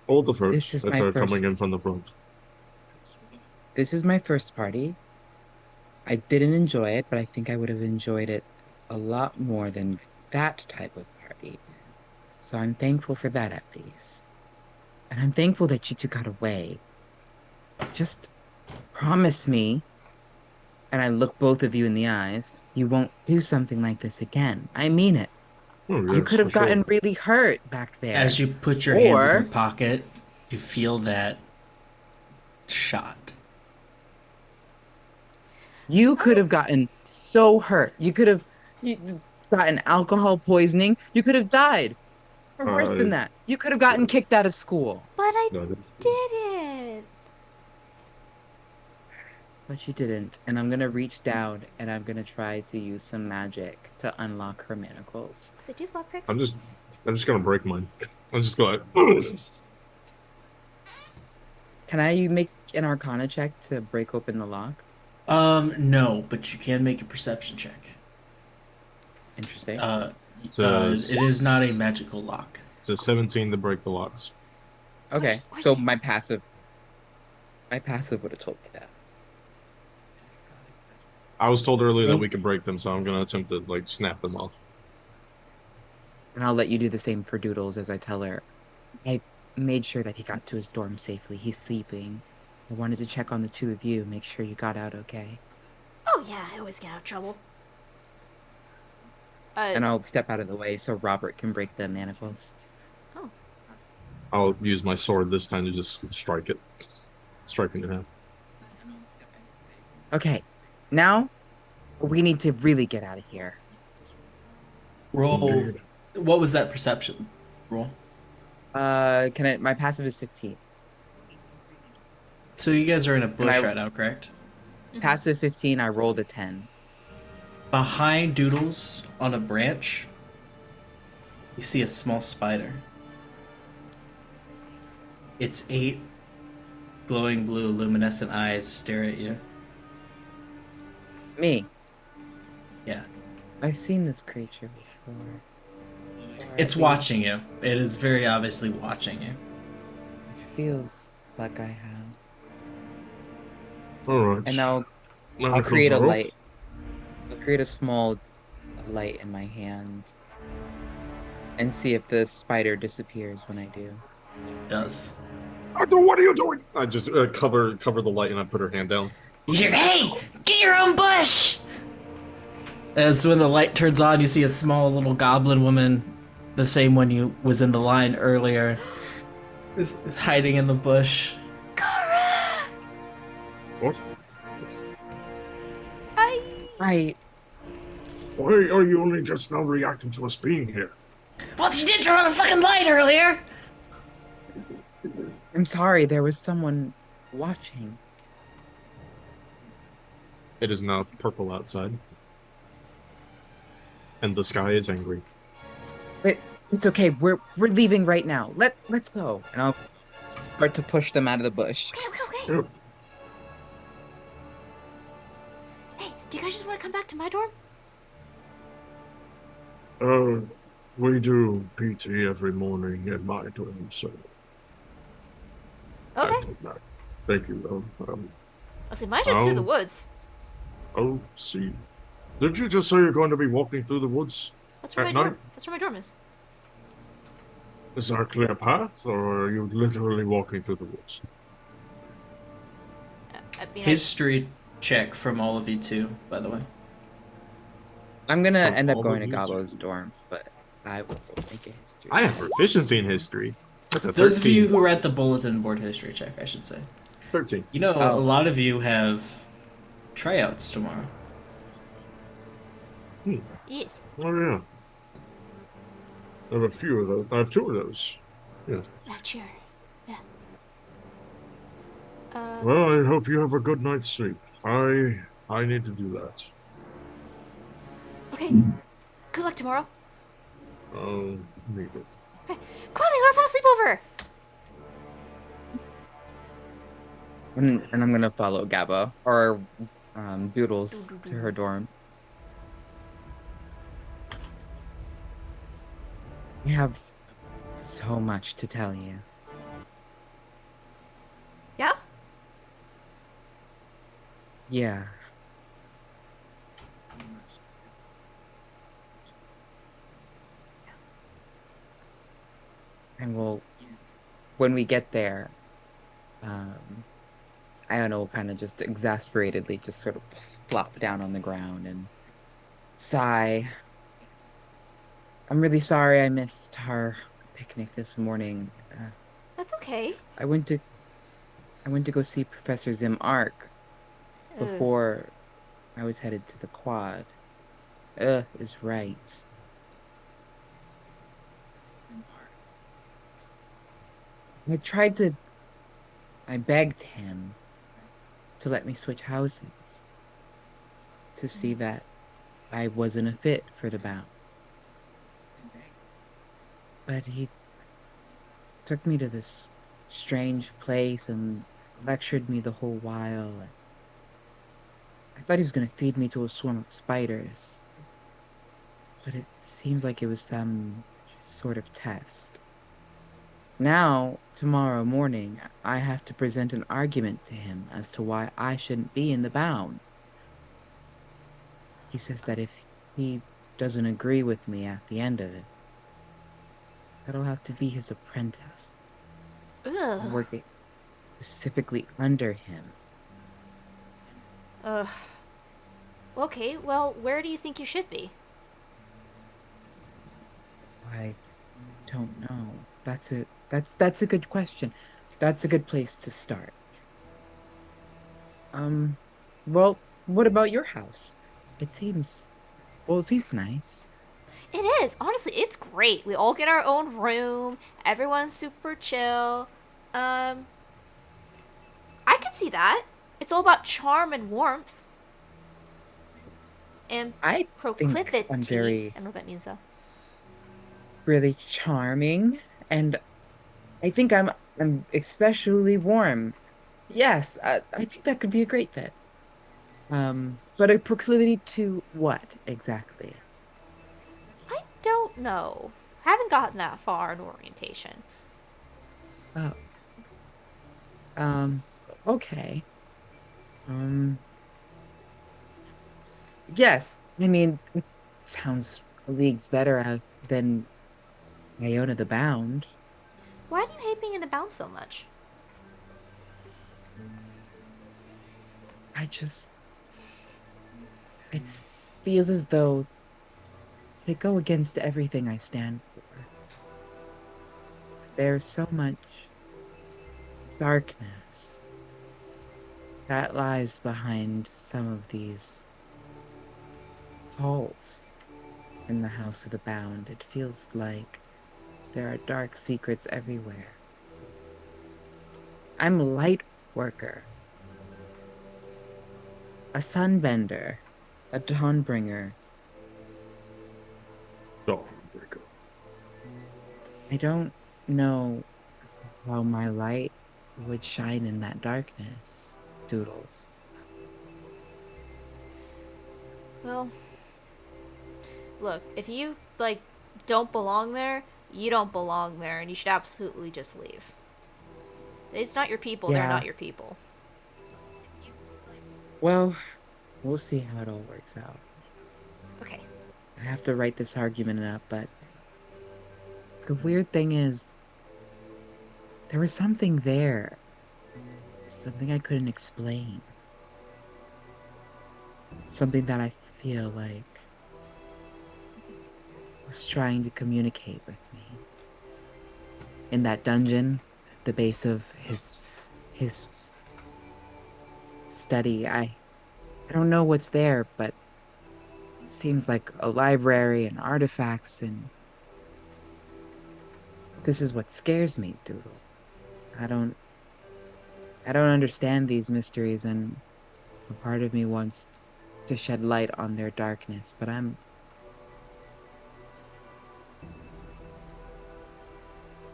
All the This folks is that my are coming first. in from the front. This is my first party. I didn't enjoy it, but I think I would have enjoyed it a lot more than that type of party. So I'm thankful for that at least. And I'm thankful that you two got away. Just promise me, and I look both of you in the eyes, you won't do something like this again. I mean it. Oh, You yes, could for have gotten sure. really hurt back there. As you put your hands in your Or pocket, you feel that shot. you could have gotten so hurt. You could have gotten alcohol poisoning. You could have died. Or worse Uh, than that, you could have gotten kicked out of school. But I no, didn't. But you didn't. And I'm gonna reach down and I'm gonna try to use some magic to unlock her manacles. So do you have I'm lockpicks? just, I'm just gonna break mine. I'm just going. Can I make an arcana check to break open the lock? No, but you can make a perception check. Interesting. It is not a magical lock. It's a 17 to break the locks. Okay. Where's So my- my passive would have told me that. I was told earlier that Thank- we could break them, so I'm gonna attempt to like snap them off. And I'll let you do the same for Doodles as I tell her. I made sure that he got to his dorm safely. He's sleeping. I wanted to check on the two of you, make sure you got out okay. Oh yeah, I always get out of trouble. And I'll step out of the way so Robert can break the manacles. Oh. I'll use my sword this time to just strike it. Strike it in half. Okay. Now we need to really get out of here. Roll. Indeed. What was that perception roll? My passive is 15. So you guys are in a bush I- right now, correct? Passive 15, I rolled a 10. Behind Doodles on a branch, you see a small spider. Its 8 glowing blue luminescent eyes stare at you. Me. Yeah. I've seen this creature before. Or It's at watching least you. It is very obviously watching you. It feels like I have. All right. And I'll Manacles create a are off. light. I'll create a small light in my hand. And see if the spider disappears when I do. It does. Arthur, what are you doing? I just cover the light and I put her hand down. You hear, hey, get your own bush! As when the light turns on, you see a small little goblin woman, the same one you was in the line earlier, is hiding in the bush. What? I Why are you only just now reacting to us being here? Well, you did turn on the fucking light earlier! I'm sorry, there was someone watching. It is now purple outside. And the sky is angry. But it's okay, we're leaving right now. Let's go. And I'll start to push them out of the bush. Okay. Yep. Hey, do you guys just want to come back to my dorm? We do PT every morning in my dorm, so Okay. I did that. Thank you, though. I'll say mine's just through the woods. Oh, see. Did you just say you're going to be walking through the woods That's where at my night? dorm. That's where my dorm is. Is there a clear path, or are you literally walking through the woods? I mean, History check from all of you two, by the way. I'm gonna From end up all going of to you Gabbo's two. dorm, but I will make a history. I have proficiency in history. That's a 13. Those of you who are at the bulletin board history check, I should say. 13. You know, Oh. a lot of you have tryouts tomorrow. yes. Oh, yeah. I have a few of those. I have 2 of those. Yeah. Not sure. Yeah. Well, I hope you have a good night's sleep. I need to do that. Okay. Good luck tomorrow. Need it. Come on, let's have a sleepover. And I'm gonna follow Gabba or Do, Doodles do, to do. her dorm. We have so much to tell you. Yeah? Yeah. And when we get there, um, Iona will kind of just exasperatedly just sort of plop down on the ground and sigh. I'm really sorry I missed our picnic this morning. That's okay. I went to I went to go see Professor Zim Ark Ugh. before I was headed to the quad. Is right. I tried to I begged him to let me switch houses to see that I wasn't a fit for the bound. But he took me to this strange place and lectured me the whole while. And I thought he was going to feed me to a swarm of spiders, but it seems like it was some sort of test. Now, tomorrow morning, I have to present an argument to him as to why I shouldn't be in the bound. He says that if he doesn't agree with me at the end of it, that I'll have to be his apprentice, Ugh. working specifically under him. Ugh. Okay, well, where do you think you should be? I don't know. That's a good question. That's a good place to start. Um, well, what about your house? It seems, well, it seems nice. It is. Honestly, it's great. We all get our own room. Everyone's super chill. Um, I could see that. It's all about charm and warmth and I think I'm proclivity. I don't know what that means though. really charming, and I think I'm especially warm. Yes, I think that could be a great fit. But a proclivity to what exactly? I don't know. Haven't gotten that far in orientation. Oh, um, okay. Um, yes, I mean, it sounds leagues better than Iona the Bound. Why do you hate being in the bounce so much? I just, it feels as though they go against everything I stand for. There's so much darkness that lies behind some of these halls in the House of the Bound. It feels like there are dark secrets everywhere. I'm a light worker, a sunbender, a dawnbringer. Dawnbreaker. I don't know how my light would shine in that darkness, Doodles. Well, look, if you, like, don't belong there, you don't belong there, and you should absolutely just leave. It's not your people, they're Yeah, not your people. well, we'll see how it all works out. Okay. I have to write this argument up, but the weird thing is, there was something there, something I couldn't explain, something that I feel like was trying to communicate with me. In that dungeon, the base of his study, I don't know what's there, but it seems like a library and artifacts, and this is what scares me, Doodles. I don't I don't understand these mysteries, and a part of me wants to shed light on their darkness, but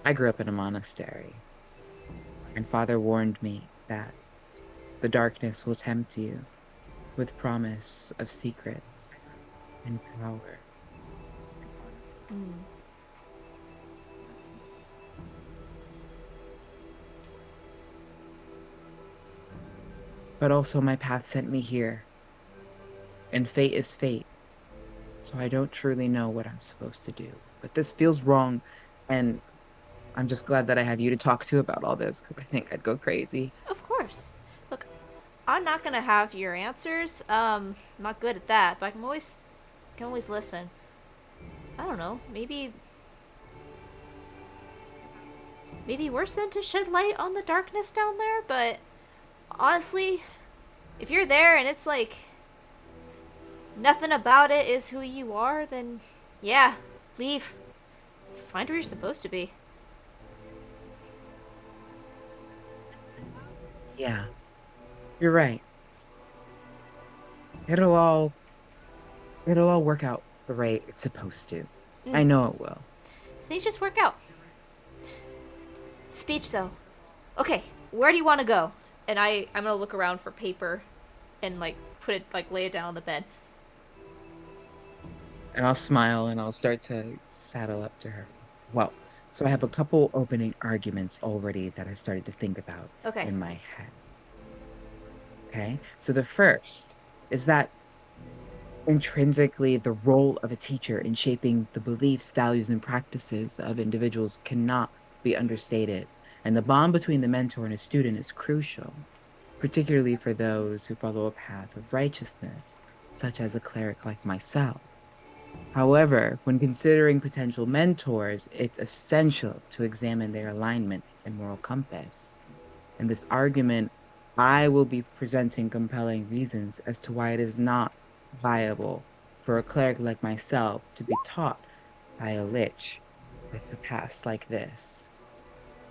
I grew up in a monastery, and father warned me that the darkness will tempt you with promise of secrets and power. But also my path sent me here, and fate is fate. So I don't truly know what I'm supposed to do. But this feels wrong, and I'm just glad that I have you to talk to about all this, because I think I'd go crazy. Of course. Look, I'm not gonna have your answers. I'm not good at that, but I can always listen. I don't know. Maybe we're sent to shed light on the darkness down there, but honestly, if you're there and it's like nothing about it is who you are, then yeah, leave. Find where you're supposed to be. Yeah, you're right. It'll all it'll all work out the way it's supposed to. I know it will. Things just work out. Speech though. Okay, where do you want to go? And I'm gonna look around for paper, and like put it like lay it down on the bed. And I'll smile and I'll start to saddle up to her. Well, so I have a couple opening arguments already that I've started to think about Okay. in my head. Okay, so the first is that intrinsically the role of a teacher in shaping the beliefs, values, and practices of individuals cannot be understated. And the bond between the mentor and a student is crucial, particularly for those who follow a path of righteousness, such as a cleric like myself. However, when considering potential mentors, it's essential to examine their alignment and moral compass. In this argument, I will be presenting compelling reasons as to why it is not viable for a cleric like myself to be taught by a lich with a past like this.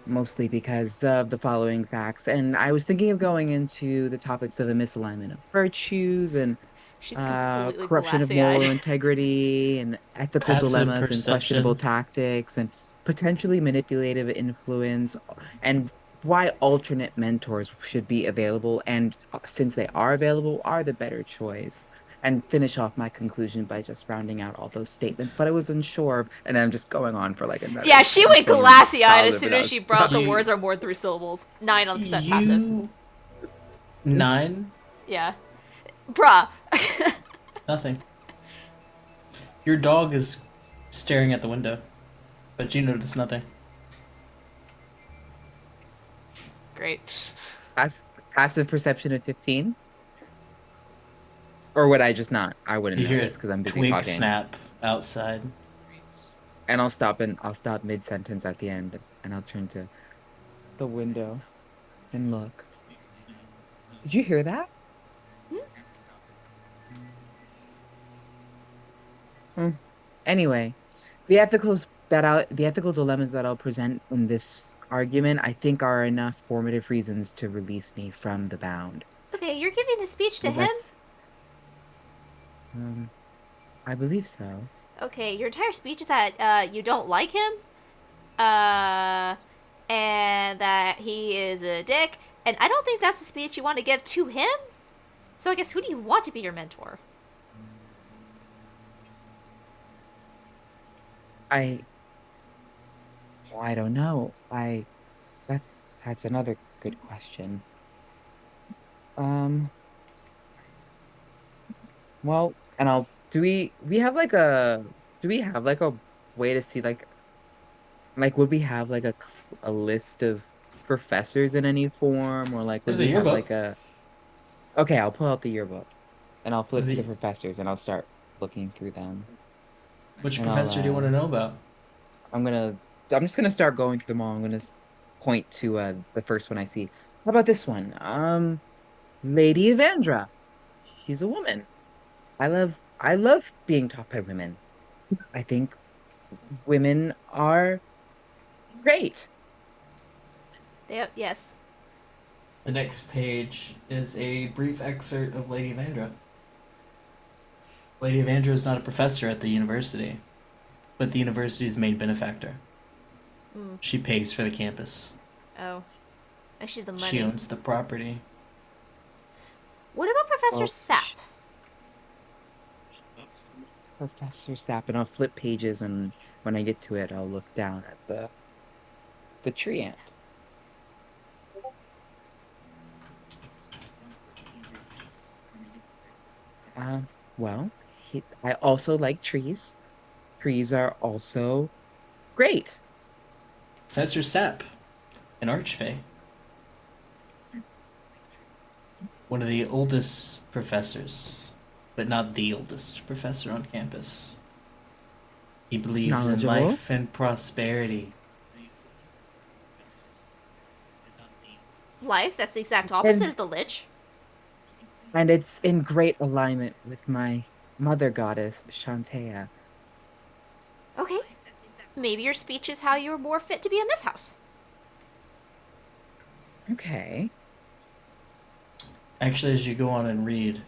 Mostly because of the following facts. And I was thinking of going into the topics of a misalignment of virtues and She's completely corruption of glassy eyed. moral integrity and ethical Passive dilemmas and questionable perception. tactics and potentially manipulative influence and why alternate mentors should be available and since they are available are the better choice and finish off my conclusion by just rounding out all those statements but I was unsure and I'm just going on for like another Yeah, she 10, went 20 minutes glassy eyed as solid soon without as she brought the You- words are more than 3 syllables. 9% passive. You 9? Yeah. Bruh. Nothing. Your dog is staring at the window, but you notice nothing. Great. passive perception of 15 or would I just not I wouldn't You hear notice a because I'm busy twig talking snap outside. and I'll stop mid-sentence at the end and I'll turn to the window and look. Did you hear that? Hmm. Anyway, the ethical dilemmas that I'll present in this argument, I think are enough formative reasons to release me from the bound. Okay, you're giving the speech to Well, him? um I believe so. Okay, your entire speech is that you don't like him, uh, and that he is a dick, and I don't think that's the speech you want to give to him. So I guess who do you want to be your mentor? I I don't know. That that's another good question. Um well, and I'll we have like a do we have like a way to see like would we have like a list of professors in any form or like would There's a we have yearbook. like a okay, I'll pull out the yearbook and I'll flip There's to the a, professors and I'll start looking through them. which And professor do you want to know about? I'm gonna I'm just gonna start going through them all. I'm gonna point to the first one I see. How about this one? Lady Evandra. She's a woman. I love being taught by women. I think women are great. Yes. The next page is a brief excerpt of Lady Vandra. Lady Vandra is not a professor at the university, but the university's main benefactor. She pays for the campus. Oh. And she's the money. She owns the property. What about Professor Well, Sap? Professor Sap, and I'll flip pages, and when I get to it, I'll look down at the tree ant. Well, I also like trees. Trees are also great. Professor Sap, an archfey. One of the oldest professors, but not the oldest professor on campus. He believes in Knowledgeable. life and prosperity. Life? That's the exact opposite of the Lich. And it's in great alignment with my mother goddess, Shantea. Okay. Maybe your speech is how you're more fit to be in this house. Okay. Actually, as you go on and read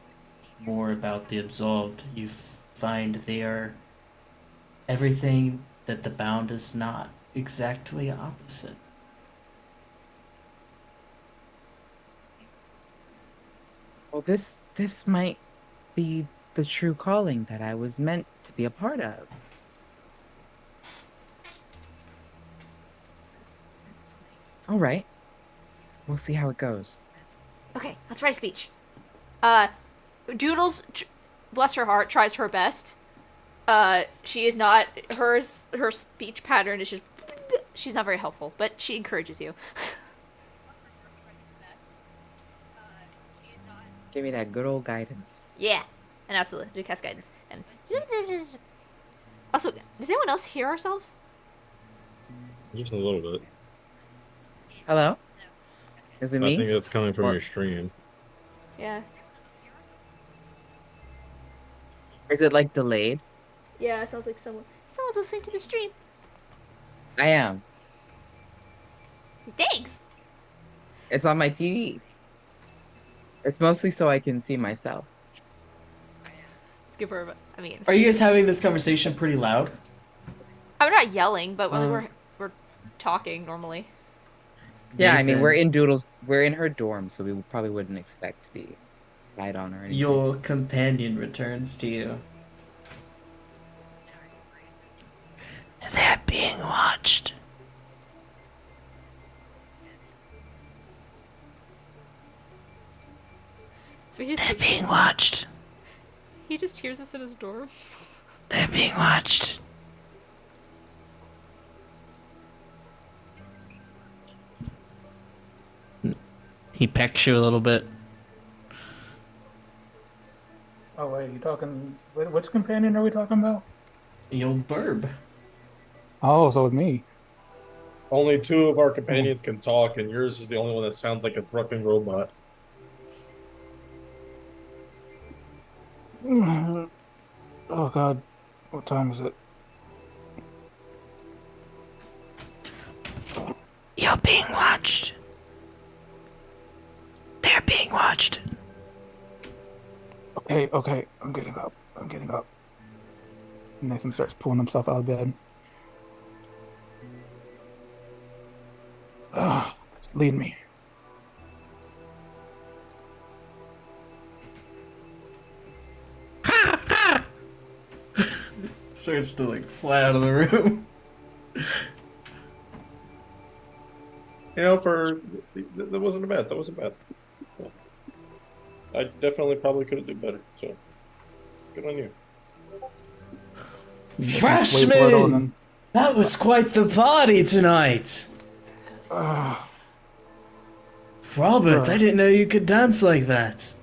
more about the Absolved, you find they are everything that the Bound is not, exactly opposite. Well, this might be the true calling that I was meant to be a part of. All right. We'll see how it goes. Okay, let's write a speech. Doodles, bless her heart, tries her best. She is not, her speech pattern is just, she's not very helpful, but she encourages you. Give me that good old guidance. Yeah, and absolutely, do cast guidance. And also, does anyone else hear ourselves? Just a little bit. Hello? Is it I me? think that's coming from Or- your stream. Yeah. Is it like delayed? Yeah, it sounds like someone's listening to the stream. I am. Thanks. It's on my TV. It's mostly so I can see myself. Let's give her I mean, Are you guys having this conversation pretty loud? I'm not yelling, but when Um, we're talking normally. Yeah, I mean, we're Nathan, we're in her dorm, so we probably wouldn't expect to be spied on or anything. your companion returns to you. They're being watched. So They're being watched. he just hears us in his dorm. They're being watched. He pecks you a little bit. Oh wait, you talking? Which companion are we talking about? Your burb. Oh, so with me. Only two of our companions can talk, and yours is the only one that sounds like a fucking robot. Oh God, what time is it? You're being watched. They're being watched. Okay, I'm getting up. I'm getting up. Nathan starts pulling himself out of bed. Lead me. Starts to like fly out of the room. You know, that wasn't bad. That wasn't bad. Yeah. I definitely probably could have done better. So, good on you. Nathan's way blood on Freshman! him. That was quite the party tonight. Robert, I didn't know you could dance like that.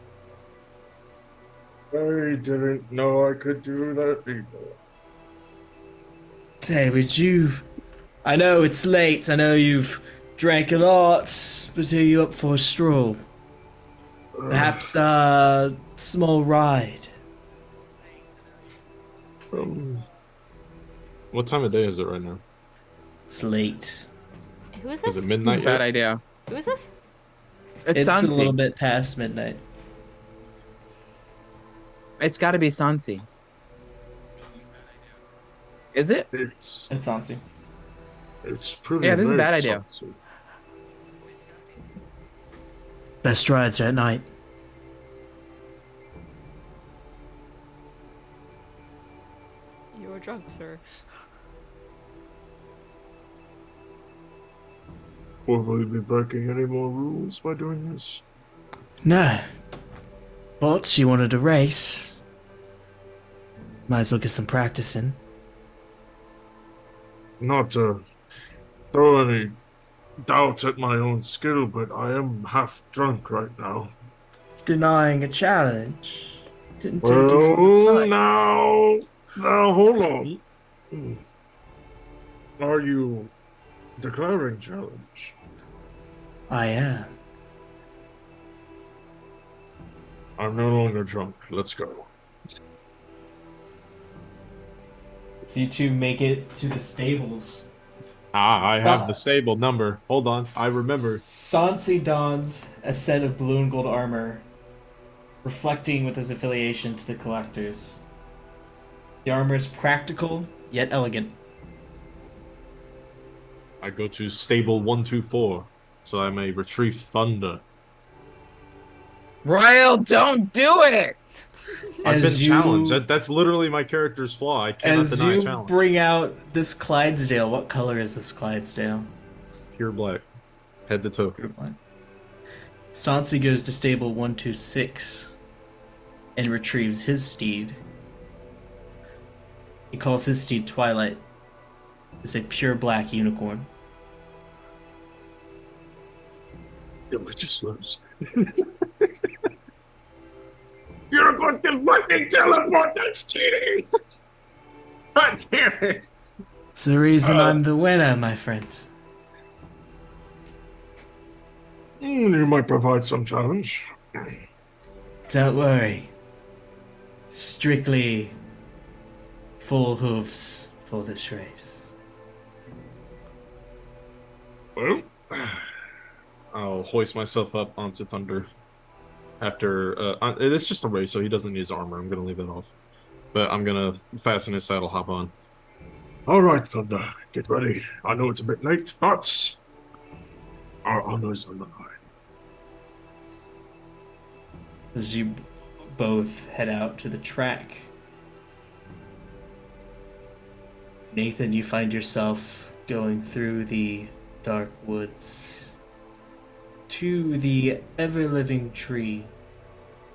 I didn't know I could do that either. Hey, would you... I know it's late, I know you've drank a lot, but are you up for a stroll? Perhaps a small ride? What time of day is it right now? It's late. Who is Is this? it midnight It's a bad yet? idea. Who is this? It's a little Sansi. bit past midnight. It's got to be Sansi. Is it? It's Sansi. pretty. Yeah, this is a very bad idea. saucy. Best rides are at night. drunk, sir. Will we be breaking any more rules by doing this? No. But you wanted a race. Might as well get some practice in. Not to throw any doubt at my own skill, but I am half drunk right now. Denying a challenge. Didn't take you for the Well, type. now hold on. Are you declaring challenge? I am. I'm no longer drunk. Let's go. So you two make it to the stables. I have the stable number. Hold on, I remember. Sansi dons a set of blue and gold armor, reflecting with his affiliation to the collectors. The armor is practical yet elegant. I go to stable 124, so I may retrieve thunder. Royal, don't do it! I've been As challenged. you- That's literally my character's flaw. I cannot As deny a you challenge. bring out this Clydesdale, what color is this Clydesdale? Pure black, head to toe. Sansi goes to stable 126 and retrieves his steed. He calls his steed Twilight. It's a pure black unicorn. Did we just lose? Unicorns can lightning teleport. That's cheating. God damn it! It's the reason I'm the winner, my friend. You might provide some challenge. Don't worry. Strictly full hooves for this race. Well, I'll hoist myself up onto thunder. After it's just a race, so he doesn't need his armor. I'm gonna leave that off, but I'm gonna fasten his saddle, hop on. all right, Thunder. Get ready. I know it's a bit late, but our honor's on the line. As you both head out to the track, Nathan, you find yourself going through the dark woods to the ever-living tree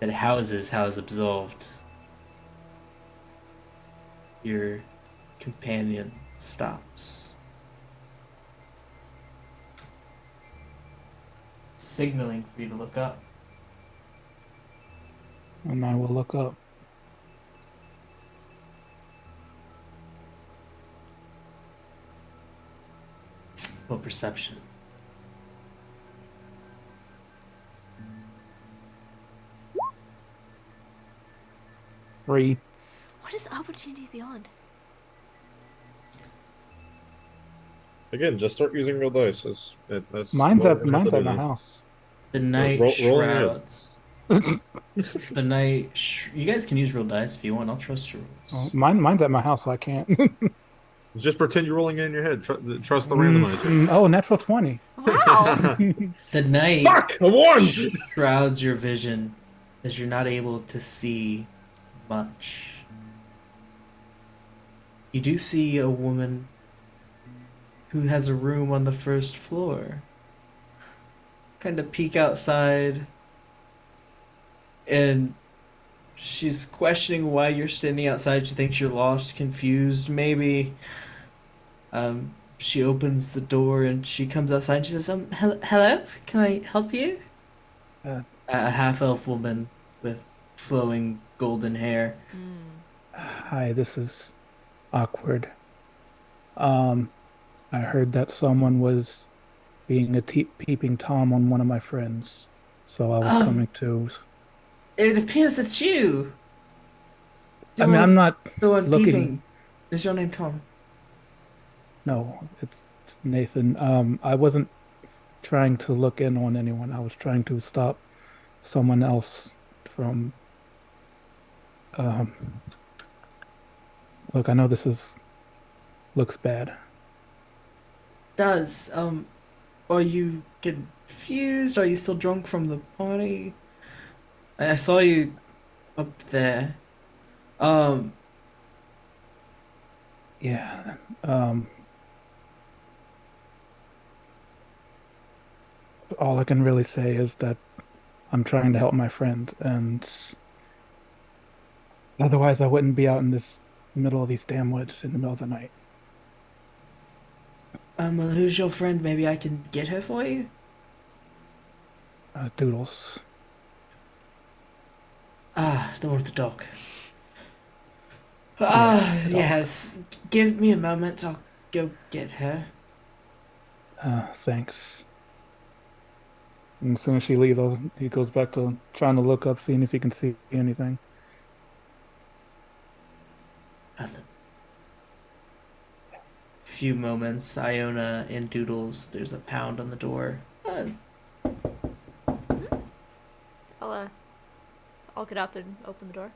that houses House Absolved. Your companion stops, signaling for you to look up. And I will look up. Roll perception. Three. What is Opportunity Beyond? Again, just start using real dice. That's Mine's what at we're gonna have mine's to at do my now. house. The night roll in your head. shrouds. The night. You guys can use real dice if you want. I'll trust your rules. Mine's at my house, so I can't. Just pretend you're rolling it in your head. Trust the randomizer. Oh, natural 20. Wow. The night Fuck! I won! shrouds your vision as you're not able to see much. You do see a woman who has a room on the first floor. Kind of peek outside, and she's questioning why you're standing outside. She thinks you're lost, confused, maybe. She opens the door and she comes outside and she says, hello? Can I help you? A half-elf woman with flowing golden hair. Hi, this is awkward. I heard that someone was being a peeping Tom on one of my friends, so I was coming to. It appears it's you. I mean, I'm not The one looking. peeping. Is your name Tom? No, it's Nathan. I wasn't trying to look in on anyone. I was trying to stop someone else from. Look, I know looks bad. Does, are you confused? Are you still drunk from the party? I saw you up there. Yeah. All I can really say is that I'm trying to help my friend, and otherwise I wouldn't be out in this middle of these damn woods in the middle of the night. Well, who's your friend? Maybe I can get her for you? Doodles. Ah, the one with the dog. Yeah, Ah, the dog. yes. Give me a moment. I'll go get her. Thanks. And as soon as she leaves, he goes back to trying to look up, seeing if he can see anything. Nothing. Few moments, Iona and Doodles. There's a pound on the door. I'll I'll get up and open the door.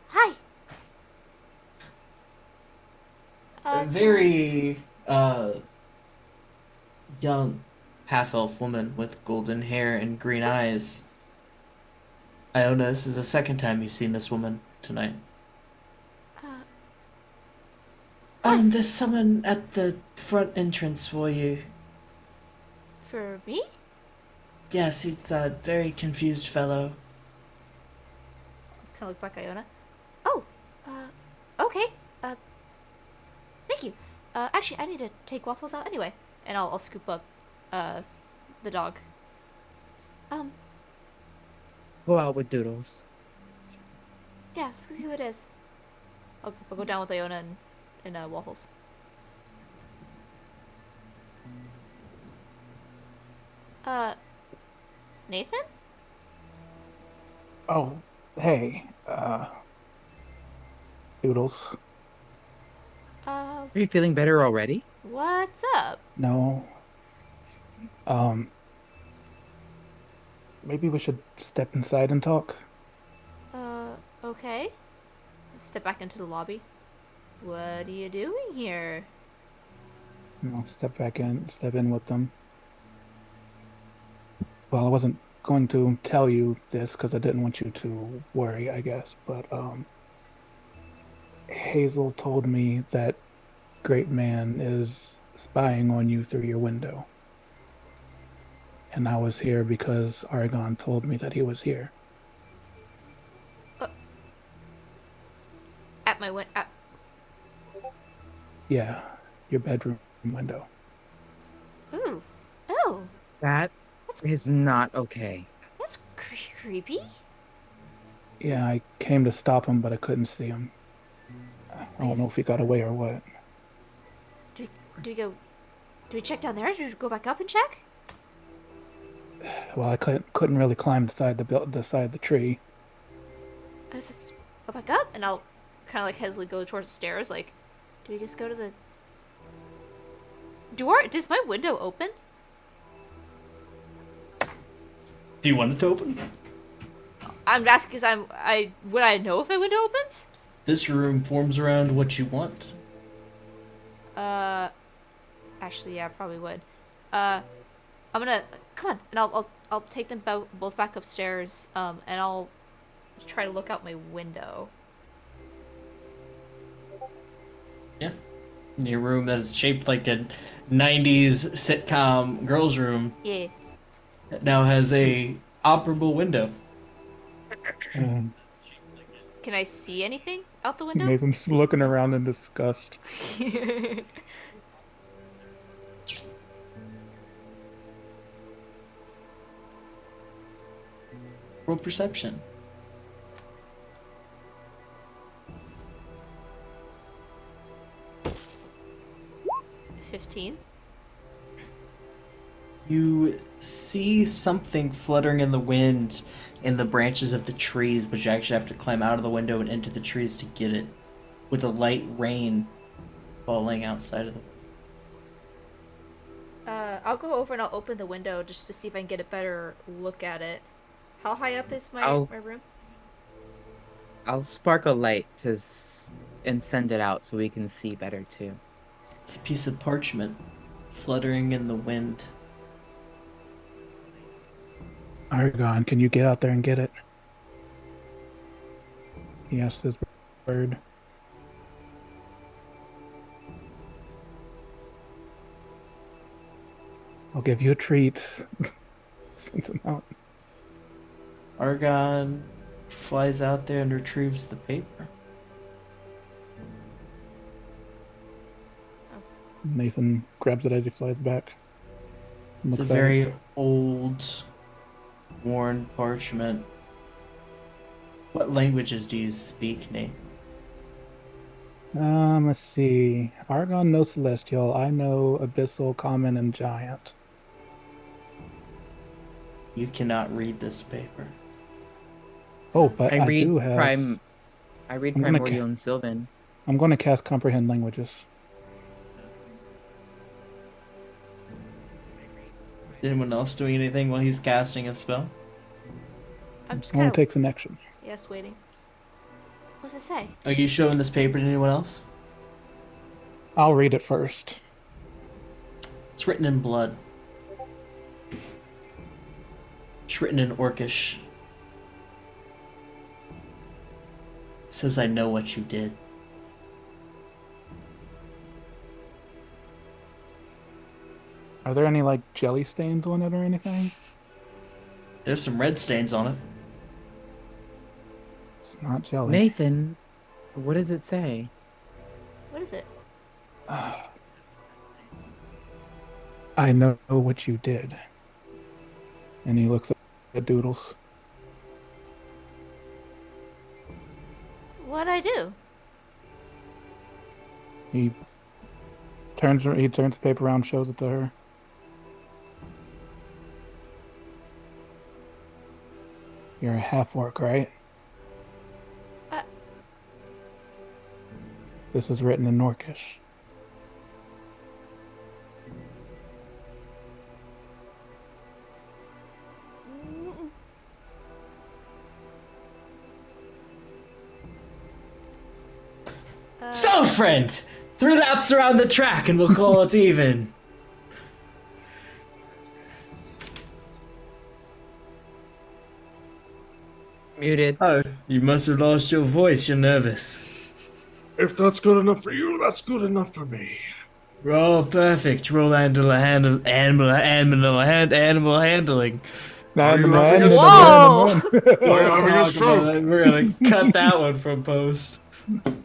Hi. A very young half-elf woman with golden hair and green eyes. Iona, this is the second time you've seen this woman tonight. There's someone at the front entrance for you. For me? Yes, he's a very confused fellow. Let's kind of look back at Iona. Oh, okay. Thank you. Actually, I need to take Waffles out anyway, and I'll scoop up, the dog. Go out with Doodles. Yeah, let's go see who it is. I'll go down with Iona and Waffles. Nathan? Oh, hey, Doodles. Are you feeling better already? What's up? No. Maybe we should step inside and talk. Okay. Step back into the lobby. What are you doing here? I'll step in with them. Well, I wasn't going to tell you this because I didn't want you to worry, I guess, but Hazel told me that Great Man is spying on you through your window. And I was here because Argon told me that he was here. At my Yeah, your bedroom window. Ooh. Oh, That is not okay. that's creepy. Yeah, I came to stop him, but I couldn't see him. I don't know if he got away or what. Do we check down there? Do we go back up and check? Well, I couldn't really climb the side of the tree. Let's just go back up, and I'll kind of like hesitantly go towards the stairs. Like, do we just go to the door? Does my window open? Do you want it to open? I'm asking because would I know if my window opens? This room forms around what you want. Actually, yeah, I probably would. I'm gonna come on, and I'll take them both back upstairs. And I'll try to look out my window. Yeah. Your room that is shaped like a 90s sitcom girls' room Yeah. now has a operable window. And Can I see anything out the window? Nathan's looking around in disgust. Roll perception. 15. You see something fluttering in the wind in the branches of the trees, but you actually have to climb out of the window and into the trees to get it, with a light rain falling outside of the. I'll go over and I'll open the window just to see if I can get a better look at it. How high up is my room? I'll spark a light and send it out so we can see better too. It's a piece of parchment fluttering in the wind. Argon, can you get out there and get it? He asked his bird. I'll give you a treat. Sends him out. Argon flies out there and retrieves the paper. Nathan grabs it as he flies back. It's a Looks at it. very old, worn parchment. What languages do you speak, Nate? Let's see. Argon, no Celestial. I know Abyssal, Common, and Giant. You cannot read this paper. Oh, but I I read do have. prime. I read I'm gonna Primordial and Sylvan. I'm going to cast Comprehend Languages. Is anyone else doing anything while he's casting a spell? I'm just Only kind of takes an action. yes, waiting. What does it say? Are you showing this paper to anyone else? I'll read it first. It's written in blood. It's written in Orcish. It says, I know what you did. Are there any like jelly stains on it or anything? There's some red stains on it. It's not jelly. Nathan, what does it say? What is it? I know what you did. And he looks at Doodles. What'd I do? He turns the paper around, shows it to her. You're a half-orc, right? Uh. This is written in Orcish. So, friend! 3 laps around the track and we'll call it even. Muted. Oh, you must have lost your voice. You're nervous. If that's good enough for you, that's good enough for me. Roll perfect. Roll animal handling. Whoa! We're having a stroke. We're gonna cut that one from post.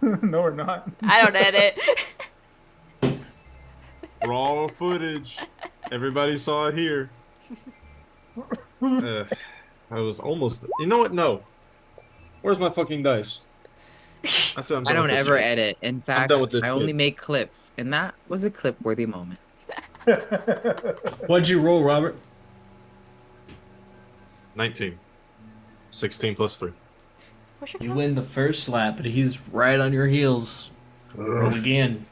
No, we're not. I don't edit. Raw footage. Everybody saw it here. I was almost. You know what? No. Where's my fucking dice? I said I'm I done don't with this ever shit. edit. In fact, done with this I only shit. make clips, and that was a clip-worthy moment. What'd you roll, Robert? 19. 16 plus 3. Where's your You phone? win the first lap, but he's right on your heels. Roll again.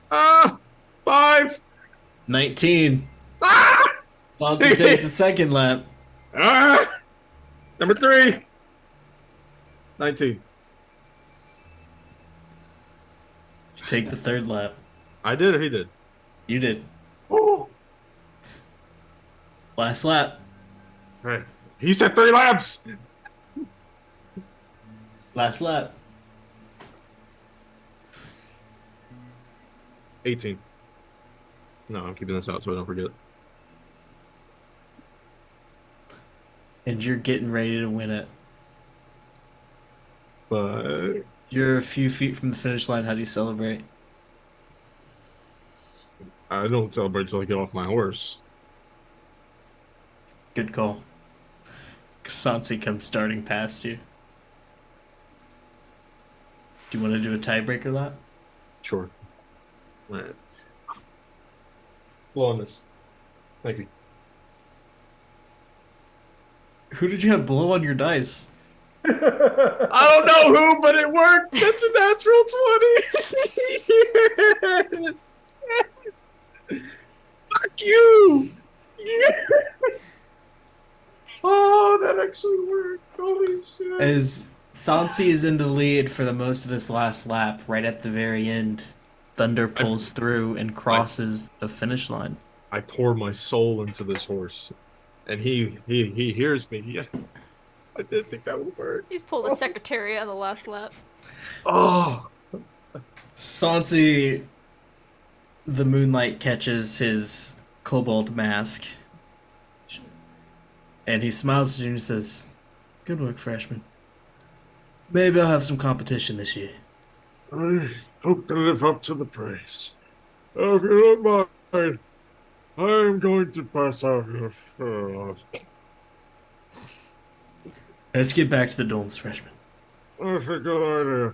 5. 19. Ah! Sansa takes the second lap. Number 3. 19. You take the third lap. I did or he did? You did. Oh. Last lap. Hey, he said 3 laps. Last lap. 18. No, I'm keeping this out so I don't forget. And you're getting ready to win it. But You're a few feet from the finish line. How do you celebrate? I don't celebrate till I get off my horse. Good call. Sansi comes starting past you. Do you want to do a tiebreaker lap? Sure. All right. Blow on this. Thank you. Who did you have blow on your dice? I don't know who, but it worked. That's a natural 20. Fuck you. Yeah. Oh, that actually worked. Holy shit. As Sansi is in the lead for the most of this last lap, right at the very end, Thunder pulls through and crosses the finish line. I pour my soul into this horse, and he hears me. Yeah, I didn't think that would work. He's pulled a secretary on the last lap. Oh, Sansi The moonlight catches his kobold mask. And he smiles at you and he says, "Good work, freshman. Maybe I'll have some competition this year." I hope to live up to the praise. If you don't mind, I'm going to pass out here. Let's get back to the dorms, freshman. That's a good idea.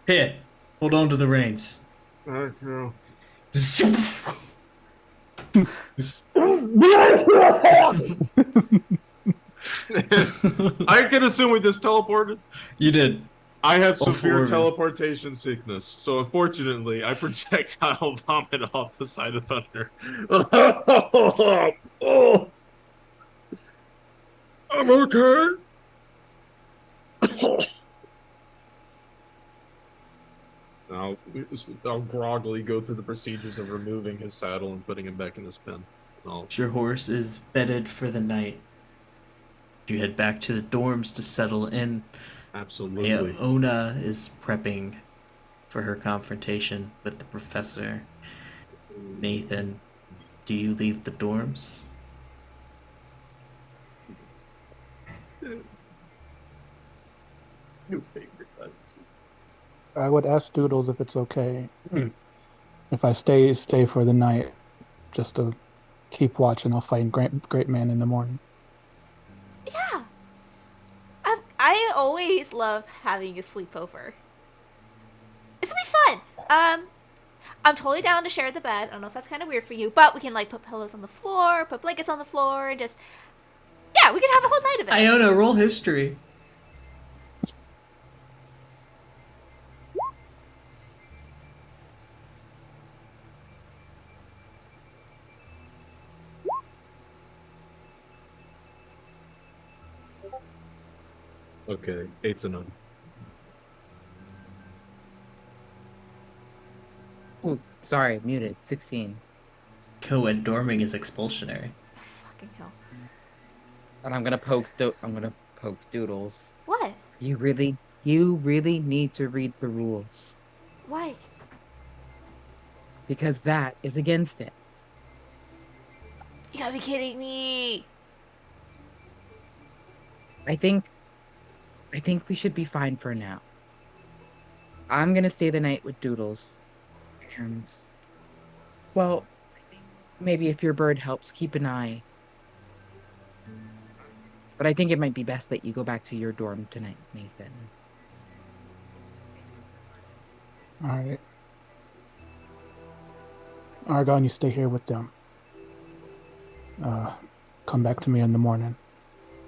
Here, hold on to the reins. Thank you. I can assume we just teleported. You did. I have All severe four of you. teleportation sickness, so unfortunately, I projectile vomit off the side of Thunder. Oh, I'm okay. I'll groggily go through the procedures of removing his saddle and putting him back in his pen. Your horse is bedded for the night. You head back to the dorms to settle in. Absolutely. Ona is prepping for her confrontation with the professor. Nathan, do you leave the dorms? New favorite buds. I would ask Doodles if it's okay if I stay for the night, just to keep watch, and I'll find Great Man in the morning. Yeah. I always love having a sleepover. It's gonna be fun. I'm totally down to share the bed. I don't know if that's kind of weird for you, but we can like put pillows on the floor, put blankets on the floor, and just we can have a whole night of it. Iona, roll history. Okay, 8's a no. Oh, sorry, muted. 16. Co-ed dorming is expulsionary. Fucking hell. And I'm gonna poke Doodles. What? You really need to read the rules. Why? Because that is against it. You gotta be kidding me. I think we should be fine for now. I'm gonna stay the night with Doodles. And, well, I think maybe if your bird helps, keep an eye. But I think it might be best that you go back to your dorm tonight, Nathan. All right. Argon, you stay here with them. Come back to me in the morning.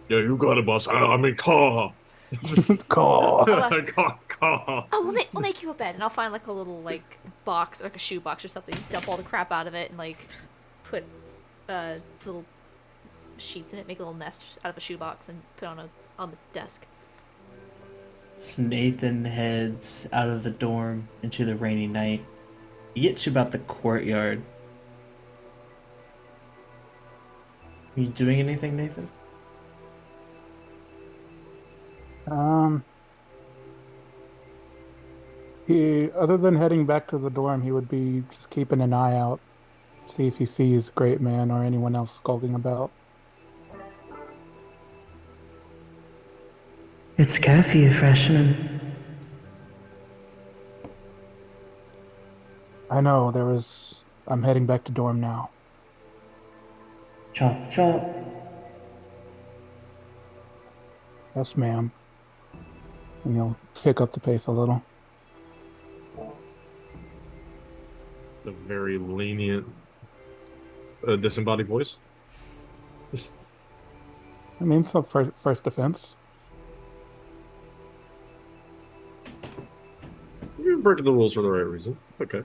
Yeah, you got it, boss. I mean, call. Call. Call. Oh, we'll make you a bed, and I'll find like a little like box, like a shoe box or something. Dump all the crap out of it, and like put little sheets in it. Make a little nest out of a shoe box, and put on the desk. So Nathan heads out of the dorm into the rainy night. You get to about the courtyard. Are you doing anything, Nathan? Other than heading back to the dorm, he would be just keeping an eye out, see if he sees Great Man or anyone else skulking about. It's coffee, freshman. I know, I'm heading back to dorm now. Chop, chop. Yes, ma'am. And you'll pick up the pace a little. The very lenient, disembodied voice. I mean, it's a first defense. You're breaking the rules for the right reason. It's okay.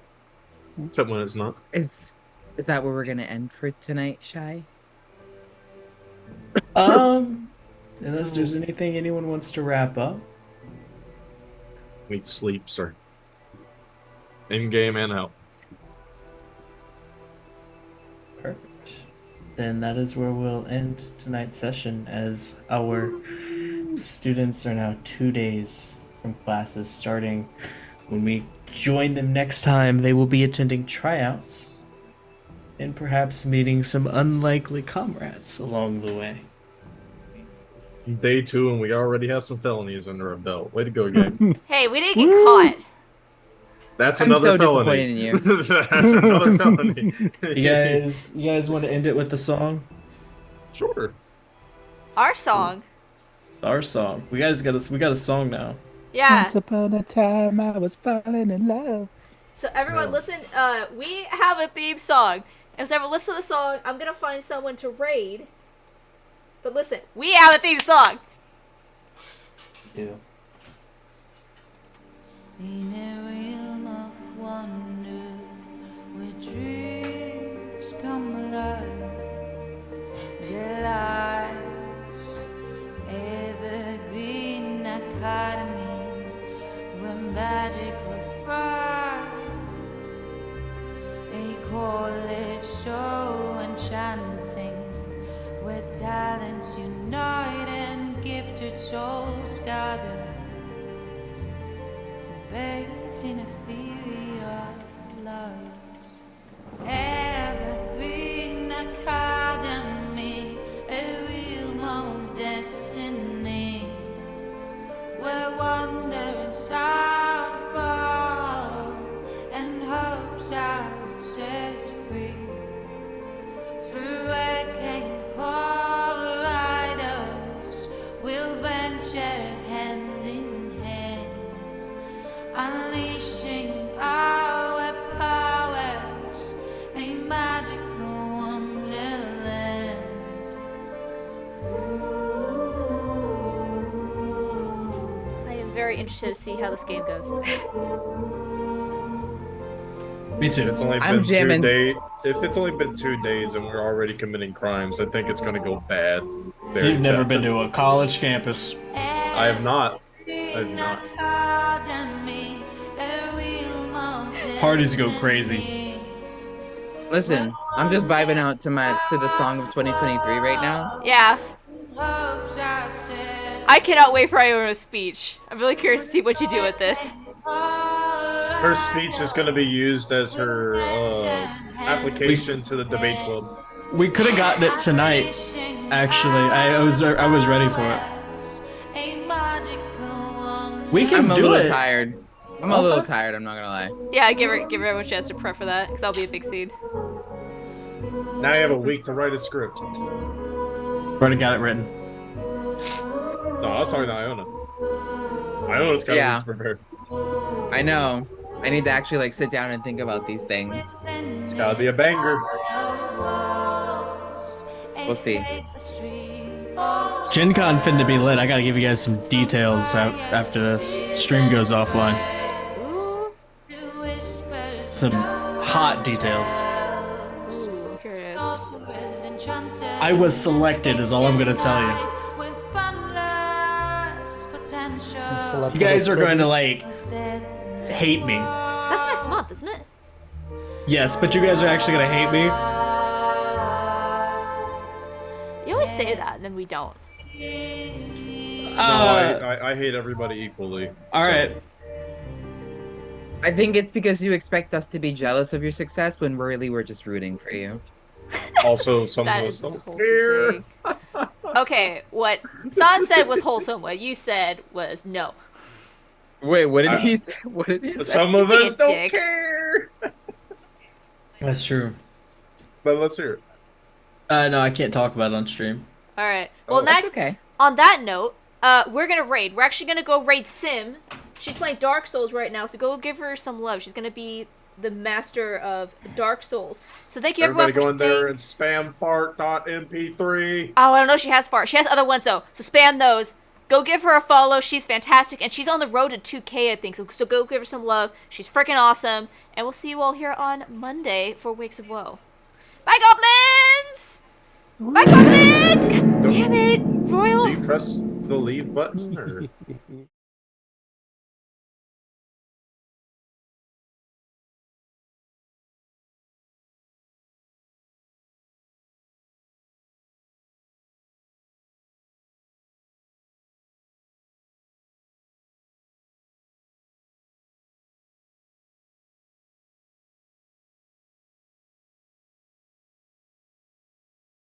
Except when it's not. Is that where we're gonna end for tonight, Shy? Unless there's anything anyone wants to wrap up. We sleep, sir. In game and out. Perfect. Then that is where we'll end tonight's session, as our students are now 2 days from classes starting when we join them next time. They will be attending tryouts and perhaps meeting some unlikely comrades along the way. Day 2, and we already have some felonies under our belt. Way to go, gang. Hey, we didn't get caught. That's I'm another so felony. disappointed in you. That's another felony. You guys want to end it with the song? Sure. Our song. Our song. We got a song now. Yeah. Once upon a time, I was falling in love. So everyone, No. listen. We have a theme song, and so everyone listen to the song. I'm gonna find someone to raid. But listen, we have a theme song. Yeah. In a realm of wonder, where dreams come alive, their lives, evergreen academy, where magic will thrive, a college so enchanting, where talents unite and gifted souls gather, bathed in a fury of light. Evergreen Academy, a realm of destiny, where wonder and sound fall, and hopes are set free. Through arcane corridors, we'll venture hand in hand, unleashing our powers, a magical wonderland. I am very interested to see how this game goes. Me too. It's only I'm been jamming. 2 days. If it's only been 2 days and we're already committing crimes, I think it's going to go bad. Very You've never fast. been to a college campus. I have not. I have not. Parties go crazy. Listen, I'm just vibing out to the song of 2023 right now. Yeah. I cannot wait for Iona's speech. I'm really curious to see what you do with this. Her speech is going to be used as her application to the debate club. We could have gotten it tonight. Actually, I was ready for it. We can I'm a do little it. tired. I'm a little tired, I'm not gonna lie. Yeah, give everyone a chance to prep for that, because that'll be a big scene. Now you have a week to write a script. Already got it written. No, I was talking to Iona. Iona's got Yeah. a week prepared. I know. I need to actually like sit down and think about these things. It's got to be a banger. We'll see. Gen Con finna be lit. I gotta give you guys some details after this stream goes offline. Some hot details. Ooh, I'm curious. I was selected is all I'm gonna tell you. You guys are going to like hate me. That's next month, isn't it? Yes, but you guys are actually gonna hate me. You always say that, and then we don't. No, I hate everybody equally. All right. I think it's because you expect us to be jealous of your success when really we're just rooting for you. Also, some That of is us a don't wholesome care. thing. Okay, what San said was wholesome. What you said was no. Wait, what did he say? What did he say? Some of You us don't dick. care. That's true. But let's hear it. No, I can't talk about it on stream. All right. Well, That's next, okay. on that note, we're gonna raid. We're actually gonna go raid Sim. She's playing Dark Souls right now, so go give her some love. She's gonna be the master of Dark Souls. So thank you Everybody everyone go for in there staying. and spam fart.mp3. Oh, I don't know. She has far. She has other ones though. So spam those. Go give her a follow. She's fantastic, and she's on the road to 2K, I think. So go give her some love. She's freaking awesome, and we'll see you all here on Monday for Wakes of Woe. Bye, goblins! Bye, goblins! God damn it, Royal. Do you press the leave button or?